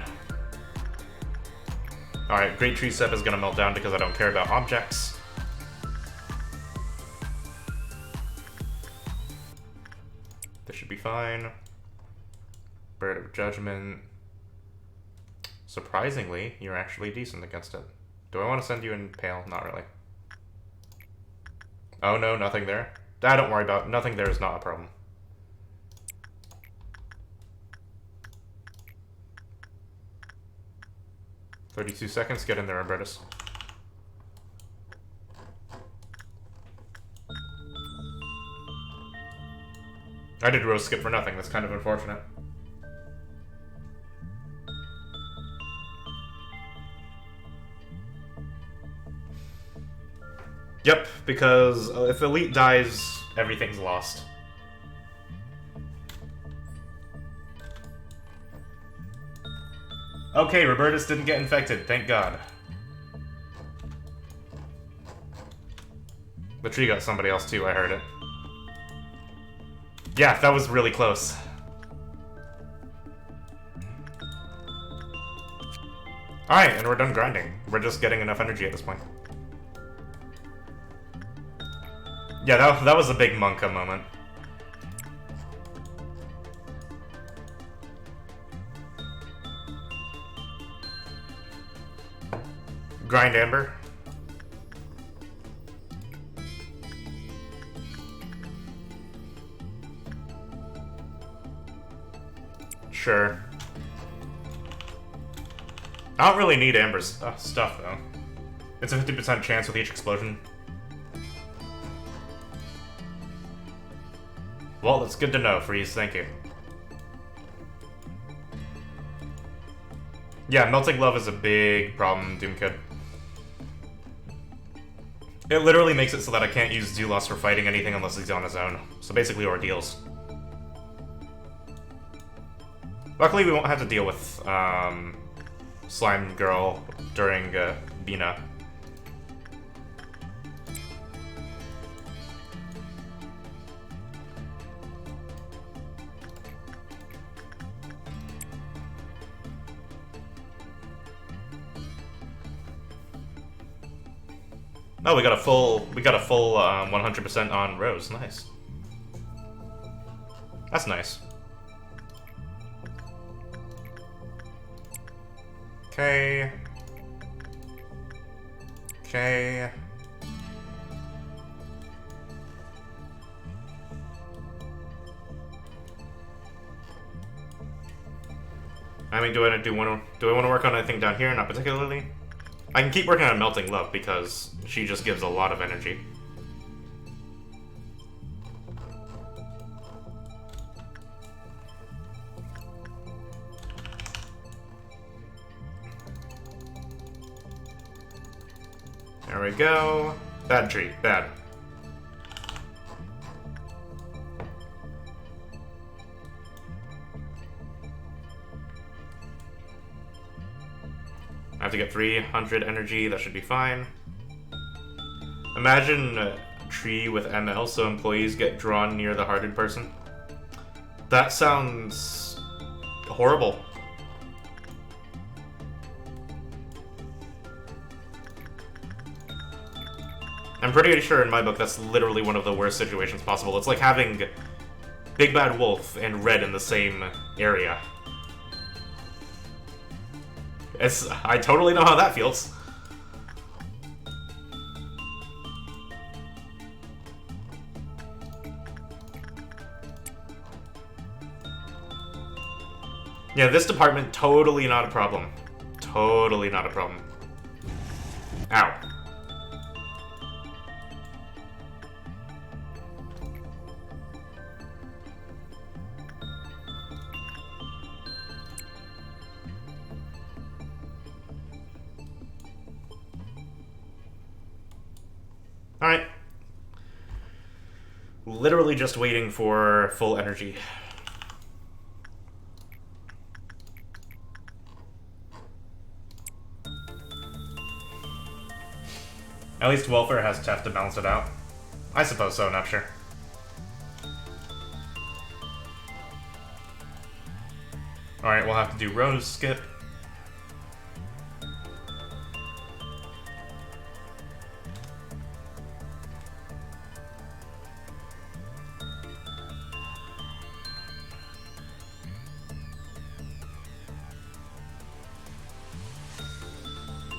Alright, Great Tree Step is gonna melt down because I don't care about objects. This should be fine. Bird of Judgment. Surprisingly, you're actually decent against it. Do I want to send you in Pale? Not really. Oh no, nothing there. Don't worry about it. Nothing there is not a problem. "32 seconds, get in there, Umbertus." I did Rose Skip for nothing, that's kind of unfortunate. Yep, because if Elite dies, everything's lost. Okay, Robertus didn't get infected, thank God. The tree got somebody else too, I heard it. Yeah, that was really close. Alright, and we're done grinding. We're just getting enough energy at this point. Yeah, that was a big Monka moment. Grind Amber. Sure. I don't really need Amber's stuff, though. It's a 50% chance with each explosion. Well, that's good to know, Freeze. Thank you. Yeah, Melting Love is a big problem, Doomkid. It literally makes it so that I can't use Zulos for fighting anything unless he's on his own. So basically, ordeals. Luckily, we won't have to deal with Slime Girl during Bina. Oh, we got a full 100% on Rose. Nice. That's nice. Okay. Okay. I mean, do I want to work on anything down here? Not particularly. I can keep working on Melting Love because she just gives a lot of energy. There we go. Bad tree. Bad. I have to get 300 energy. That should be fine. Imagine a tree with ML so employees get drawn near the hearted person. That sounds horrible. I'm pretty sure in my book that's literally one of the worst situations possible. It's like having Big Bad Wolf and Red in the same area. I totally know how that feels. Yeah, this department, totally not a problem. Totally not a problem. Ow. Alright. Literally just waiting for full energy. At least welfare has Tef to balance it out. I suppose so, not sure. Alright, we'll have to do Rose skip.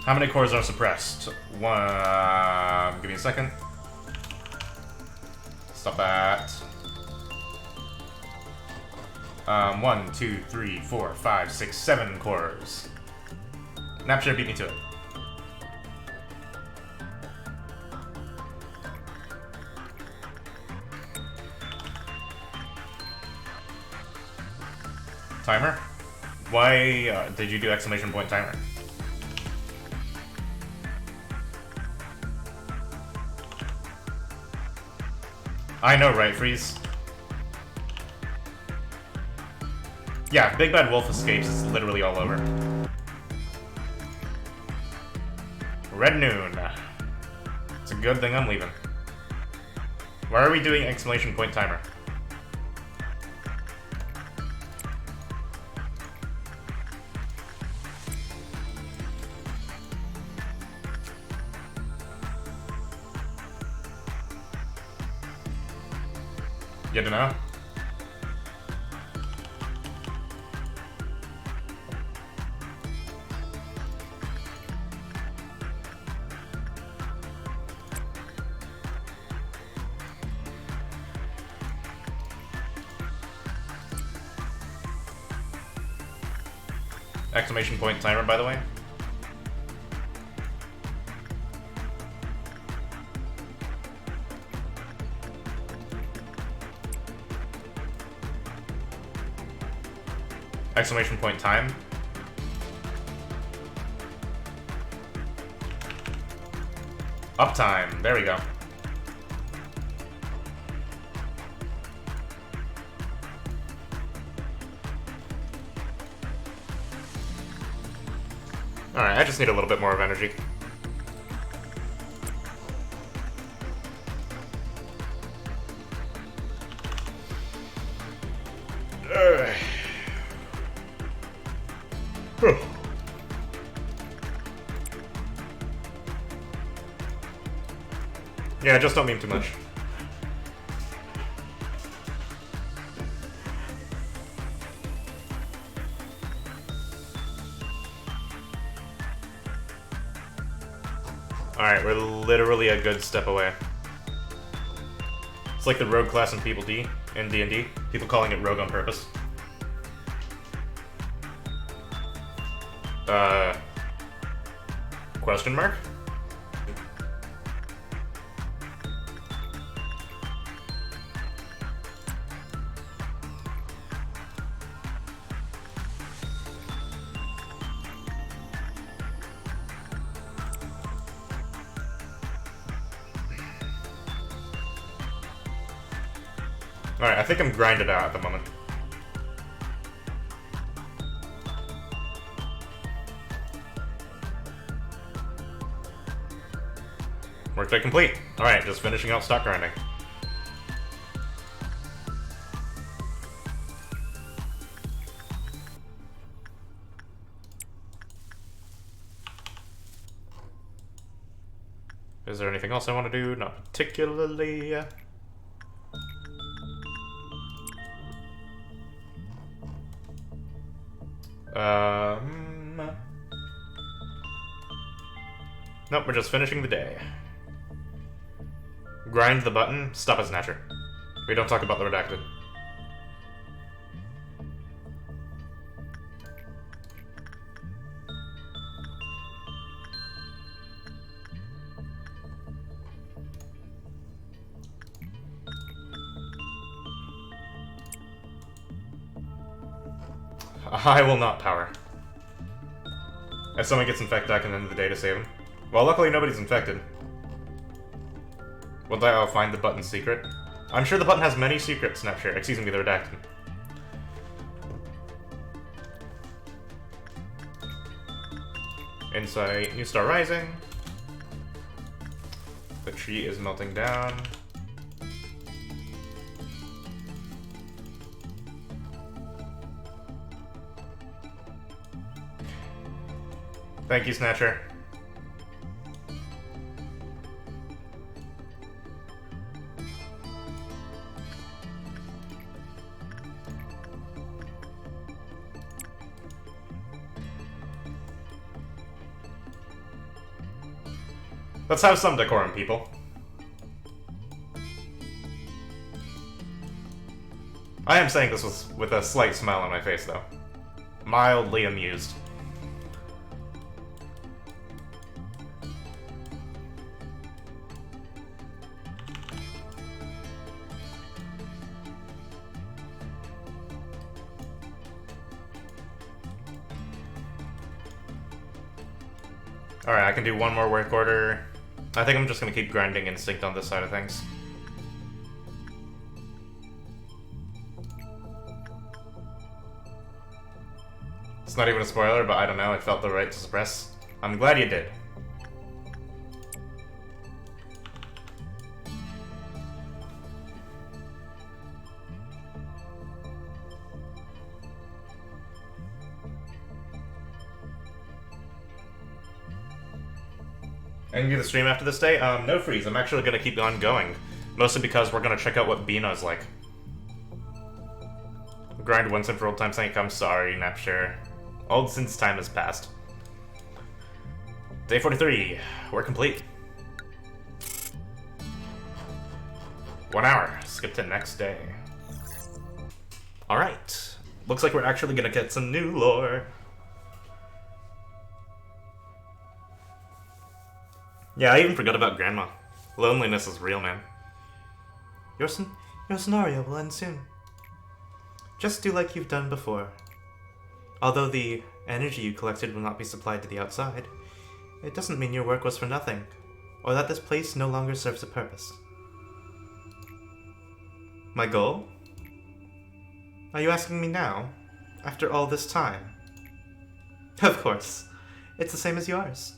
How many cores are suppressed? One. Give me a second. Stop that. 1, 2, 3, 4, 5, 6, 7 cores. Napshare beat me to it. Timer? Why did you do exclamation point timer? I know, right, Freeze? Yeah, Big Bad Wolf escapes is literally all over. Red Noon. It's a good thing I'm leaving. Why are we doing exclamation point timer? You don't know? Exclamation point timer, by the way. Exclamation point time. Uptime. There we go. Alright, I just need a little bit more of energy. Yeah, just don't meme too much. Alright, we're literally a good step away. It's like the rogue class in D&D. People calling it rogue on purpose. Question mark? Alright, I think I'm grinded out at the moment. Workday complete. Alright, just finishing out stock grinding. Is there anything else I want to do? Not particularly. Nope, we're just finishing the day. Grind the button. Stop as Snatcher. We don't talk about the redacted. I will not power. If someone gets infected, I can end the day to save him. Well, luckily nobody's infected. Will I find the button's secret? I'm sure the button has many secrets, Snapshare. Excuse me, the redacted. Insight, New Star Rising. The tree is melting down. Thank you, Snatcher. Let's have some decorum, people. I am saying this with a slight smile on my face, though. Mildly amused. Alright, I can do one more work order. I think I'm just gonna keep grinding Instinct on this side of things. It's not even a spoiler, but I don't know, it felt the right to suppress. I'm glad you did. I can do the stream after this day? No freeze. I'm actually gonna keep on going. Mostly because we're gonna check out what Bina's like. Grind once and for old time's sake. I'm sorry, Napshare. Old since time has passed. Day 43. We're complete. 1 hour. Skip to next day. Alright. Looks like we're actually gonna get some new lore. Yeah, I even forgot about Grandma. Loneliness is real, man. Your scenario will end soon. Just do like you've done before. Although the energy you collected will not be supplied to the outside, it doesn't mean your work was for nothing, or that this place no longer serves a purpose. My goal? Are you asking me now, after all this time? Of course. It's the same as yours.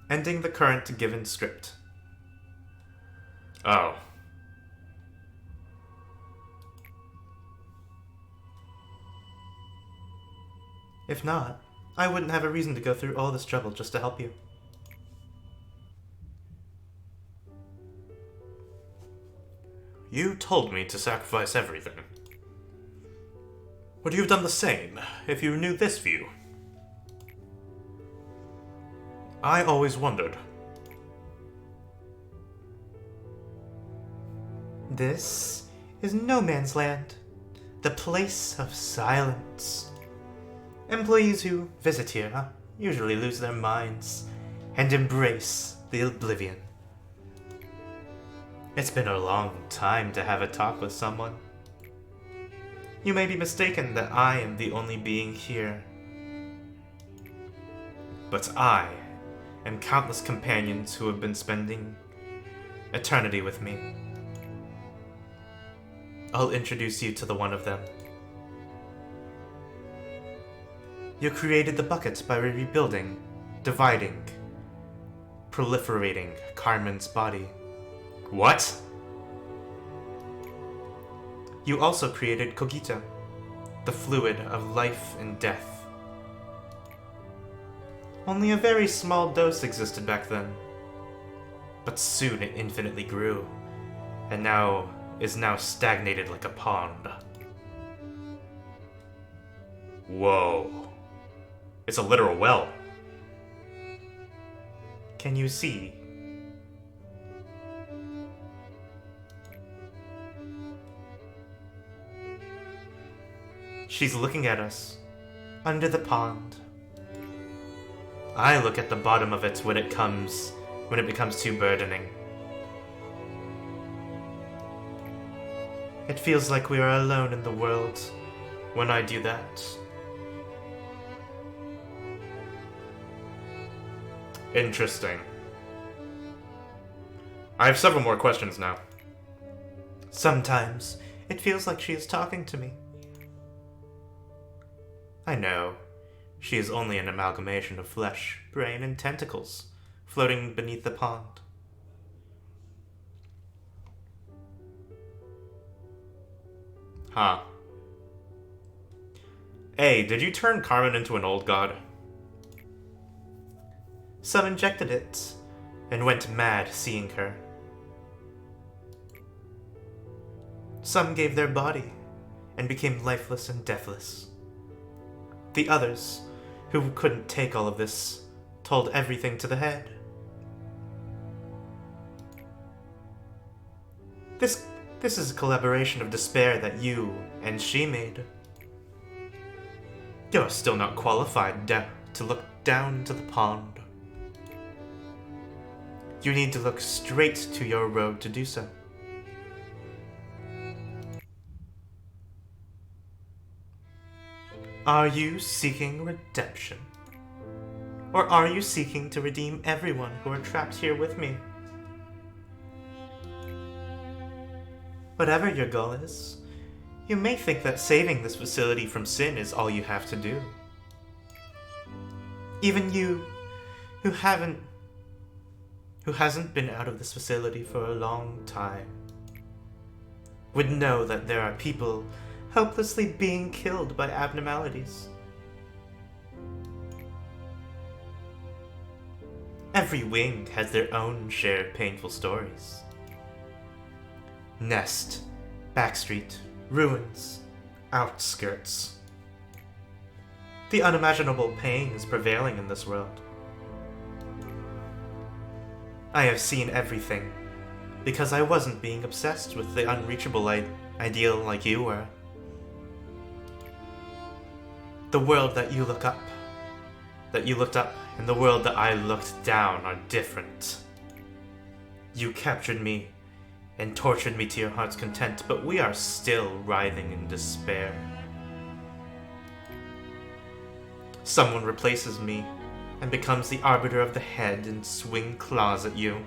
Ending the current given script. Oh. If not, I wouldn't have a reason to go through all this trouble just to help you. You told me to sacrifice everything. Would you have done the same if you knew this view? I always wondered. This is no man's land, the place of silence. Employees who visit here usually lose their minds and embrace the oblivion. It's been a long time to have a talk with someone. You may be mistaken that I am the only being here. But I and countless companions who have been spending eternity with me. I'll introduce you to the one of them. You created the bucket by rebuilding, dividing, proliferating Carmen's body. What? You also created Cogito, the fluid of life and death. Only a very small dose existed back then. But soon it infinitely grew, and is now stagnated like a pond. Whoa. It's a literal well. Can you see? She's looking at us, under the pond. I look at the bottom of it when it becomes too burdening. It feels like we are alone in the world when I do that. Interesting. I have several more questions now. Sometimes, it feels like she is talking to me. I know. She is only an amalgamation of flesh, brain, and tentacles, floating beneath the pond. Huh. Hey, did you turn Carmen into an old god? Some injected it, and went mad seeing her. Some gave their body, and became lifeless and deathless. The others, who couldn't take all of this, told everything to the head. This is a collaboration of despair that you and she made. You're still not qualified to look down to the pond. You need to look straight to your road to do so. Are you seeking redemption? Or are you seeking to redeem everyone who are trapped here with me? Whatever your goal is, you may think that saving this facility from sin is all you have to do. Even you, who hasn't been out of this facility for a long time, would know that there are people helplessly being killed by abnormalities. Every wing has their own shared painful stories. Nest, backstreet, ruins, outskirts. The unimaginable pain is prevailing in this world. I have seen everything, because I wasn't being obsessed with the unreachable ideal like you were. The world that you looked up, and the world that I looked down are different. You captured me and tortured me to your heart's content, but we are still writhing in despair. Someone replaces me and becomes the arbiter of the head and swing claws at you.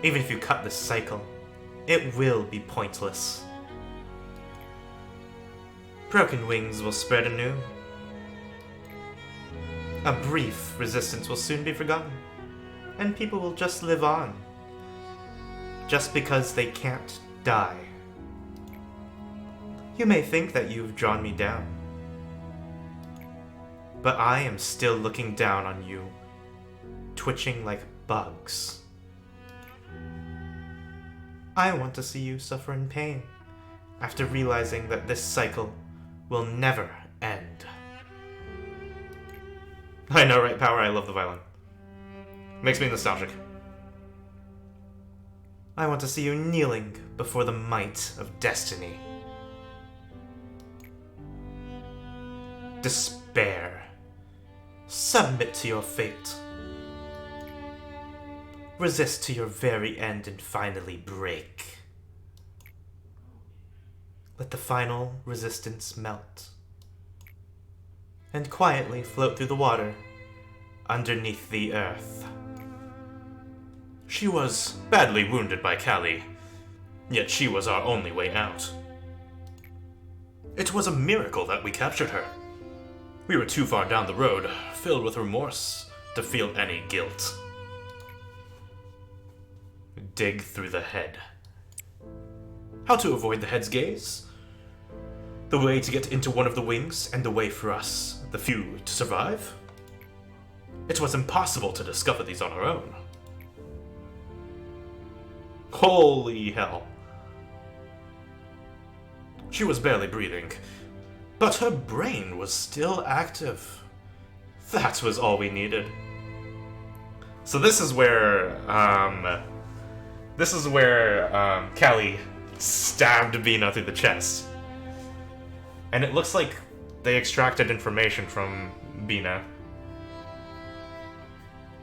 Even if you cut this cycle, it will be pointless. Broken wings will spread anew. A brief resistance will soon be forgotten, and people will just live on, just because they can't die. You may think that you've drawn me down, but I am still looking down on you, twitching like bugs. I want to see you suffer in pain, after realizing that this cycle will never end. I know, right, Power? I love the violin. Makes me nostalgic. I want to see you kneeling before the might of destiny. Despair. Submit to your fate. Resist to your very end and finally break. Let the final resistance melt, and quietly float through the water underneath the earth. She was badly wounded by Callie, yet she was our only way out. It was a miracle that we captured her. We were too far down the road, filled with remorse, to feel any guilt. Dig through the head. How to avoid the head's gaze? The way to get into one of the wings, and the way for us, the few, to survive? It was impossible to discover these on our own. Holy hell. She was barely breathing, but her brain was still active. That was all we needed. So this is where Callie stabbed Bina through the chest. And it looks like they extracted information from Bina.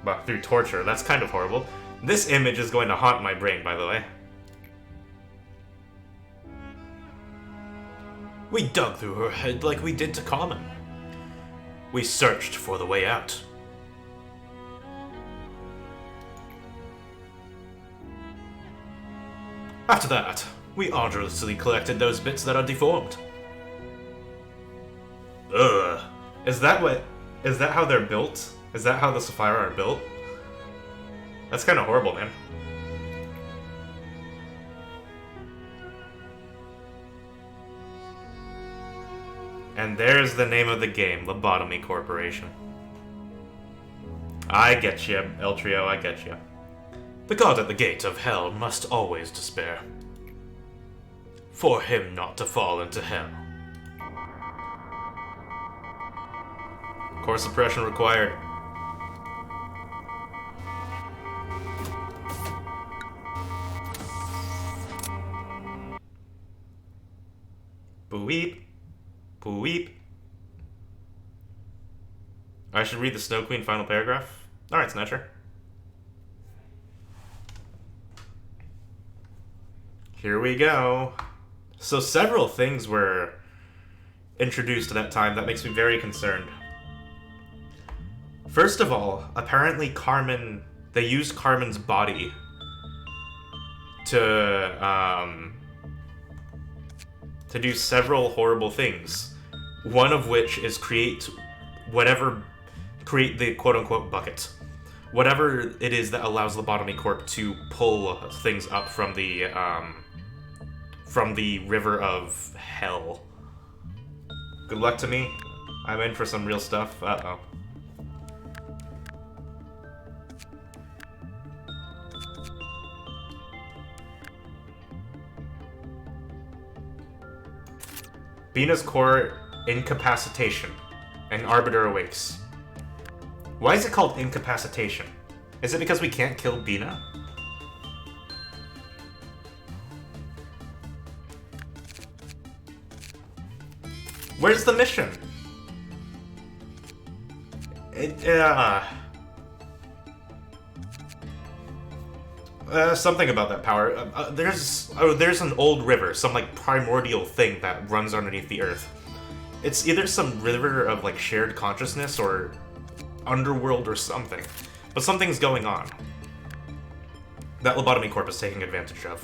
But through torture. That's kind of horrible. This image is going to haunt my brain, by the way. We dug through her head like we did to Carmen. We searched for the way out. After that, we arduously collected those bits that are deformed. Ugh. Is that how they're built? Is that how the Sapphire are built? That's kind of horrible, man. And there's the name of the game, Lobotomy Corporation. I get you, El Trio, I get you. The god at the gate of hell must always despair. For him not to fall into hell. Core suppression required. Boo-weep. Boo-weep. I should read the Snow Queen final paragraph? Alright, Snatcher. Here we go. So several things were introduced at that time that makes me very concerned. First of all, apparently Carmen... They used Carmen's body to do several horrible things. One of which is create the quote-unquote bucket. Whatever it is that allows Lobotomy Corp to pull things up from the river of hell. Good luck to me. I'm in for some real stuff. Uh-oh. Bina's core incapacitation. An arbiter awakes. Why is it called incapacitation? Is it because we can't kill Bina? Where's the mission? Something about that power. There's an old river, some like primordial thing that runs underneath the earth. It's either some river of like shared consciousness or underworld or something. But something's going on that Lobotomy Corp is taking advantage of.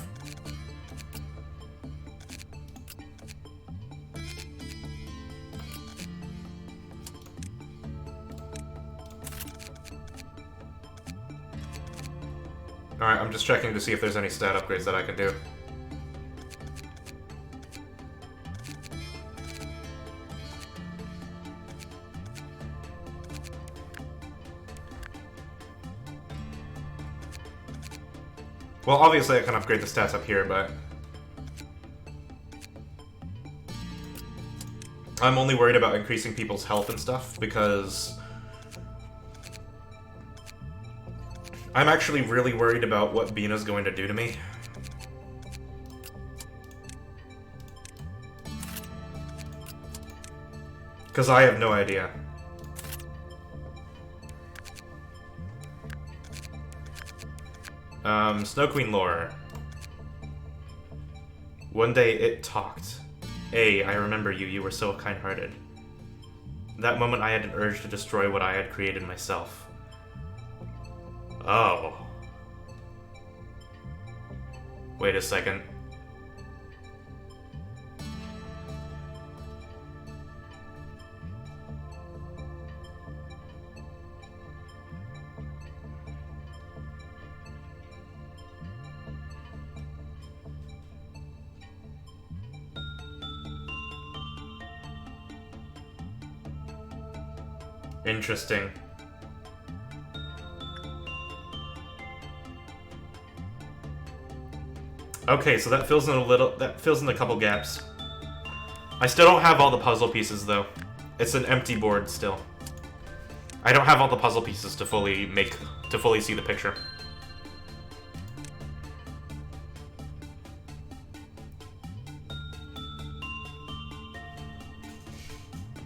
Alright, I'm just checking to see if there's any stat upgrades that I can do. Well, obviously I can upgrade the stats up here, but I'm only worried about increasing people's health and stuff, because I'm actually really worried about what Bina's going to do to me. Because I have no idea. Snow Queen lore. One day it talked. Hey, I remember you. You were so kind-hearted. That moment I had an urge to destroy what I had created myself. Oh. Wait a second. Interesting. Okay, so that fills in a couple gaps. I still don't have all the puzzle pieces though. It's an empty board still. I don't have all the puzzle pieces to fully see the picture.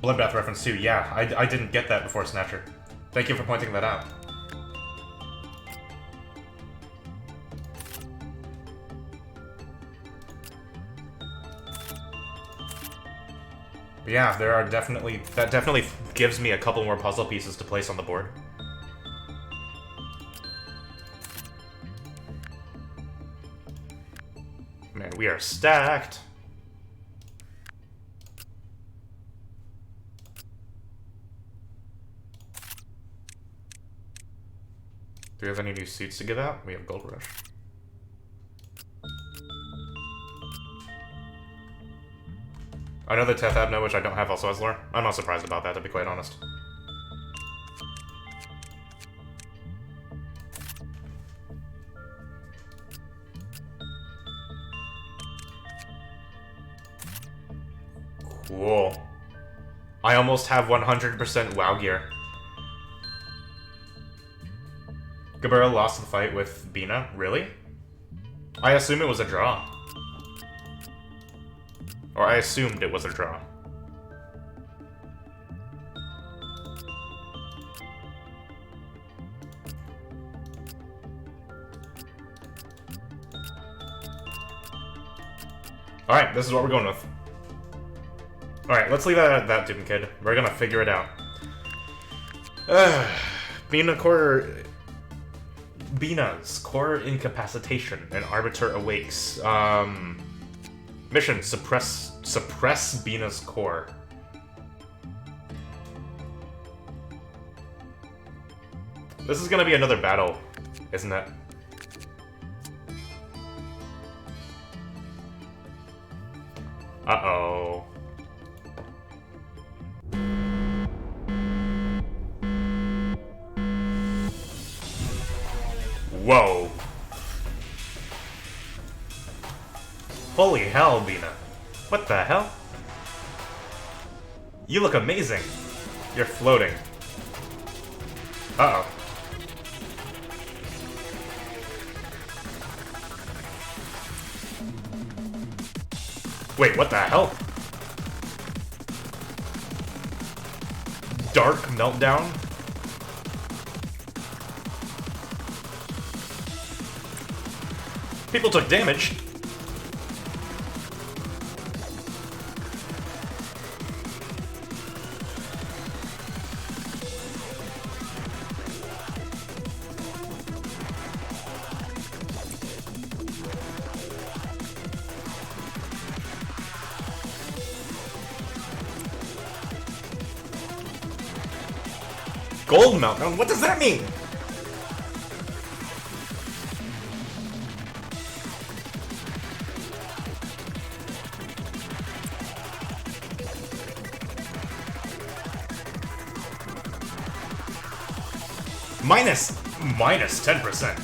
Bloodbath reference too, yeah. I didn't get that before Snatcher. Thank you for pointing that out. Yeah, there are definitely... That definitely gives me a couple more puzzle pieces to place on the board. Man, we are stacked. Do we have any new suits to give out? We have Gold Rush. I know the Tethabno, which I don't have, also has lore. I'm not surprised about that, to be quite honest. Cool. I almost have 100% WoW gear. Gabura lost the fight with Bina? Really? I assume it was a draw. Or I assumed it was a draw. Alright, this is what we're going with. Alright, let's leave that at that, Doom Kid. We're gonna figure it out. Bina's core incapacitation. An arbiter awakes. Mission, suppress Bina's core. This is gonna be another battle, isn't it? Uh-oh. Whoa. Holy hell, Bina. What the hell? You look amazing. You're floating. Uh-oh. Wait, what the hell? Dark meltdown? People took damage. Gold meltdown? What does that mean? Minus 10%.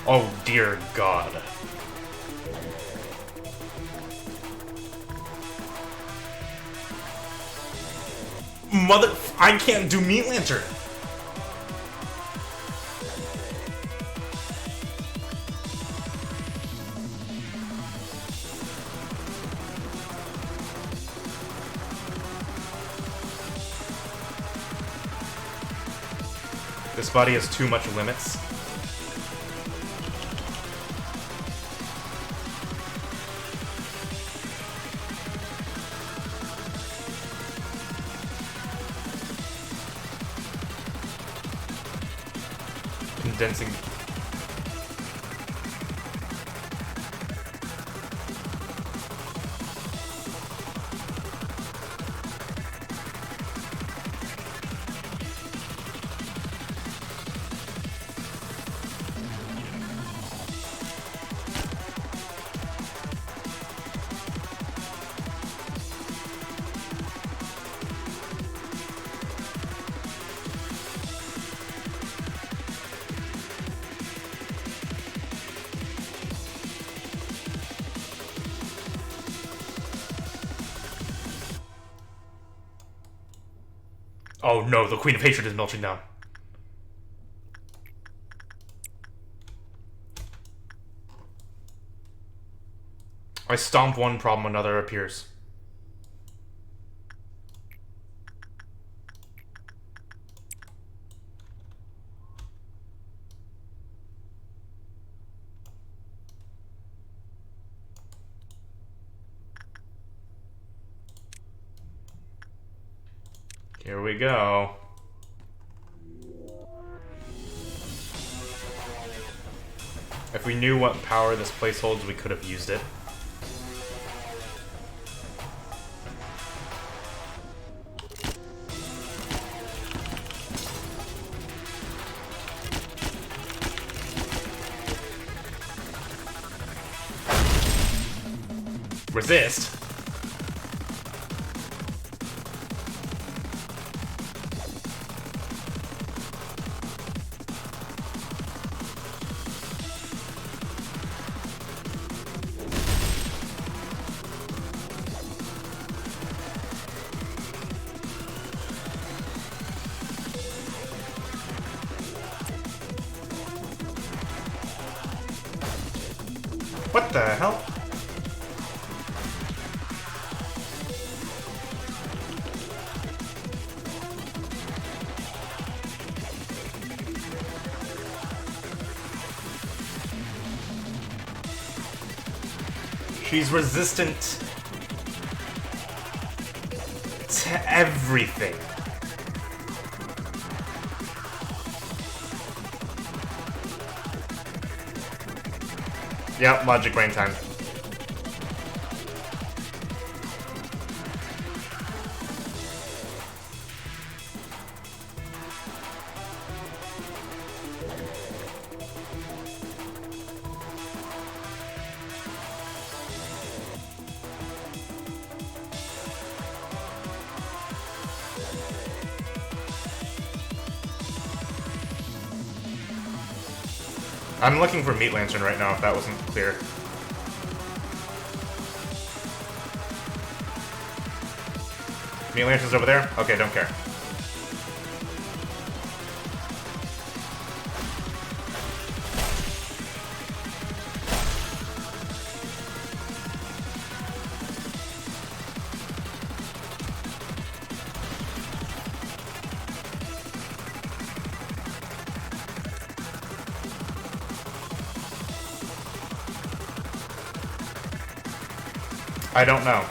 Oh dear God. Mother... I can't do Meat Lantern! This body has too much limits. Condensing. Oh no, the Queen of Hatred is melting down. I stomp one problem, another appears. Here we go. If we knew what power this place holds, we could have used it. Resist? What the hell? She's resistant to everything. Yep, logic brain time. I'm looking for Meat Lantern right now, if that wasn't clear. Meat Lantern's over there? Okay, don't care. I don't know.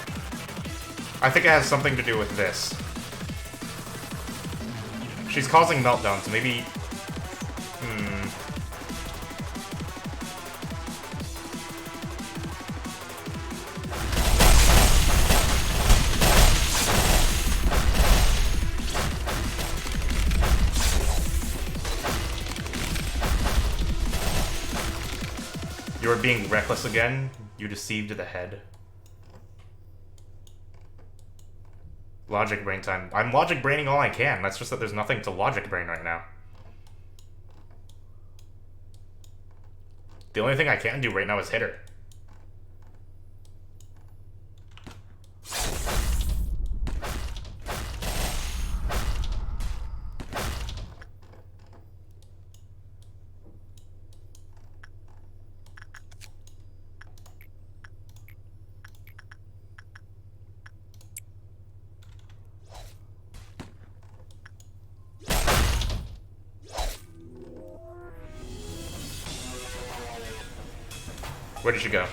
I think it has something to do with this. She's causing meltdowns, maybe... You're being reckless again? You deceived the head. Logic brain time. I'm logic braining all I can. That's just that there's nothing to logic brain right now. The only thing I can do right now is hit her. Where did she go?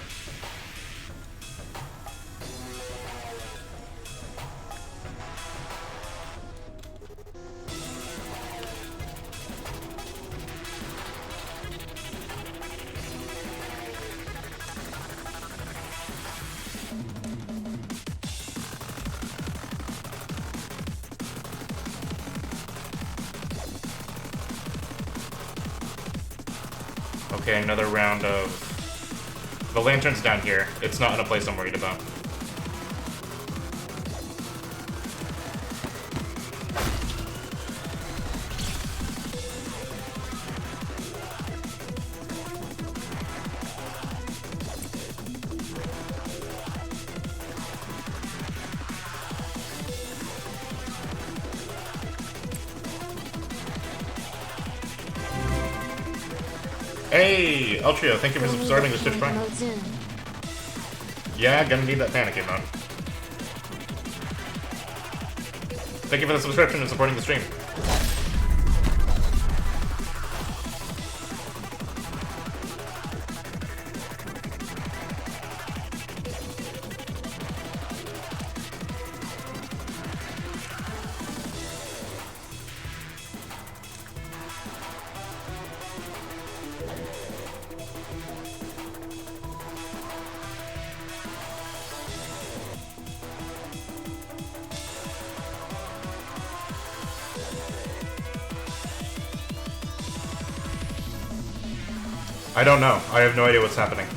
Okay, another round of... The lantern's down here. It's not in a place I'm worried about. Hey, Eltrio, thank you for subscribing to Twitch Prime. Yeah, gonna need that panic emote. Thank you for the subscription and supporting the stream. I don't know. I have no idea what's happening.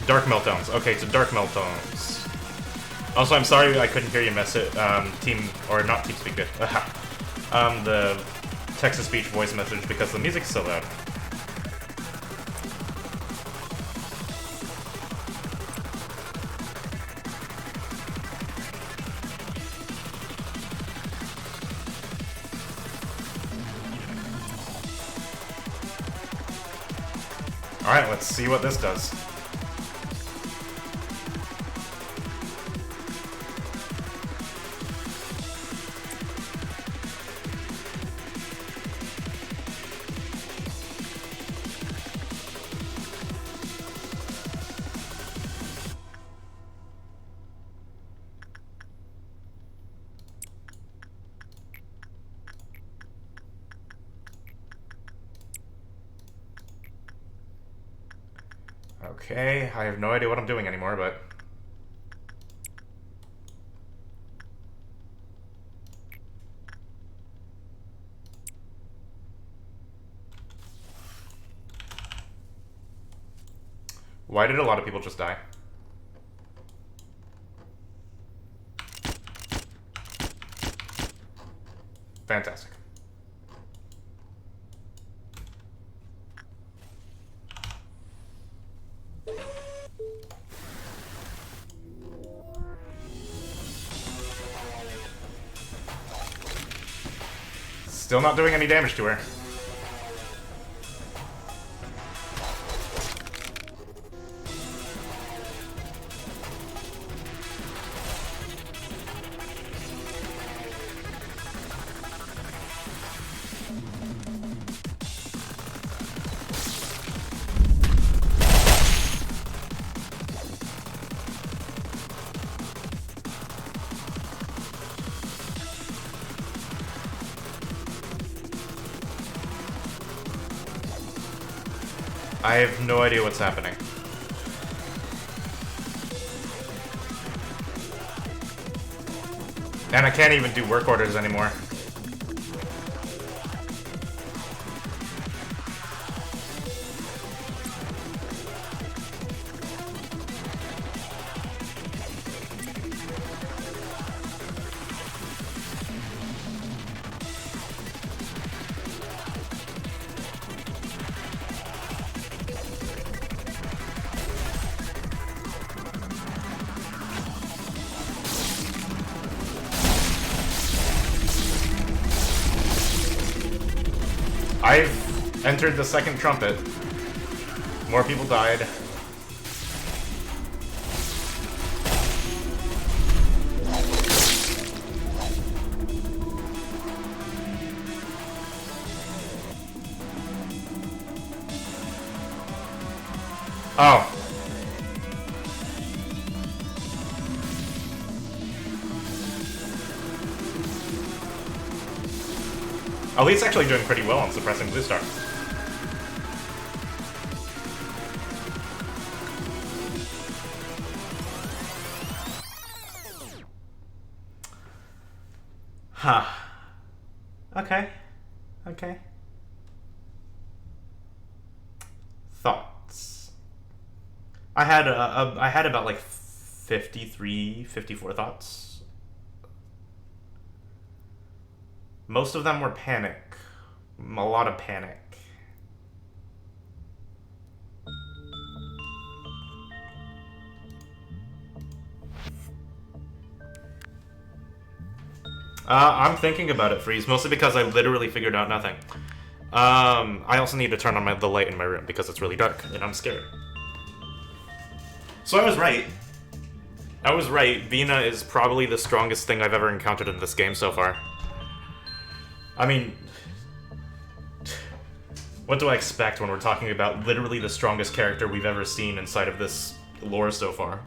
Dark Meltdowns. Okay, so Dark Meltdowns. Also, I'm sorry I couldn't hear you or not TeamSpeak it. The text-to-speech voice message because the music's so loud. Alright, let's see what this does. Okay, I have no idea what I'm doing anymore, but... Why did a lot of people just die? Fantastic. Still not doing any damage to her. I have no idea what's happening. And I can't even do work orders anymore. I've entered the second trumpet. More people died. Oh. Elite's actually doing pretty well on suppressing Blue Star. Huh. Okay. Okay. Thoughts. I had about like 53, 54 thoughts. Most of them were panic. A lot of panic. I'm thinking about it, Freeze, mostly because I literally figured out nothing. I also need to turn on the light in my room because it's really dark and I'm scared. So I was right. I was right. Vina is probably the strongest thing I've ever encountered in this game so far. I mean, what do I expect when we're talking about literally the strongest character we've ever seen inside of this lore so far?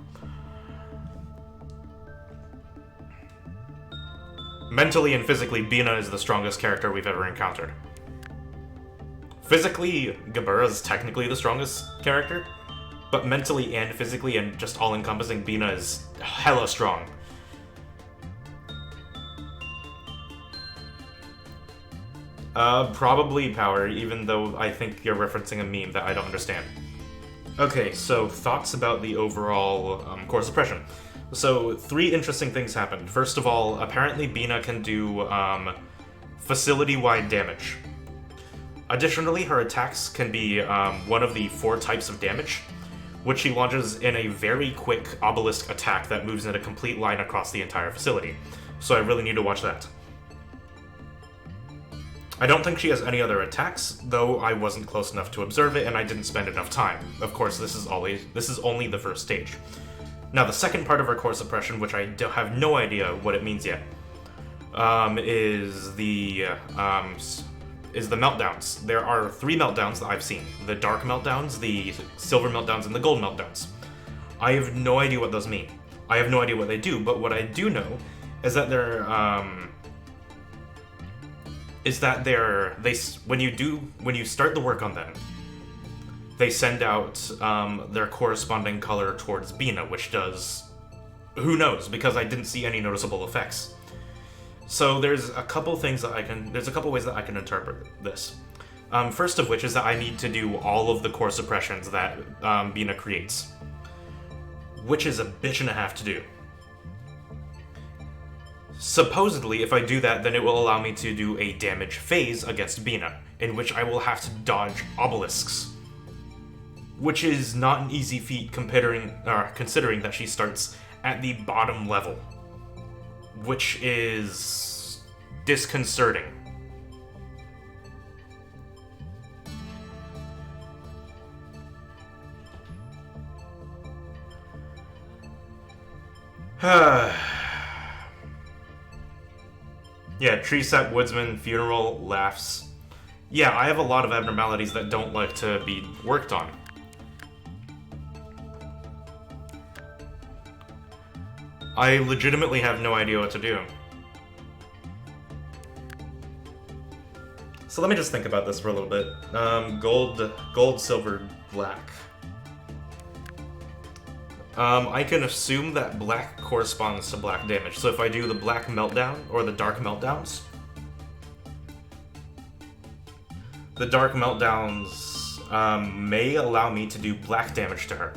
Mentally and physically, Bina is the strongest character we've ever encountered. Physically, Gabura is technically the strongest character, but mentally and physically and just all-encompassing, Bina is hella strong. Probably power, even though I think you're referencing a meme that I don't understand. Okay, so thoughts about the overall core suppression. So, 3 interesting things happened. First of all, apparently Bina can do facility-wide damage. Additionally, her attacks can be one of the 4 types of damage, which she launches in a very quick obelisk attack that moves in a complete line across the entire facility. So I really need to watch that. I don't think she has any other attacks, though I wasn't close enough to observe it and I didn't spend enough time. Of course, this is only the first stage. Now, the second part of her core suppression, which I have no idea what it means yet, is the meltdowns. There are 3 meltdowns that I've seen. The dark meltdowns, the silver meltdowns, and the gold meltdowns. I have no idea what those mean. I have no idea what they do, but what I do know is that when you start the work on them, they send out their corresponding color towards Bina, which does, who knows, because I didn't see any noticeable effects. So there's a couple ways that I can interpret this. First of which is that I need to do all of the core suppressions that Bina creates, which is a bitch and a half to do. Supposedly, if I do that, then it will allow me to do a damage phase against Bina, in which I will have to dodge obelisks, which is not an easy feat considering that she starts at the bottom level, which is disconcerting. Yeah, tree sap, woodsman, funeral, laughs. Yeah, I have a lot of abnormalities that don't like to be worked on. I legitimately have no idea what to do. So let me just think about this for a little bit. Gold, silver, black. I can assume that black corresponds to black damage. So if I do the black meltdown, or the dark meltdowns, the dark meltdowns may allow me to do black damage to her.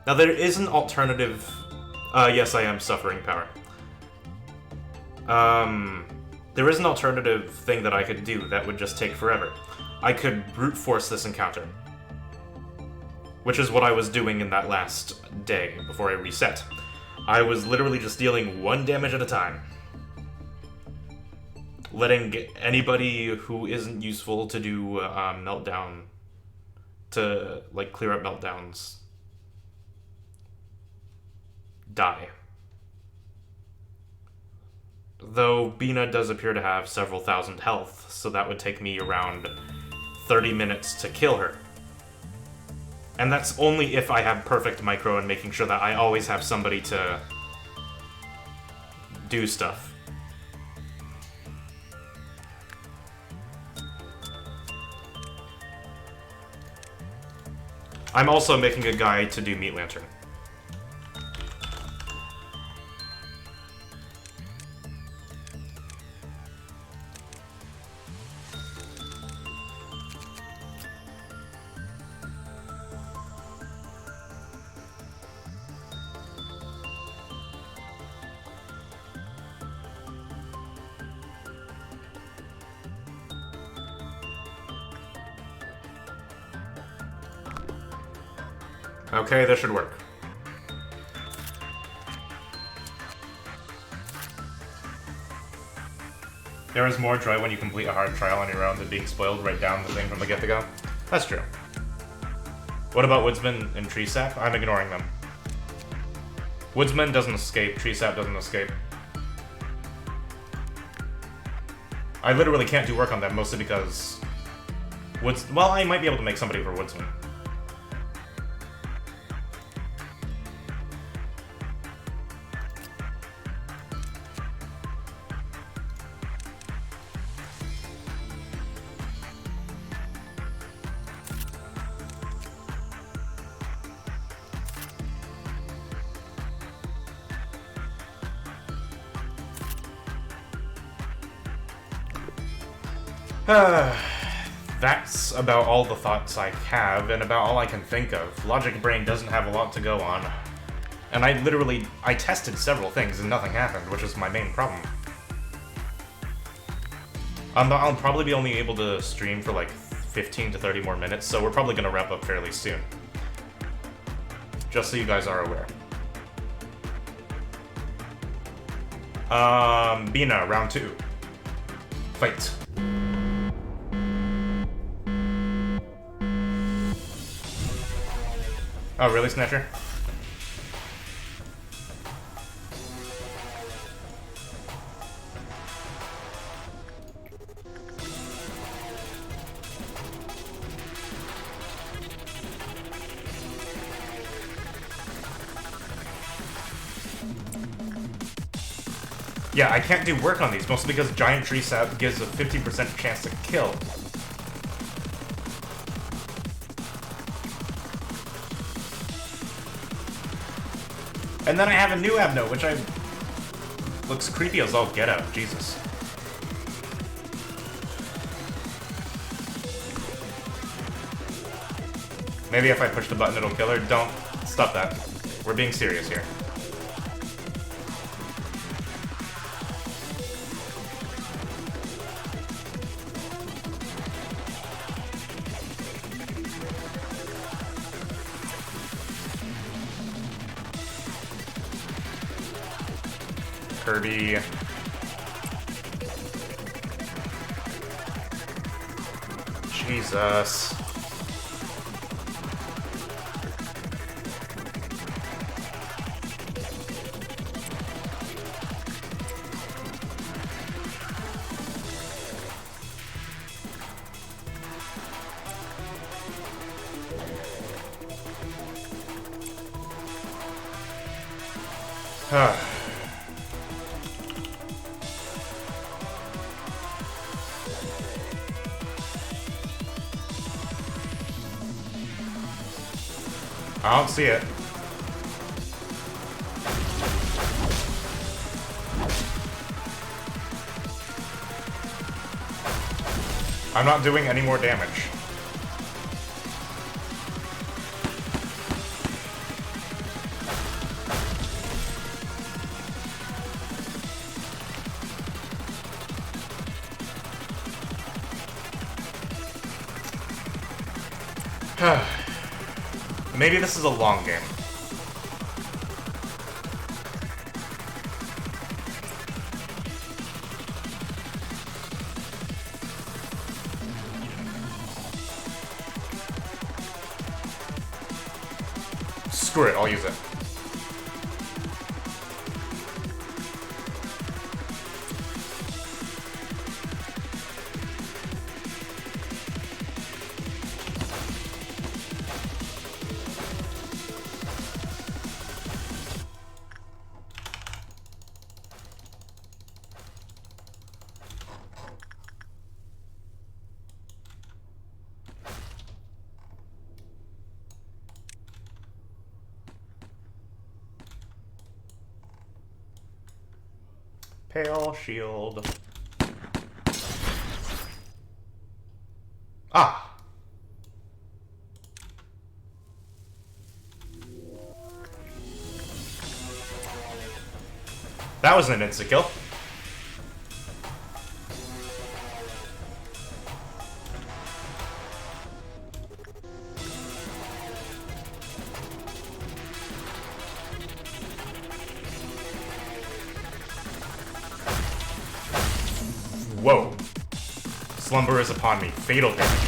Now there is an alternative... yes, I am suffering power. There is an alternative thing that I could do that would just take forever. I could brute force this encounter, which is what I was doing in that last day before I reset. I was literally just dealing 1 damage at a time, letting anybody who isn't useful to do meltdown, to like clear up meltdowns, die. Though Bina does appear to have several thousand health, so that would take me around 30 minutes to kill her. And that's only if I have perfect micro and making sure that I always have somebody to do stuff. I'm also making a guide to do Meat Lantern. Okay, this should work. There is more joy when you complete a hard trial on your own than being spoiled right down the thing from the get-go. That's true. What about Woodsman and Tree Sap? I'm ignoring them. Woodsman doesn't escape, Tree Sap doesn't escape. I literally can't do work on them, mostly because... Well, I might be able to make somebody for Woodsman. That's about all the thoughts I have, and about all I can think of. Logic Brain doesn't have a lot to go on. And I tested several things and nothing happened, which is my main problem. I'll probably be only able to stream for like 15 to 30 more minutes, so we're probably going to wrap up fairly soon. Just so you guys are aware. Bina, round 2. Fight. Oh, really, Snatcher? Yeah, I can't do work on these, mostly because Giant Tree Sap gives a 50% chance to kill. And then I have a new Abno, which looks creepy as all get out. Jesus. Maybe if I push the button it'll kill her. Don't. Stop that. We're being serious here. Kirby. Jesus. I don't see it. I'm not doing any more damage. Maybe this is a long game. Screw it, I'll use it. Pale shield. Ah! That was an insta-kill. Whoa. Slumber is upon me. Fatal damage.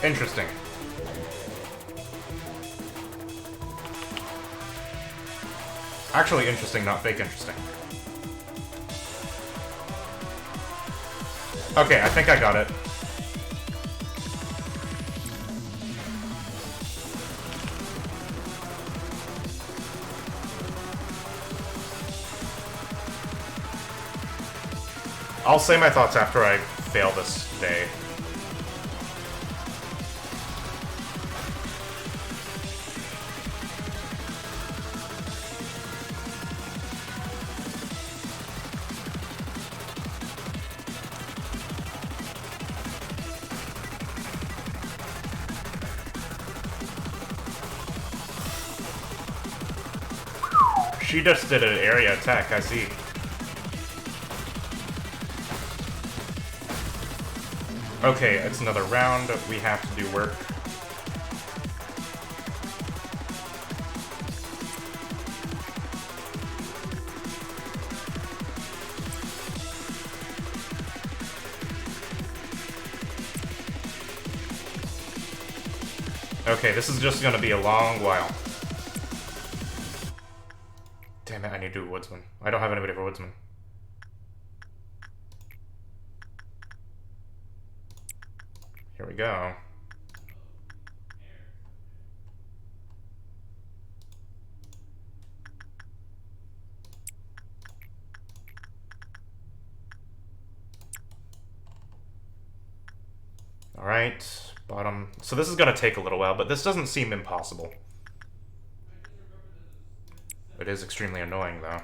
Interesting. Actually interesting, not fake interesting. Okay, I think I got it. I'll say my thoughts after I fail this day. She just did an area attack, I see. Okay, it's another round. We have to do work. Okay, this is just gonna be a long while. Damn it, I need to do Woodsman. I don't have anybody for Woodsman. Here we go. Alright, bottom. So this is gonna take a little while, but this doesn't seem impossible. It is extremely annoying, though.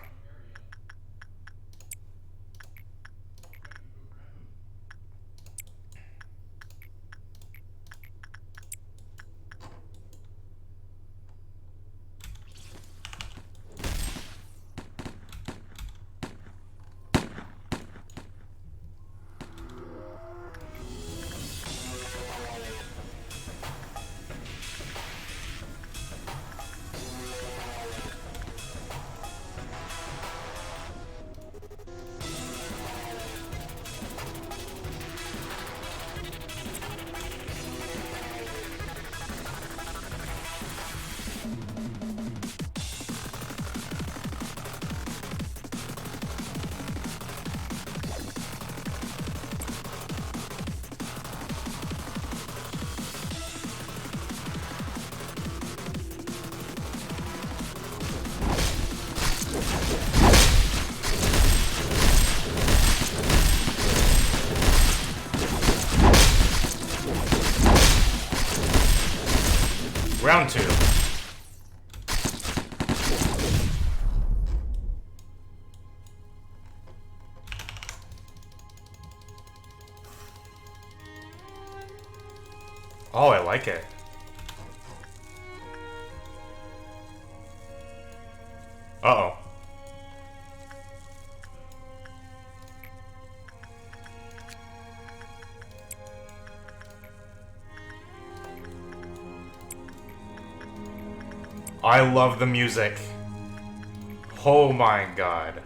Round 2. Oh, I like it. Uh-oh. I love the music. Oh my god.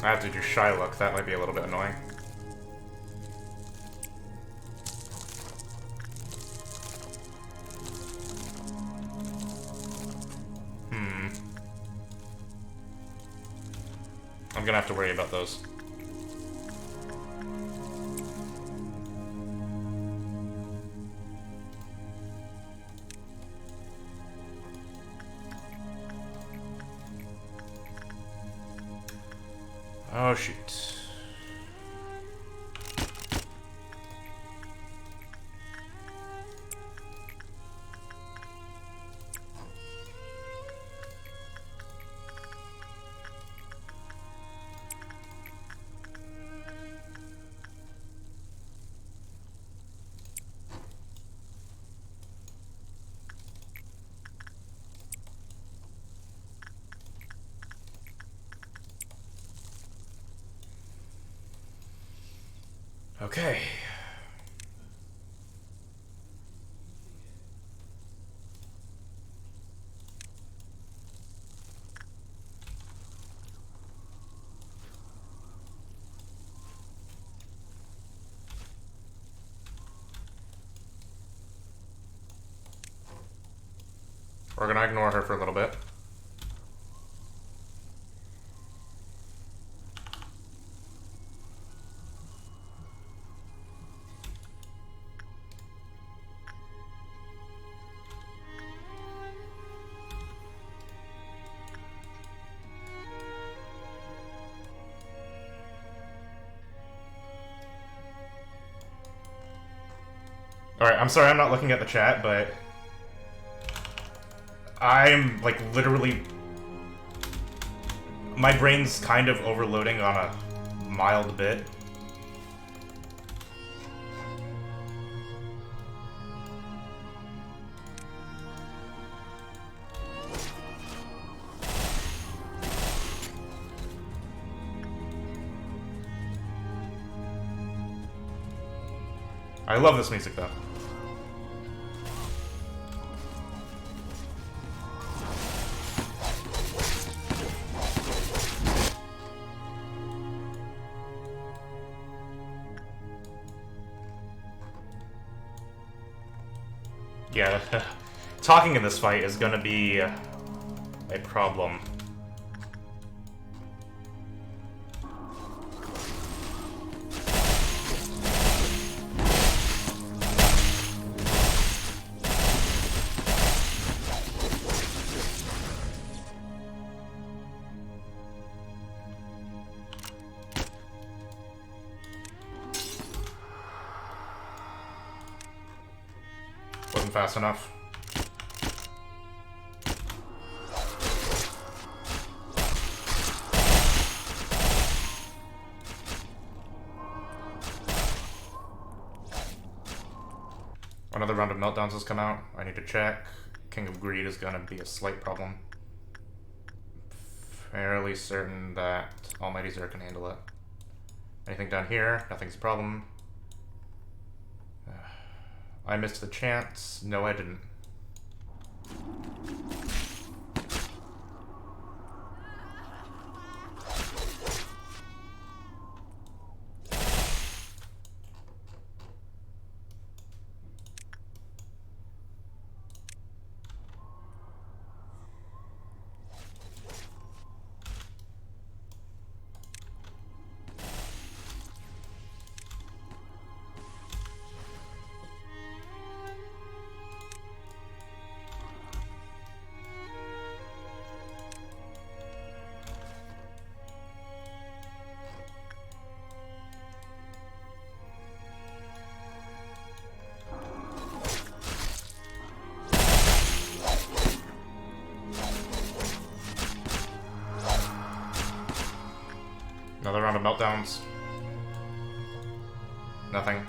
I have to do shy look, that might be a little bit annoying. I'm gonna have to worry about those. Oh, shoot. Okay. We're gonna ignore her for a little bit. Alright, I'm sorry I'm not looking at the chat, but I'm, like, literally... My brain's kind of overloading on a mild bit. I love this music, though. Yeah, talking in this fight is gonna be a problem. Wasn't fast enough. Another round of meltdowns has come out. I need to check. King of Greed is gonna be a slight problem. Fairly certain that Almighty Zerg can handle it. Anything down here? Nothing's a problem. I missed the chance. No, I didn't. Another round of meltdowns. Nothing.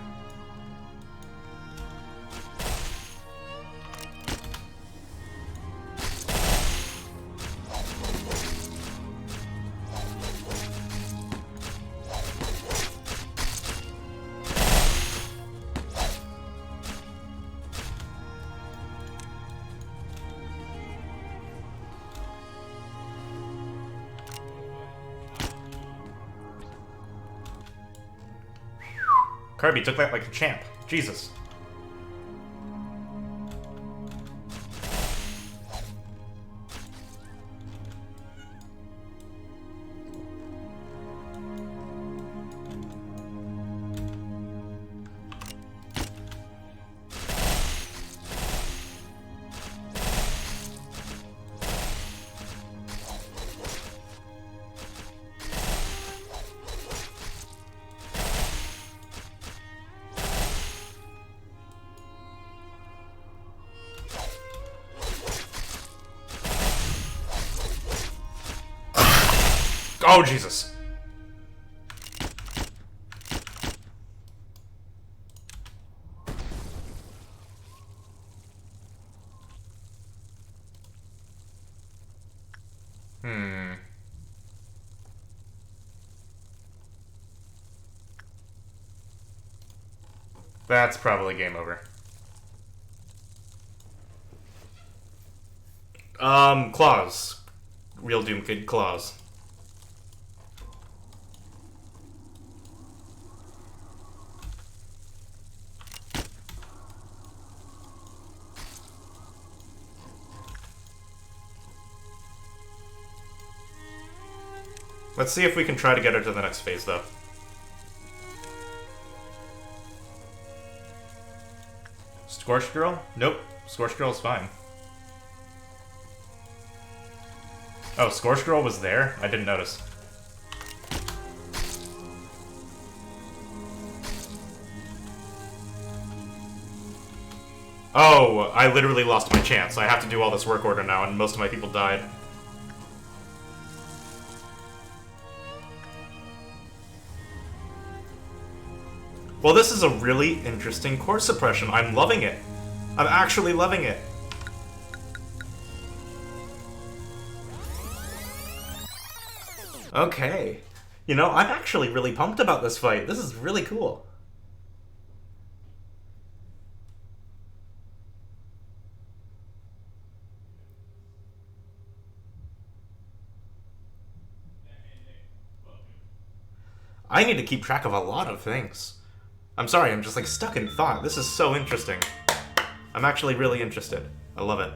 Kirby took that like a champ. Jesus. Oh, Jesus. That's probably game over. Claws. Real Doom Kid claws. Let's see if we can try to get her to the next phase, though. Scorched Girl? Nope. Scorched Girl's fine. Oh, Scorched Girl was there? I didn't notice. Oh, I literally lost my chance. I have to do all this work order now, and most of my people died. Well, this is a really interesting core suppression. I'm loving it. I'm actually loving it. Okay. You know, I'm actually really pumped about this fight. This is really cool. I need to keep track of a lot of things. I'm sorry, I'm just like stuck in thought. This is so interesting. I'm actually really interested. I love it.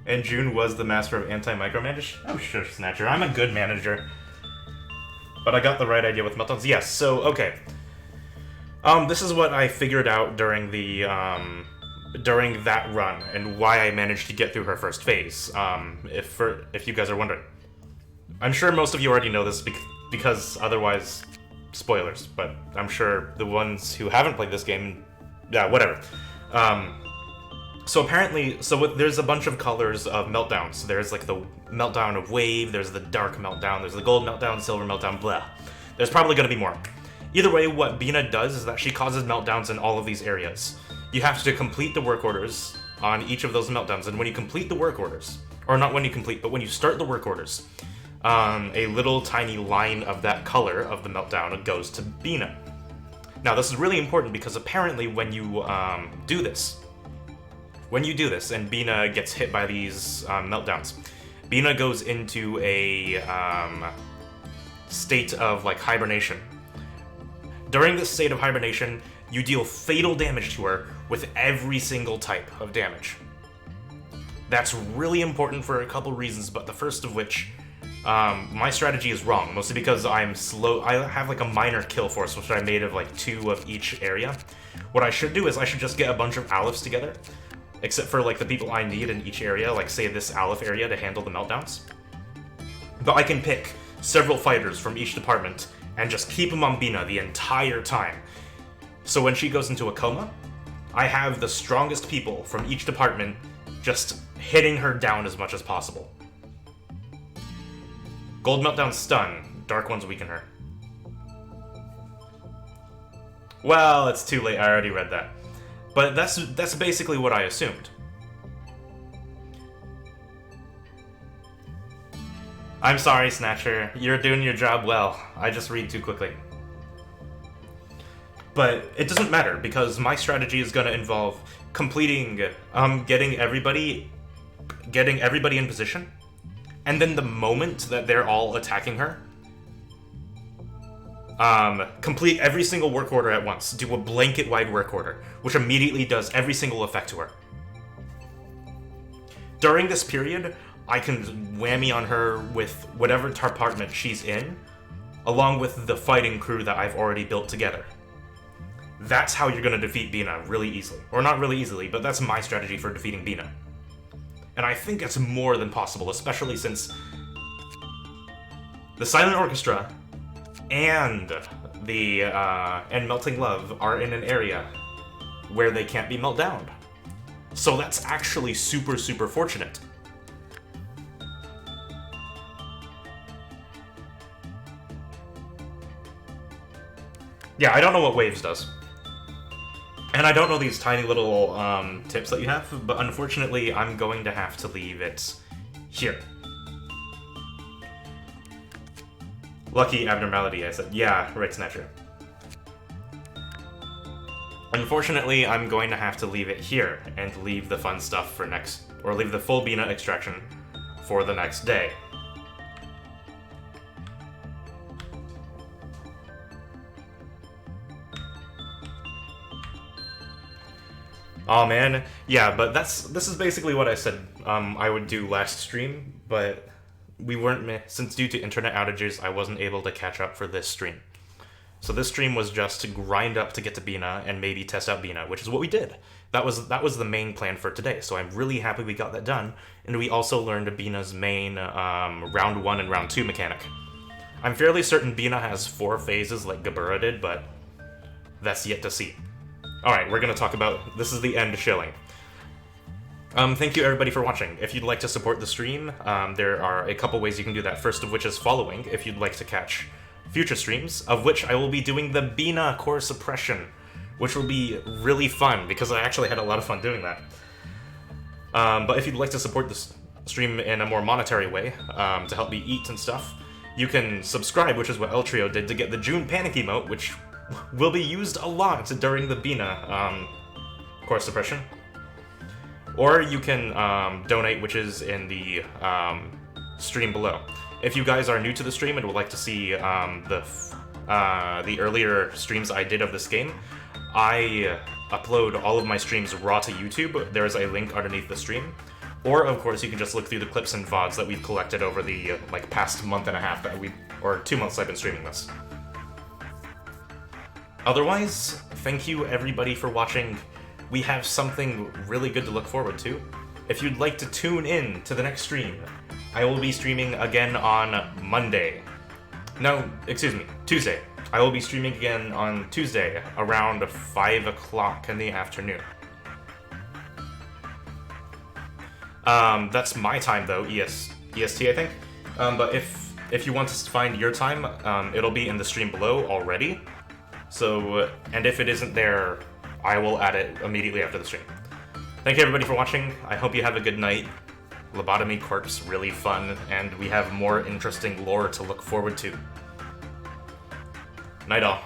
And June was the master of anti-micromanage? Oh, sure, Snatcher. I'm a good manager. But I got the right idea with meltdowns. Yes, so, okay. This is what I figured out during the, during that run, and why I managed to get through her first phase, if you guys are wondering. I'm sure most of you already know this because otherwise, spoilers, but I'm sure the ones who haven't played this game, yeah, whatever. So apparently, there's a bunch of colors of meltdowns. There's like the meltdown of wave, there's the dark meltdown, there's the gold meltdown, silver meltdown, blah. There's probably gonna be more. Either way, what Bina does is that she causes meltdowns in all of these areas. You have to complete the work orders on each of those meltdowns, and when you complete the work orders, or not when you complete, but when you start the work orders, a little tiny line of that color of the meltdown goes to Bina. Now, this is really important because apparently when you do this, and Bina gets hit by these meltdowns, Bina goes into a state of like hibernation. During this state of hibernation, you deal fatal damage to her with every single type of damage. That's really important for a couple reasons, but the first of which, my strategy is wrong, mostly because I'm slow. I have like a minor kill force, which I made of like 2 of each area. What I should do is I should just get a bunch of Alephs together, except for like the people I need in each area, like say this Aleph area to handle the meltdowns. But I can pick several fighters from each department and just keep them on Bina the entire time. So when she goes into a coma, I have the strongest people from each department just hitting her down as much as possible. Gold meltdown stun, dark ones weaken her. Well, it's too late, I already read that. But that's basically what I assumed. I'm sorry, Snatcher. You're doing your job well. I just read too quickly. But it doesn't matter, because my strategy is going to involve completing, getting everybody in position, and then the moment that they're all attacking her, complete every single work order at once. Do a blanket-wide work order, which immediately does every single effect to her. During this period, I can whammy on her with whatever department she's in, along with the fighting crew that I've already built together. That's how you're going to defeat Bina really easily. Or not really easily, but that's my strategy for defeating Bina. And I think it's more than possible, especially since the Silent Orchestra and and Melting Love are in an area where they can't be meltdowned. So that's actually super, super fortunate. Yeah, I don't know what Waves does. And I don't know these tiny little tips that you have, but unfortunately I'm going to have to leave it here. Lucky abnormality, I said. Yeah, right, Snatcher. Unfortunately, I'm going to have to leave it here and leave the fun stuff for next, or leave the full Bina extraction for the next day. Oh man, yeah, but this is basically what I said I would do last stream, but we weren't, since due to internet outages, I wasn't able to catch up for this stream. So this stream was just to grind up to get to Bina and maybe test out Bina, which is what we did. That was the main plan for today, so I'm really happy we got that done, and we also learned Bina's main round 1 and round 2 mechanic. I'm fairly certain Bina has 4 phases like Gabura did, but that's yet to see. Alright, we're gonna talk about, this is the end shilling. Thank you everybody for watching. If you'd like to support the stream, there are a couple ways you can do that, first of which is following, if you'd like to catch future streams, of which I will be doing the Bina core suppression, which will be really fun, because I actually had a lot of fun doing that. But if you'd like to support this stream in a more monetary way, to help me eat and stuff, you can subscribe, which is what El Trio did, to get the June Panic emote, which will be used a lot during the Bina core suppression. Or you can donate, which is in the stream below. If you guys are new to the stream and would like to see the earlier streams I did of this game, I upload all of my streams raw to YouTube. There's a link underneath the stream. Or, of course, you can just look through the clips and VODs that we've collected over the past month and a half that or 2 months I've been streaming this. Otherwise, thank you everybody for watching. We have something really good to look forward to. If you'd like to tune in to the next stream, I will be streaming again on Monday. No, excuse me, Tuesday. I will be streaming again on Tuesday around 5 o'clock in the afternoon. That's my time though, EST I think. But if you want to find your time, it'll be in the stream below already. So, and if it isn't there, I will add it immediately after the stream. Thank you everybody for watching. I hope you have a good night. Lobotomy Corp's really fun, and we have more interesting lore to look forward to. Night all.